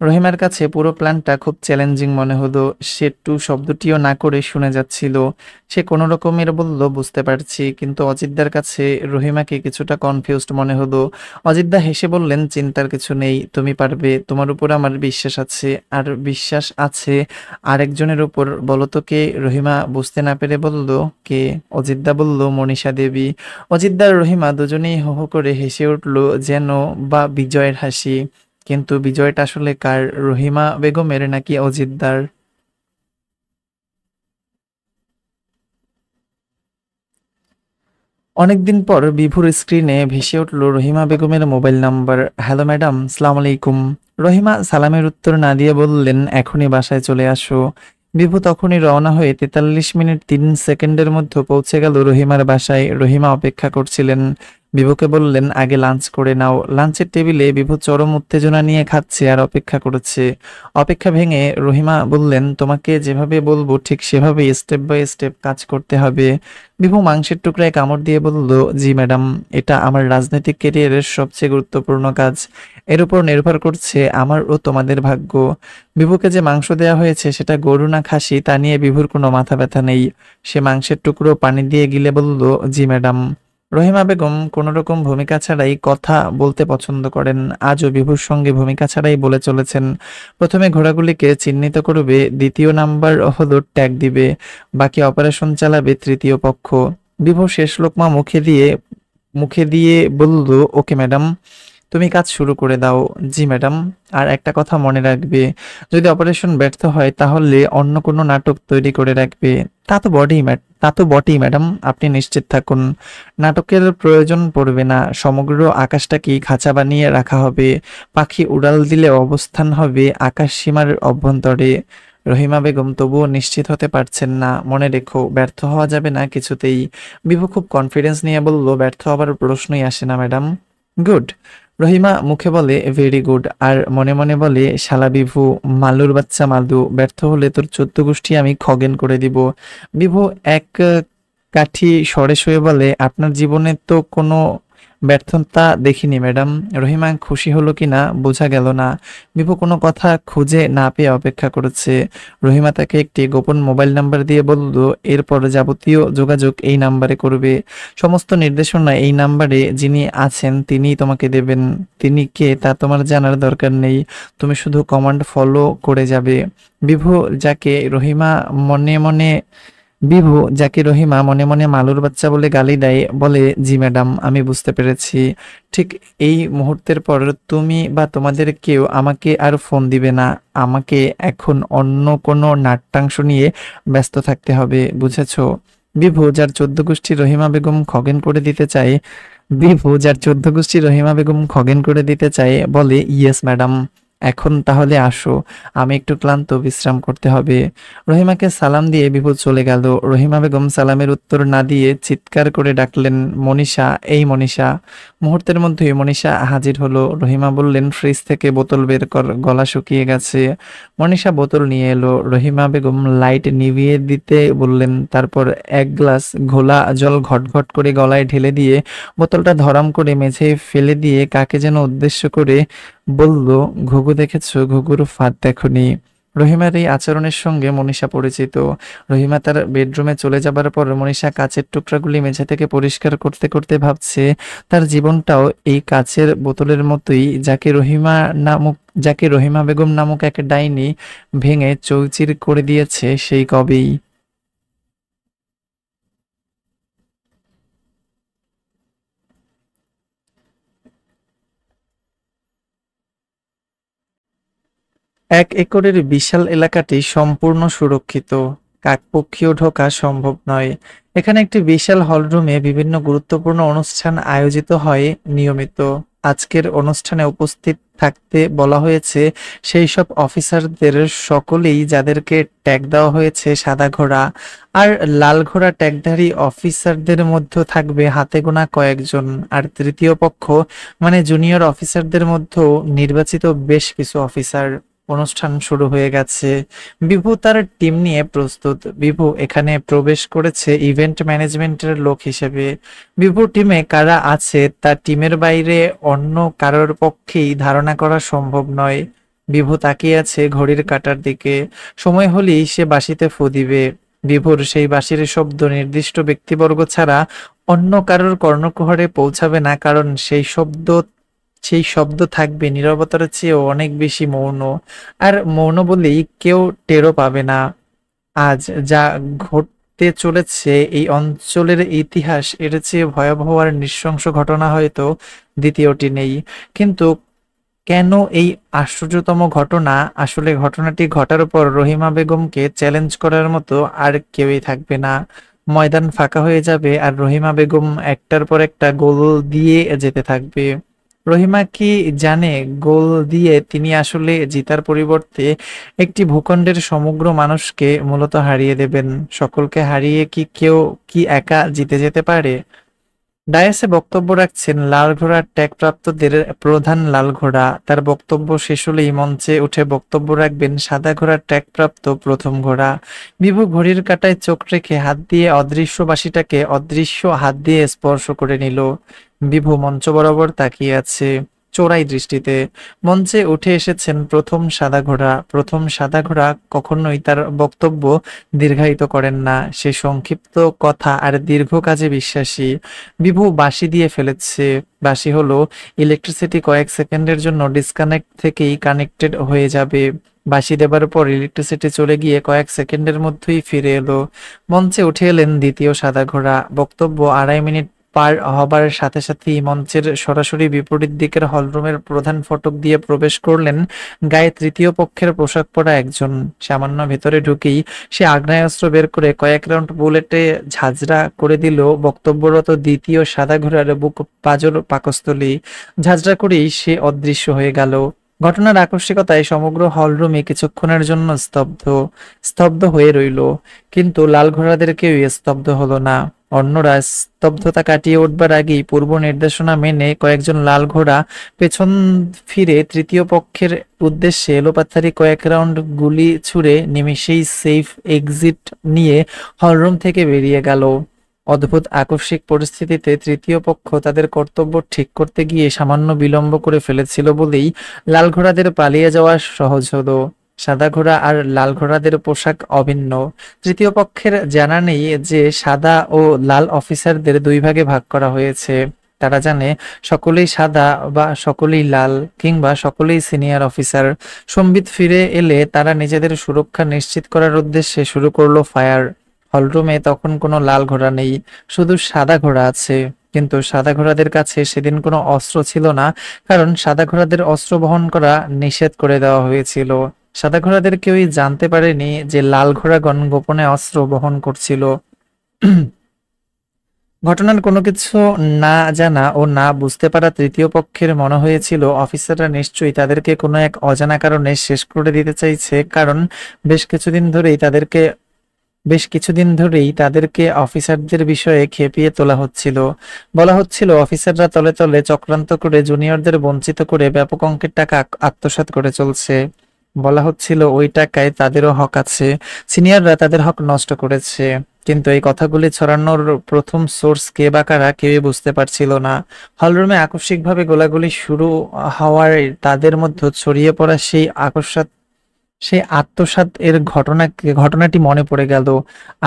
রহিমার কাছে পুরো প্ল্যানটা খুব চ্যালেঞ্জিং মনে হলো। সে টু শব্দটিও না করে শুনে যাচ্ছিল। সে কোনো রকমের বলল, বুঝতে পারছি, কিন্তু অজিতদার কাছে রহিমাকে কিছুটা কনফিউজড মনে হলো। অজিতদা হেসে বললেন, চিন্তার কিছু নেই, তুমি পারবে, তোমার উপর আমার বিশ্বাস আছে। আর বিশ্বাস আছে আরেকজনের উপর, বলো তো কে? রহিমা বুঝতে না পেরে বলল, কে? অজিতদা বলল, মনীষা দেবী। অজিতদা আর রহিমা দুজনেই হো হো করে হেসে উঠল, যেন বা বিজয়ের হাসি। কিন্তু বিজয়টা আসলে কার, রহিমা বেগমের নাকি অজিতদার? অনেকদিন পর বিভুর স্ক্রিনে ভেসে উঠল রহিমা বেগমের মোবাইল নাম্বার। হ্যালো ম্যাডাম, সালাম আলাইকুম। রহিমা সালামের উত্তর না দিয়ে বললেন, এখনই বাসায় চলে আসো। বিভু তখনই রওনা হয়ে ৪৩ মিনিট ৩ সেকেন্ডের মধ্যে পৌঁছে গেল রহিমার বাসায়। রহিমা অপেক্ষা করছিলেন। বিভুকে বললেন, আগে লাঞ্চ করে নাও। লাঞ্চের টেবিলে বিভু চরম উত্তেজনা নিয়ে খাচ্ছে আর অপেক্ষা করেছে। অপেক্ষা ভেঙে রহিমা বললেন, তোমাকে যেভাবে বলবো ঠিক সেভাবেই স্টেপ বাই স্টেপ কাজ করতে হবে। বিভু মাংসের টুকরায় কামড় দিয়ে বলল, জি ম্যাডাম, এটা আমার রাজনৈতিক ক্যারিয়ারের সবচেয়ে গুরুত্বপূর্ণ কাজ। এর উপর নির্ভর করছে আমার ও তোমাদের ভাগ্য। বিভুকে যে মাংস দেয়া হয়েছে সেটা গরু না খাসি তা নিয়ে বিভুর কোনো মাথা ব্যথা নেই। সে মাংসের টুকরো পানি দিয়ে গিলে বলল, জি ম্যাডাম। রহিমা বেগম কোনো রকম ভূমিকা ছাড়াই কথা বলতে পছন্দ করেন। আজও বিভুর সঙ্গে ভূমিকা ছাড়াই বলে চলেছেন। প্রথমে ঘোড়াগুলিকে চিহ্নিত করবে, দ্বিতীয় নাম্বার হলো ট্যাগ দিবে, বাকি অপারেশন চালাবে তৃতীয় পক্ষ। বিভু শেষ লোকমা মুখে দিয়ে বলল, ওকে ম্যাডাম, তুমি কাজ শুরু করে দাও। জি ম্যাডাম। আর একটা কথা মনে রাখবে, যদি অপারেশন ব্যর্থ হয় তাহলে অন্য কোনো নাটক তৈরি করে রাখবে। তা তো বটেই ম্যাডাম, আপনি নিশ্চিত থাকুন, নাটকের প্রয়োজন পড়বে না। সমগ্র আকাশটাকেই খাঁচা বানিয়ে রাখা হবে। পাখি উড়াল দিলে অবস্থান হবে আকাশ সীমার অভ্যন্তরে। রহিমা বেগম তবুও নিশ্চিত হতে পারছেন না। মনে রেখো, ব্যর্থ হওয়া যাবে না কিছুতেই। বিভু খুব কনফিডেন্স নিয়ে বলল, ব্যর্থ হবার প্রশ্নই আসে না ম্যাডাম। গুড। রহিমা মুখে বলে, ভেরি গুড, আর মনে মনে বলে, শালা বিভু, মালুর বাচ্চা মালু, ব্যর্থ হলে তোর ১৪ গোষ্ঠী আমি খগেন করে দিব। বিভু এক কাঠি স্বরে শুয়ে বলে, আপনার জীবনে তো কোনো ব্যর্থতা দেখিনি ম্যাডাম। রহিমা খুশি হলো কিনা বোঝা গেল না। বিভু কোনো কথা খুঁজে না পেয়ে অপেক্ষা করেছে। রহিমা তাকে একটি গোপন মোবাইল নাম্বার দিয়ে বলল, এরপর যাবতীয় যোগাযোগ এই নাম্বারে করবে। সমস্ত নির্দেশনা এই নাম্বারে যিনি আছেন তিনিই তোমাকে দেবেন। তিনি কে তা তোমার জানার দরকার নেই, তুমি শুধু কমান্ড ফলো করে যাবে। বিভু যাকে রহিমা মনে মনে বিভু যাকে রহিমা মনে মনে মালুর বাচ্চা বলে গালি দেয়, বলে, জি ম্যাডাম, আমি বুঝতে পেরেছি। ঠিক এই মুহূর্তের পর তুমি বা তোমাদের কেউ আমাকে আর ফোন দিবে না। আমাকে এখন অন্য কোনো নাট্যাংশ নিয়ে ব্যস্ত থাকতে হবে, বুঝেছো? বিভু যার ১৪ গোষ্ঠী রহিমা বেগম খগেন করে দিতে চায় বিভু যার ১৪ গোষ্ঠী রহিমা বেগম খগেন করে দিতে চায় বলে, ইয়েস ম্যাডাম। এখন তাহলে আসো, আমি একটু ক্লান্ত, বিশ্রাম করতে হবে। রহিমাকে সালাম দিয়ে বিভু চলে গেল। রহিমা বেগম সালামের উত্তর না দিয়ে চিৎকার করে ডাকলেন, মনীষা, এই মনীষা। মুহূর্তের মধ্যেই মনীষা হাজির হলো। রহিমা বললেন, ফ্রিজ থেকে বোতল বের কর, গলা শুকিয়ে গেছে। মনীষা বোতল নিয়ে এলো। রহিমা বেগম লাইট নিভিয়ে দিতে বললেন, তারপর এক গ্লাস ঘোলা জল ঘটঘট করে গলায় ঢেলে দিয়ে বোতলটা ধরাম করে মেঝেয় ফেলে দিয়ে কাকে যেন উদ্দেশ্য করে বলল, ঘুঘু দেখেছো, ঘুঘুর ফাঁদ দেখোনি। রহিমার এই আচরণের সঙ্গে মনীষা পরিচিত। রহিমা তার বেডরুমে চলে যাবার পর মনীষা কাচের টুকরাগুলি মেঝে থেকে পরিষ্কার করতে করতে ভাবছে, তার জীবনটাও এই কাচের বোতলের মতোই, যাকে রহিমা বেগম নামক এক ডাইনি ভেঙে চৌচির করে দিয়েছে সেই কবেই। এক একরের বিশাল এলাকাটি সম্পূর্ণ সুরক্ষিত, কাকপক্ষীও ঢোকা সম্ভব নয়। এখানে একটি বিশাল হলরুমে বিভিন্ন গুরুত্বপূর্ণ অনুষ্ঠান আয়োজিত হয় নিয়মিত। আজকের অনুষ্ঠানে উপস্থিত থাকতে বলা হয়েছে সেই সব অফিসারদের সকলেই যাদেরকে ট্যাগ দেওয়া হয়েছে সাদা ঘোড়া, আর লাল ঘোড়া ট্যাগধারী অফিসারদের মধ্যে থাকবে হাতে গোনা কয়েকজন। আর তৃতীয় পক্ষ মানে জুনিয়র অফিসারদের মধ্যেও নির্বাচিত বেশ কিছু অফিসার। অনুষ্ঠান শুরু হয়ে গেছে। বিভু তার টিম নিয়ে প্রস্তুত। বিভু এখানে প্রবেশ করেছে ইভেন্ট ম্যানেজমেন্টের লোক হিসেবে। বিভু টিমে কারা আছে তা টিমের বাইরে অন্য কারোর পক্ষেই ধারণা করা সম্ভব নয়। বিভু তাকিয়ে আছে ঘড়ির কাঁটার দিকে। সময় হলেই সে বাঁশিতে ফু দিবে। বিভুর সেই বাঁশির শব্দ নির্দিষ্ট ব্যক্তিবর্গ ছাড়া অন্য কারোর কর্ণকুহরে পৌঁছাবে না, কারণ সেই শব্দ থাকবে নীরবতার চেয়েও অনেক বেশি মৌন। আর মৌন বলেই কেউ টেরও পাবে না। আজ যা ঘটতে চলেছে এই অঞ্চলের ইতিহাস, এর চেয়ে ভয়াবহ আর নৃশংস ঘটনা হয়তো দ্বিতীয়টি নেই। কিন্তু কেন এই আশ্চর্যতম ঘটনা? আসলে ঘটনাটি ঘটার পর রহিমা বেগমকে চ্যালেঞ্জ করার মতো আর কেউই থাকবে না। ময়দান ফাঁকা হয়ে যাবে আর রহিমা বেগম একটার পর একটা গোল দিয়ে যেতে থাকবে। রহিমা কি জানে গোল দিয়ে তিনি আসলে জিতার পরিবর্তে একটি ভূখণ্ডের সমগ্র মানুষকে মূলত হারিয়ে দেবেন? সকলকে হারিয়ে কি কেউ কি একা জিতে যেতে পারে? ডায়াসে বক্তব্য রাখছেন লাল ঘোড়ার ট্যাগপ্রাপ্তদের প্রধান লাল ঘোড়া। তার বক্তব্য শেষ হলেই মঞ্চে উঠে বক্তব্য রাখবেন সাদা ঘোড়ার ট্যাগপ্রাপ্ত প্রথম ঘোড়া। বিভু ঘড়ির কাঁটায় চোখ রেখে হাত দিয়ে অদৃশ্য বাঁশিটাকে অদৃশ্য হাত দিয়ে স্পর্শ করে নিল। বিভু মঞ্চ বরাবর তাকিয়ে আছে চোরাই দৃষ্টিতে। মঞ্চে উঠে এসেছেন প্রথম সাদা ঘোড়া। প্রথম সাদা ঘোড়া কখনোই তার বক্তব্য দীর্ঘায়িত করেন না। সে সংক্ষিপ্ত কথা আর দীর্ঘ কাজে বিশ্বাসী। বিভু বাঁশি দিয়ে ফেলেছে। বাঁশি হলো ইলেকট্রিসিটি কয়েক সেকেন্ডের জন্য ডিসকানেক্ট থেকেই কানেক্টেড হয়ে যাবে। বাঁশি দেবার পর ইলেকট্রিসিটি চলে গিয়ে কয়েক সেকেন্ডের মধ্যেই ফিরে এলো। মঞ্চে উঠে এলেন দ্বিতীয় সাদা ঘোড়া। বক্তব্য 2.5 মিনিট পার হবার সাথে সাথেই মঞ্চের সরাসরি বিপরীত দিকের হলরুমের প্রধান ফটক দিয়ে প্রবেশ করলেন গায়ে তৃতীয় পক্ষের পোশাক পরা একজন। সামান্য ভেতরে ঢুকেই সে আগ্নেয়াস্ত্র বের করে কয়েক রাউন্ড বুলেটে ঝাঁঝরা করে দিল বক্তব্যরত দ্বিতীয় সাদা ঘোড়ার বুক পাজর পাকস্থলী। ঝাঁঝরা করেই সে অদৃশ্য হয়ে গেল। ঘটনার আকস্মিকতায় সমগ্র হলরুমে কিছুক্ষণের জন্য স্তব্ধ হয়ে রইল। কিন্তু লাল ঘোড়াদের কেউই স্তব্ধ হলো না। অন্যরা স্তব্ধতা কাটিয়ে উঠবার আগেই পূর্ব নির্দেশনা মেনে কয়েকজন লাল ঘোড়া পেছন ফিরে তৃতীয় পক্ষের উদ্দেশ্যে এলোপাথারি কয়েক রাউন্ড গুলি ছুড়ে নিমেষেই সেফ এক্সিট নিয়ে হলরুম থেকে বেরিয়ে গেল। অদ্ভুত আকস্মিক পরিস্থিতিতে তৃতীয় পক্ষ তাদের কর্তব্য ঠিক করতে গিয়ে সামান্য বিলম্ব করে ফেলেছিল বলেই লাল ঘোড়াদের পালিয়ে যাওয়া সহজ হলো। সাদা ঘোড়া আর লাল ঘোড়াদের পোশাক অভিন্ন। তৃতীয় পক্ষের জানা নেই যে সাদা ও লাল অফিসারদের দুই ভাগে ভাগ করা হয়েছে। তারা জানে সকলেই সাদা বা সকলেই লাল, কিংবা সকলেই সিনিয়র অফিসার। সম্বিত ফিরে এলে তারা নিজেদের সুরক্ষা নিশ্চিত করার উদ্দেশ্যে শুরু করলো ফায়ার। হলরুমে তখন কোনো লাল ঘোড়া নেই, শুধু সাদা ঘোড়া আছে। কিন্তু সাদা ঘোড়াদের কাছে সেদিন কোনো অস্ত্র ছিল না, কারণ সাদা ঘোড়াদের অস্ত্র বহন করা নিষেধ করে দেওয়া হয়েছিল। সাদা ঘোড়াদের কেউই জানতে পারেনি যে লাল ঘোড়াগণ গোপনে অস্ত্র বহন করছিল। ঘটনার কোনো কিছু না জানা ও না বুঝতে পারা তৃতীয় পক্ষের মনে হয়েছিল অফিসাররা নিশ্চয়ই তাদেরকে কোনো এক অজানা কারণে শেষ করে দিতে চাইছে, কারণ বেশ কিছুদিন ধরেই তাদেরকে অফিসারদের বিষয়ে খেপিয়ে তোলা হচ্ছিল। বলা হচ্ছিল অফিসাররা তলে তলে চক্রান্ত করে জুনিয়রদের বঞ্চিত করে ব্যাপক অঙ্কের টাকা আত্মসাৎ করে চলছে। বলা হচ্ছিল ওই টাকায় তাদেরও হক আছে, সিনিয়ররা তাদের হক নষ্ট করেছে। কিন্তু এই কথাগুলি ছড়ানোর প্রথম সোর্স কে বা কারা কেউই বুঝতে পারছিল না। হলরুমে আকস্মিকভাবে গোলাগুলি শুরু হওয়ার তাদের মধ্যে ছড়িয়ে পড়া সেই আত্মসাৎ এর ঘটনাটি মনে পড়ে গেল।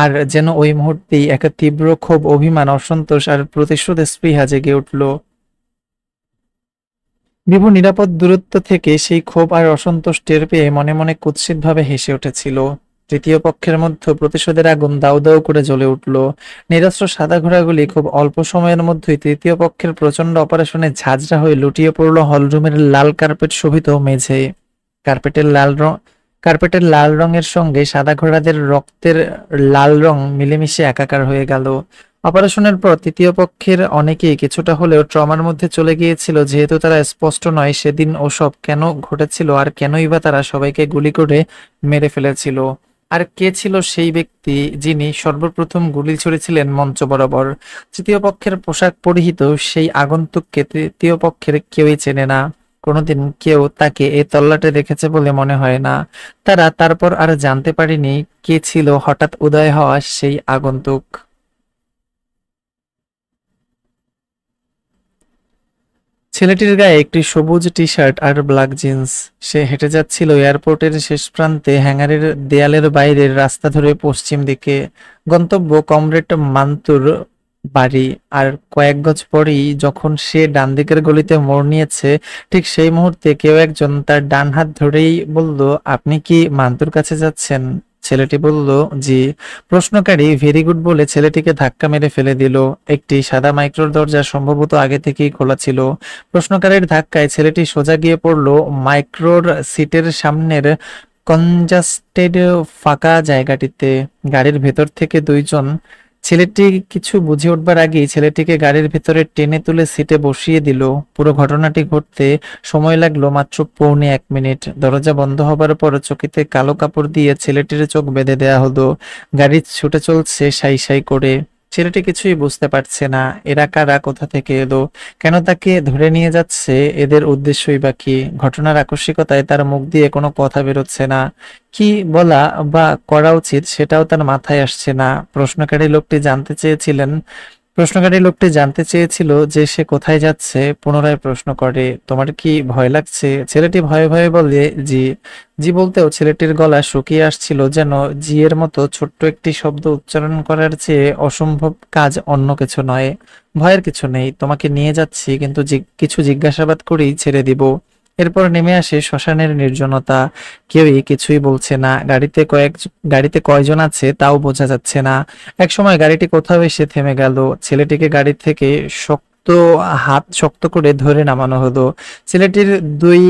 আর যেন ওই মুহূর্তেই একটা তীব্র ক্ষোভ, অভিমান, অসন্তোষ আর প্রতিশোধ স্পৃহা জেগে উঠল। বিভু নিরাপদ দূরত্ব থেকে সেই ক্ষোভ আর অসন্তোষ টের পেয়ে মনে মনে কুৎসিতভাবে হেসে উঠেছিল। তৃতীয় পক্ষের মধ্যে প্রতিশোধের আগুন দাউ দাউ করে জ্বলে উঠল। নিরস্ত্র সাদা ঘোড়াগুলি খুব অল্প সময়ের মধ্যেই তৃতীয় পক্ষের প্রচন্ড অপারেশনে ঝাঁঝরা হয়ে লুটিয়ে পড়ল হলরুমের লাল কার্পেট শোভিত মেঝে। কার্পেটের লাল রং কার্পেটের লাল রঙের সঙ্গে সাদা ঘোড়াদের রক্তের লাল রং মিলেমিশে একাকার হয়ে গেল। অপারেশনের পর তৃতীয় পক্ষের অনেকেই কিছুটা হলেও ট্রমার মধ্যে চলে গিয়েছিল, যেহেতু তারা স্পষ্ট নয় সেদিন ওসব কেন ঘটেছিল আর কেনই বা তারা সবাইকে গুলি করে মেরে ফেলেছিল। আর কে ছিল সেই ব্যক্তি যিনি সর্বপ্রথম গুলি ছুড়েছিলেন মঞ্চ বরাবর? তৃতীয় পক্ষের পোশাক পরিহিত সেই আগন্তুককে তৃতীয় পক্ষের কেউই চেনে না। কোনোদিন কেউ তাকে এই তল্লাটে দেখেছে বলে মনে হয় না। তারা তারপর আর জানতে পারেনি কে ছিল হঠাৎ উদয় হওয়া সেই আগন্তুক। ছেলেটির গায়ে একটি সবুজ টি শার্ট আর ব্ল্যাক জিন্স। সে হেঁটে যাচ্ছিল এয়ারপোর্টের শেষ প্রান্তে, হ্যাঙ্গারের দেয়ালের বাইরের রাস্তা ধরে পশ্চিম দিকে। গন্তব্য কমরেড মান্তুর বাড়ি। আর কয়েক গজ পরেই যখন সে ডান দিকের গলিতে মোড় নিয়েছে, ঠিক সেই মুহূর্তে কেউ একজন তার ডান হাত ধরেই বলল, আপনি কি মান্তুর কাছে যাচ্ছেন? ছেলেটি বলল, জি। প্রশ্নকারী ভেরি গুড বলে ছেলেটিকে ধাক্কা মেরে ফেলে দিল। একটি সাদা মাইক্রোর দরজা সম্ভবত আগে থেকেই খোলা ছিল। প্রশ্নকারীর ধাক্কায় ছেলেটি সোজা গিয়ে পড়ল মাইক্রোর সিটের সামনের কনজাস্টেড ফাঁকা জায়গাটিতে। গাড়ির ভেতর থেকে দুইজন। ছেলেটি কিছু বুঝে উঠবার আগেই ছেলেটিকে গাড়ির ভেতরে টেনে তুলে সিটে বসিয়ে দিল। পুরো ঘটনাটি ঘটতে সময় লাগলো মাত্র পৌনে 1 মিনিট। দরজা বন্ধ হবার পর চকিতে কালো কাপড় দিয়ে ছেলেটির চোখ বেঁধে দেয়া হলো। গাড়ি ছুটে চলছে সাই সাই করে। ছেলেটি কিছুই বুঝতে পারছে না, এরা কারা, কোথা থেকে এলো, কেন তাকে ধরে নিয়ে যাচ্ছে, এদের উদ্দেশ্যই বা কি? ঘটনার আকস্মিকতায় তার মুখ দিয়ে কোনো কথা বেরোচ্ছে না। কি বলা বা করা উচিত সেটাও তার মাথায় আসছে না। প্রশ্নকারী লোকটি জানতে চেয়েছিল যে সে কোথায় যাচ্ছে। পুনরায় প্রশ্ন করে, তোমার কি ভয় লাগছে? ছেলেটি ভয়ে ভয়ে বলে, জি। জি বলতেও ছেলেটির গলা শুকিয়ে আসছিল, যেন জি এর মতো ছোট্ট একটি শব্দ উচ্চারণ করার চেয়ে অসম্ভব কাজ অন্য কিছু নয়। ভয়ের কিছু নেই, তোমাকে নিয়ে যাচ্ছি, কিন্তু কিছু জিজ্ঞাসাবাদ করেই ছেড়ে দিব। এরপর নেমে আসে শ্মশানের নির্জনতা। কেউই কিছুই বলছে না। গাড়িতে কয়জন আছে তাও বোঝা যাচ্ছে না। একসময় গাড়িটি কোথাও এসে থেমে গেল। ছেলেটিকে গাড়ি থেকে শক্ত করে ধরে নামানো হলো। ছেলেটির দুই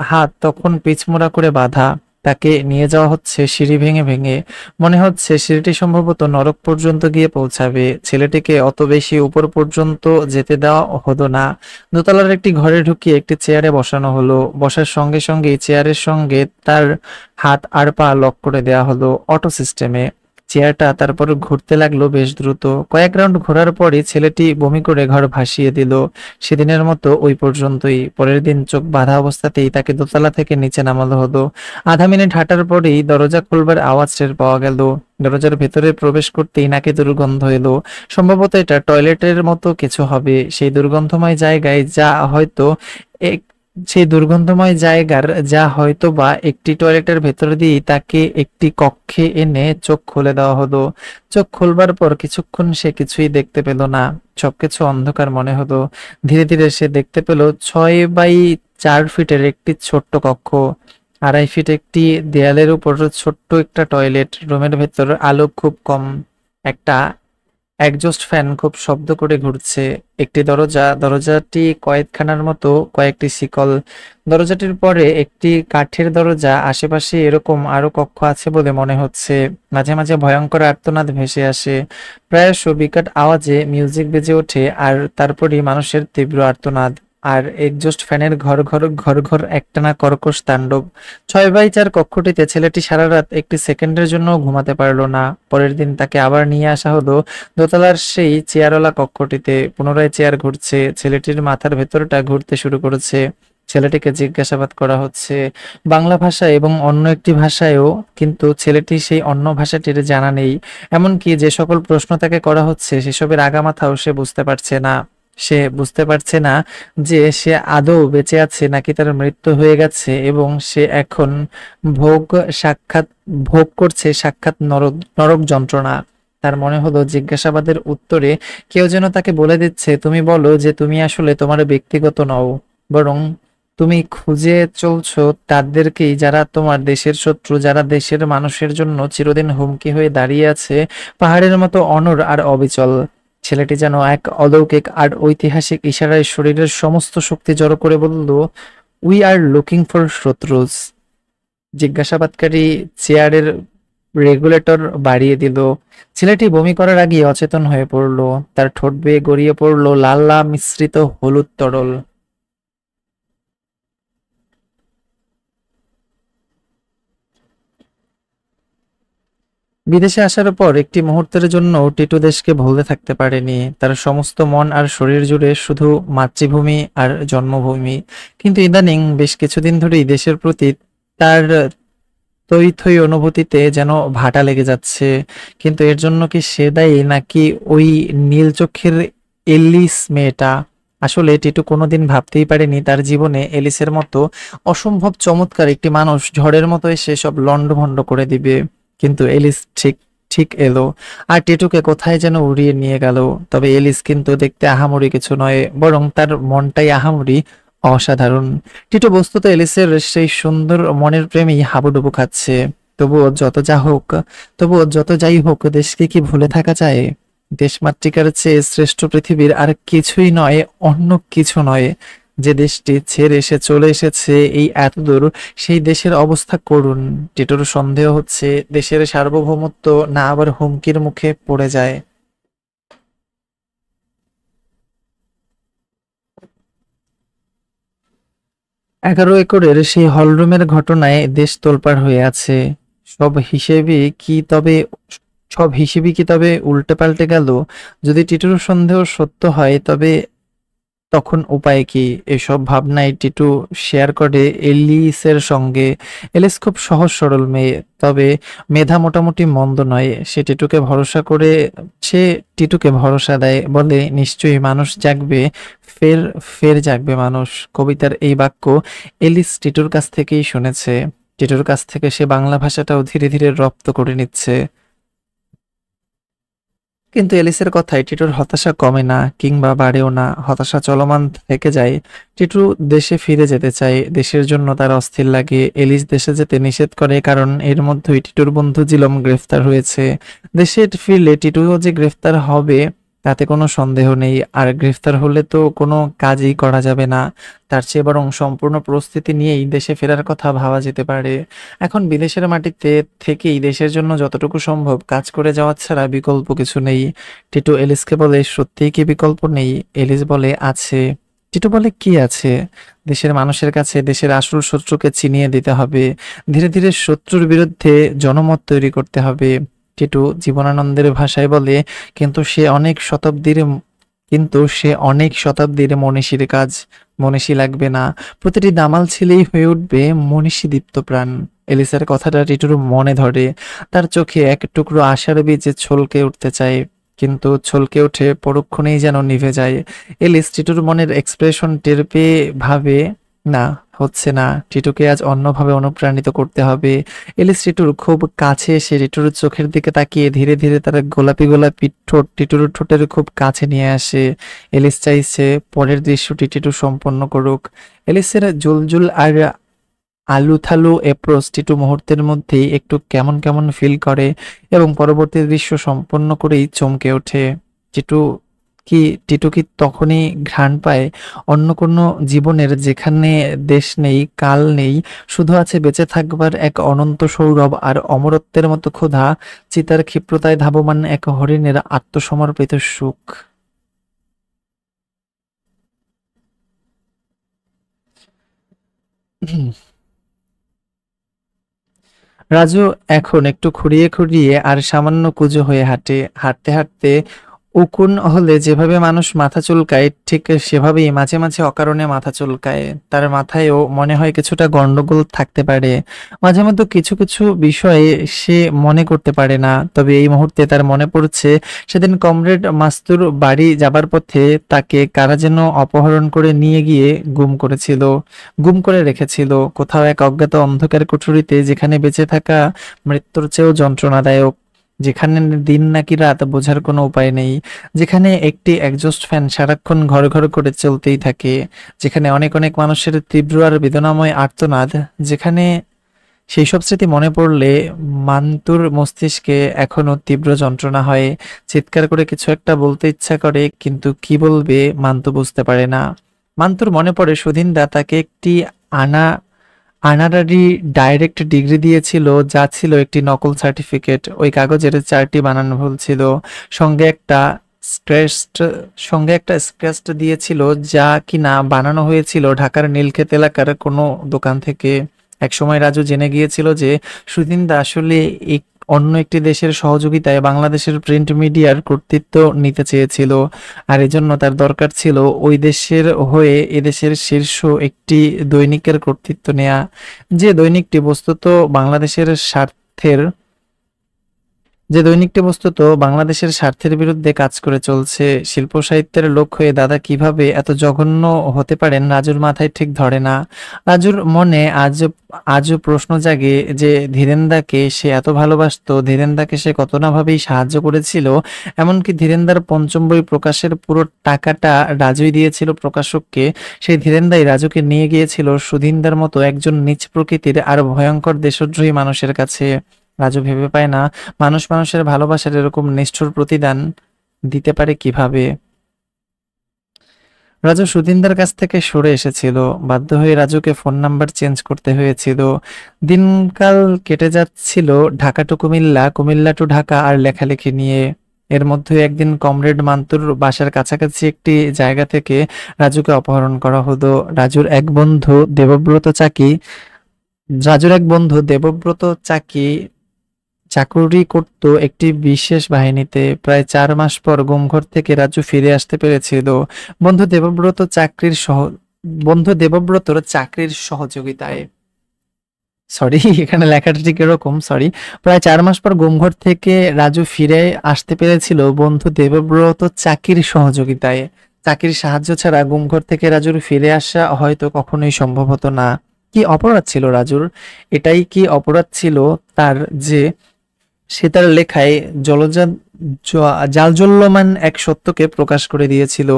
হাত তখন পিছমোড়া করে বাঁধা। তাকে নিয়ে যাওয়া হচ্ছে সিঁড়ি ভেঙে ভেঙে। মনে হচ্ছে সিঁড়িটি সম্ভবত নরক পর্যন্ত গিয়ে পৌঁছাবে। ছেলেটিকে অত বেশি উপর পর্যন্ত যেতে দেওয়া হলো না। দোতলার একটি ঘরে ঢুকিয়ে একটি চেয়ারে বসানো হলো। বসার সঙ্গে সঙ্গেই চেয়ারের সঙ্গে তার হাত আর পা লক করে দেওয়া হলো অটো সিস্টেমে। চেয়ারটা তারপর ঘুরতে লাগলো বেশ দ্রুত। কয়েক রাউন্ড ঘোরার পরই ছেলেটি বমি করে ঘর ভাসিয়ে দিল। সেদিনের মতো ওই পর্যন্তই। পরের দিন চোখ বাঁধা অবস্থাতেই তাকে দোতলা থেকে নিচে নামানো হলো। আধা মিনিট হাঁটার পরেই দরজা খুলবার আওয়াজ টের পাওয়া গেল। দরজার ভেতরে প্রবেশ করতেই নাকে দুর্গন্ধ এলো। সম্ভবত এটা টয়লেটের মতো কিছু হবে। সেই দুর্গন্ধময় জায়গার যা হয়তো বা একটি টয়লেটের ভেতর দিয়ে তাকে একটি কক্ষে এনে চোখ খুলে দেওয়া হলো। চোখ খুলবার পর কিছুক্ষণ সে কিছুই দেখতে পেল না। সবকিছু অন্ধকার মনে হলো। ধীরে ধীরে সে দেখতে পেল 6 বাই 4 ফিটের একটি ছোট্ট কক্ষ। 2.5 ফিট একটি দেয়ালের উপর ছোট্ট একটা টয়লেট। রুমের ভেতর আলো খুব কম। একটা একজস্ট ফ্যান খুব শব্দ করে ঘুরছে। একটি দরজা, দরজাটি কয়েদখানার মতো, কয়েকটি শিকল। দরজাটির পরে একটি কাঠের দরজা। আশেপাশে এরকম আরো কক্ষ আছে বলে মনে হচ্ছে। মাঝে মাঝে ভয়ঙ্কর আর্তনাদ ভেসে আসে। প্রায়শ বিকট আওয়াজে মিউজিক বেজে ওঠে, আর তারপরই মানুষের তীব্র আর্তনাদ। আর একজস্ট ফ্যানের ঘর ঘর ঘর ঘর একটানা কর্কশ তাণ্ডব। 6x4 কক্ষটিতে ছেলেটি সারা রাত একটি সেকেন্ডের জন্য ঘুমাতে পারল না। পরের দিন তাকে আবার নিয়ে আসা হলো দোতলার সেই চেয়ারওয়ালা কক্ষটিতে। পুনরায় চেয়ার ঘুরছে, ছেলেটির মাথার ভেতরটা ঘুরতে শুরু করেছে। ছেলেটিকে জিজ্ঞাসাবাদ করা হচ্ছে বাংলা ভাষায় এবং অন্য একটি ভাষায়ও, কিন্তু ছেলেটি সেই অন্য ভাষাটির জানা নেই। এমনকি যে সকল প্রশ্ন তাকে করা হচ্ছে সেসবের আগামাথাও সে বুঝতে পারছে না। সে বুঝতে পারছে না যে সে আদৌ বেঁচে আছে নাকি তার মৃত্যু হয়ে গেছে, এবং সে এখন ভোগ সাক্ষাৎ ভোগ করছে সাক্ষাৎ নরক নরক যন্ত্রণা। তার মনে হলো জিজ্ঞাসাবাদের উত্তরে কেউ যেন তাকে বলে দিচ্ছে, তুমি বলো যে তুমি আসলে তোমার ব্যক্তিগত নও, বরং তুমি খুঁজে চলছো তাদেরকেই যারা তোমার দেশের শত্রু, যারা দেশের মানুষের জন্য চিরদিন হুমকি হয়ে দাঁড়িয়ে আছে, পাহাড়ের মতো অনড় আর অবিচল। ছেলেটি যেন এক অলৌকিক আর ঐতিহাসিক ইশারায় শরীরের সমস্ত শক্তি জড়ো করে বলল, উই আর লুকিং ফর শত্রুজ। জিজ্ঞাসাবাদকারী চেয়ারের রেগুলেটর বাড়িয়ে দিল। ছেলেটি বমি করার আগে অচেতন হয়ে পড়ল। তার ঠোঁট বেয়ে গড়িয়ে পড়ল লাল লাল মিশ্রিত হলুদ তরল। বিদেশে আসার পর একটি মুহূর্তের জন্য টিটু দেশকে ভুলতে থাকতে পারেনি। তার সমস্ত মন আর শরীর জুড়ে শুধু মাতৃভূমি আর জন্মভূমি। কিন্তু ইদানিং বেশ কিছুদিন ধরেই দেশের প্রতি তার থই থই অনুভূতিতে যেন ভাটা লেগে যাচ্ছে। কিন্তু এর জন্য কি সে দায়ী, নাকি ওই নীল চোখের এলিস মেয়েটা? আসলে টিটু কোনোদিন ভাবতেই পারেনি তার জীবনে এলিসের মতো অসম্ভব চমৎকার একটি মানুষ ঝড়ের মতো এসে সব লন্ডভন্ড করে দিবে। কিন্তু এলিস ঠিক ঠিক এলো, আর টিটুকে কোথায় যেন উড়িয়ে নিয়ে গেল। তবে এলিস কিন্তু দেখতে আহামরি কিছু নয়, বরং তার মনটাই আহামরি অসাধারণ। টিটো বস্তুত এলিসের সেই সুন্দর মনের প্রেমেই হাবুডুবু খাচ্ছে। তবুও যত যাই হোক, দেশকে কি ভুলে থাকা যায়? দেশমাতৃকার চেয়ে শ্রেষ্ঠ পৃথিবীর আর কিছুই নয়, অন্য কিছু নয়। যে দেশটি ছেড়ে সে চলে এসেছে এই এতদূর, সেই দেশের অবস্থা করুন। টিটোর সন্দেহ হচ্ছে দেশের সার্বভৌমত্ব না আবার হুমকির মুখে পড়ে যায়। 11 একরের সেই হলরুমের ঘটনায় দেশ তোলপাড় হয়ে আছে। সব হিসেবই কি তবে সব হিসেবই কি তবে উল্টে পাল্টে গেল? যদি টিটুর সন্দেহ সত্য হয়, তবে তখন উপায় কি? এসব ভাবনাই টিটু শেয়ার করে এলিসের সঙ্গে। এলিস খুব সহজ সরল মেয়ে, তবে মেধা মোটামুটি মন্দ নয়। সে টিটুকে ভরসা দেয়, বলে নিশ্চয়ই মানুষ জাগবে, ফের ফের জাগবে মানুষ। কবিতার এই বাক্য এলিস টিটুর কাছ থেকেই শুনেছে। টিটুর কাছ থেকে সে বাংলা ভাষাটাও ধীরে ধীরে রপ্ত করে নিচ্ছে। কিন্তু এলিসের কথায় টিটুর হতাশা কমে না, কিংবা বাড়েও না, হতাশা চলমান থেকে যায়। টিটু দেশে ফিরে যেতে চায়, দেশের জন্য তার অস্থির লাগে। এলিস দেশে যেতে নিষেধ করে, কারণ এর মধ্যেই টিটুর বন্ধু জিলম গ্রেফতার হয়েছে। দেশে ফিরলে টিটুও যে গ্রেফতার হবে তাতে কোনো সন্দেহ নেই, আর গ্রেফতার হলে তো কোনো কাজই করা যাবে না। তার চেয়ে বরং সম্পূর্ণ প্রস্তুতি নিয়েই দেশে ফেরার কথা ভাবা যেতে পারে। এখন বিদেশের মাটিতে থেকেই দেশের জন্য যতটুকু সম্ভব কাজ করে যাওয়া ছাড়া বিকল্প কিছু নেই। টিটু এলিসকে বলে, সত্যিই কি বিকল্প নেই? এলিস বলে, আছে। টিটু বলে, কি আছে? দেশের মানুষের কাছে দেশের আসল শত্রুকে চিনিয়ে দিতে হবে। ধীরে ধীরে শত্রুর বিরুদ্ধে জনমত তৈরি করতে হবে। টিটু জীবনানন্দের ভাষায় বলে, কিন্তু সে অনেক শতাব্দীর কিন্তু সে অনেক শতাব্দীর মনীষীর কাজ। মনীষী লাগবে না, প্রতিটি দামাল ছেলেই হয়ে উঠবে মনীষী দীপ্তপ্রাণ। এলিসার কথাটা টিটুর মনে ধরে। তার চোখে এক টুকরো আশার বীজ ছলকে উঠতে চায়, কিন্তু ছলকে উঠে পরক্ষণেই যেন নিভে যায়। এলিস টিটুর মনের এক্সপ্রেশন টের পেয়ে ভাবে, না, হচ্ছে না। টিটুকে আজ অন্যভাবে অনুপ্রাণিত করতে হবে। এলিস টিটুর খুব কাছে এসে টিটুর চোখের দিকে তাকিয়ে ধীরে ধীরে তার গোলাপি গোলাপি ঠোঁট টিটুর ঠোঁটের খুব কাছে নিয়ে আসে। এলিস চাইছে পরের দৃশ্যটি টিটু সম্পন্ন করুক। এলিসের জুলজুল আর আলুথালু অ্যাপ্রোচ টিটু মুহূর্তের মধ্যেই একটু কেমন কেমন ফিল করে, এবং পরবর্তী দৃশ্য সম্পন্ন করেই চমকে ওঠে। টিটু কি টিটু কি তখনই ঘ্রাণ পায় অন্য কোনো জীবনের, যেখানে দেশ নেই, কাল নেই, শুধু আছে বেঁচে থাকবার এক অনন্ত সৌরভ আর অমরত্বের মতো ক্ষুধা, চিতার ক্ষিপ্রতায় ধাবমান এক হরিণের আত্মসমর্পিত সুখ। রাজু এখন একটু খুঁড়িয়ে খুঁড়িয়ে আর সামান্য কুঁজো হয়ে হাঁটে। হাঁটতে হাঁটতে উকুন হলে যেভাবে মানুষ মাথা চুলকায়, ঠিক সেভাবেই মাঝে মাঝে অকারণে মাথা চুলকায়। তার মাথায়ও মনে হয় কিছুটা গন্ডগোল থাকতে পারে। মাঝে মধ্যে কিছু কিছু বিষয়ে সে মনে করতে পারে না, তবে এই মুহূর্তে তার মনে পড়ছে সেদিন কমরেড মাস্তুর বাড়ি যাবার পথে তাকে কারা যেন অপহরণ করে নিয়ে গিয়ে গুম করে রেখেছিল কোথাও এক অজ্ঞাত অন্ধকার কুঠুরিতে, যেখানে বেঁচে থাকা মৃত্যুর চেয়েও যন্ত্রণাদায়ক, যেখানে দিন নাকি রাত বোঝার কোনো উপায় নেই, যেখানে একটি একজস্ট ফ্যান সারাক্ষণ ঘর ঘর করে চলতেই থাকে, যেখানে অনেক অনেক মানুষের তীব্র আর বেদনাময় আর্তনাদ, যেখানে সেই সব স্মৃতি মনে পড়লে মান্তুর মস্তিষ্কে এখনো তীব্র যন্ত্রণা হয়। চিৎকার করে কিছু একটা বলতে ইচ্ছা করে, কিন্তু কি বলবে মান্তু বুঝতে পারে না। মান্তুর মনে পড়ে সুধীনদা তাকে একটি আনা আনারারি ডাইরেক্ট ডিগ্রি দিয়েছিল, যা ছিল একটি নকল সার্টিফিকেট। ওই কাগজের 4টি বানান ভুল ছিল, সঙ্গে একটা স্ক্র্যাচড সঙ্গে একটা স্ক্র্যাচড দিয়েছিল, যা কিনা বানানো হয়েছিল ঢাকার নীলক্ষেত এলাকার কোনো দোকান থেকে। একসময় রাজু জেনে গিয়েছিল যে সুধীনদা আসলে অন্য একটি দেশের সহযোগিতায় বাংলাদেশের প্রিন্ট মিডিয়ার কর্তৃত্ব নিতে চেয়েছিল, আর এজন্য তার দরকার ছিল ওই দেশের হয়ে এদেশের শীর্ষ একটি দৈনিকের কর্তৃত্ব নেয়া, যে দৈনিকটি বস্তুত বাংলাদেশের স্বার্থের যে দৈনিকটি বস্তুত বাংলাদেশের স্বার্থের বিরুদ্ধে কাজ করে চলছে। শিল্প সাহিত্যের লোক হয়ে দাদা কিভাবে এত জঘন্য হতে পারেন রাজুর মাথায় ঠিক ধরে না। রাজুর মনে আজও প্রশ্ন জাগে যে ধীরেনদাকে সে এত ভালোবাসতো, ধীরেনদাকে সে কত না ভাবেই সাহায্য করেছিল। এমনকি ধীরেনদার পঞ্চম বই প্রকাশের পুরো টাকাটা রাজুই দিয়েছিল প্রকাশককে। সেই ধীরেনদাই রাজুকে নিয়ে গিয়েছিল সুধীনদার মতো একজন নীচ প্রকৃতির আর ভয়ঙ্কর দেশদ্রোহী মানুষের কাছে। রাজু ভেবে পায় না মানুষ মানুষের ভালোবাসার এরকম নিষ্ঠুর প্রতিদান দিতে পারে কিভাবে। রাজু সুধীনদার কাছ থেকে সরে এসেছিল, বাধ্য হয়ে রাজুকে ফোন নাম্বার চেঞ্জ করতে হয়েছিল। দিনকাল কেটে যাচ্ছিল ঢাকা টু কুমিল্লা, কুমিল্লা টু ঢাকা আর লেখালেখি নিয়ে। এর মধ্যে একদিন কমরেড মান্তুর বাসার কাছাকাছি একটি জায়গা থেকে রাজুকে অপহরণ করা হলো। রাজুর এক বন্ধু দেবব্রত চাকি চাকুরি করত একটি বিশেষ বাহিনীতে। প্রায় 4 মাস পর গুমঘর থেকে রাজু ফিরে আসতে পেরেছিল বন্ধু দেবব্রত চাকরির সহ বন্ধু দেবব্রতর চাকরির সহযোগিতায়। সরি, এখানে লেখাটা ঠিক এরকম, সরি। প্রায় 4 মাস পর গুমঘর থেকে রাজু ফিরে আসতে পেরেছিল বন্ধু দেবব্রত চাকির সহযোগিতায়। চাকির সাহায্য ছাড়া গুমঘর থেকে রাজুর ফিরে আসা হয়তো কখনোই সম্ভব হতো না। কি অপরাধ ছিল রাজুর? এটাই কি অপরাধ ছিল তার যে সে তার লেখায় জালজল্যমান এক সত্যকে প্রকাশ করে দিয়েছিল?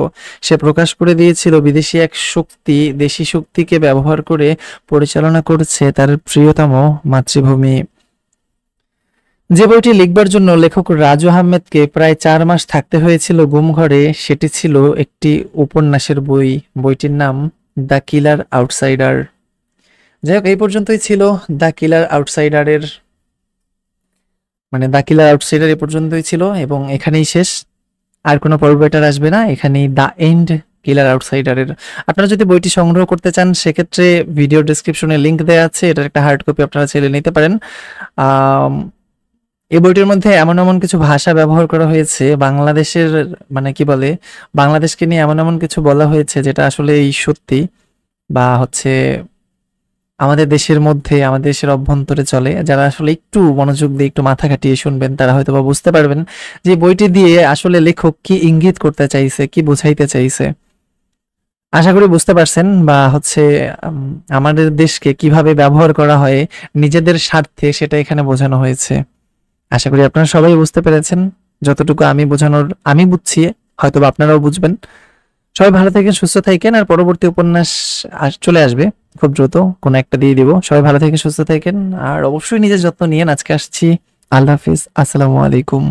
সে প্রকাশ করে দিয়েছিল বিদেশি এক শক্তি দেশি শক্তিকে ব্যবহার করে পরিচালনা করছে তার প্রিয়তম মাতৃভূমি। যে বইটি লিখবার জন্য লেখক রাজু আহমেদকে প্রায় 4 মাস থাকতে হয়েছিল গুমঘরে, সেটি ছিল একটি উপন্যাসের বই। বইটির নাম দ্য কিলার আউটসাইডার। যাই হোক, এই পর্যন্তই ছিল দ্য কিলার আউটসাইডারের দ্য কিলার আউটসাইডার এ পর্যন্তই ছিল এবং এখানেই শেষ। আর কোনো পর্ব এটার আসবে না, এখানেই দ্য এন্ড কিলার আউটসাইডারের। আপনারা যদি বইটি সংগ্রহ করতে চান সেক্ষেত্রে ভিডিও ডেসক্রিপশনে লিংক দেওয়া আছে, এটার একটা হার্ড কপি আপনারা চাইলে নিতে পারেন। এই বইটির মধ্যে এমন এমন কিছু ভাষা ব্যবহার করা হয়েছে বাংলাদেশের, কি বলে, বাংলাদেশকে নিয়ে এমন এমন কিছু বলা হয়েছে যেটা আসলে এই সত্যি, বা হচ্ছে আমাদের দেশের মধ্যে, আমাদের দেশের অভ্যন্তরে চলে। যারা আসলে একটু মনোযোগ দিয়ে একটু মাথা খাটিয়ে শুনবেন তারা হয়তো বা বুঝতে পারবেন যে বইটি দিয়ে আসলে লেখক কি ইঙ্গিত করতে চাইছে, কি বোঝাইতে চাইছে। আশা করি বুঝতে পারছেন, বা হচ্ছে আমাদের দেশকে কিভাবে ব্যবহার করা হয় নিজেদের স্বার্থে, সেটা এখানে বোঝানো হয়েছে। আশা করি আপনারা সবাই বুঝতে পেরেছেন। যতটুকু আমি বুঝছি, হয়তো বা আপনারাও বুঝবেন। সবাই ভালো থাকেন, সুস্থ থাকেন, আর পরবর্তী উপন্যাস চলে আসবে খুব দ্রুত, কোনো একটা দিয়ে দিব। সবাই ভালো থেকে সুস্থ থাকেন, আর অবশ্যই নিজের যত্ন নিয়েন। আজকে আসছি, আল্লাহ হাফিজ, আসসালামু আলাইকুম।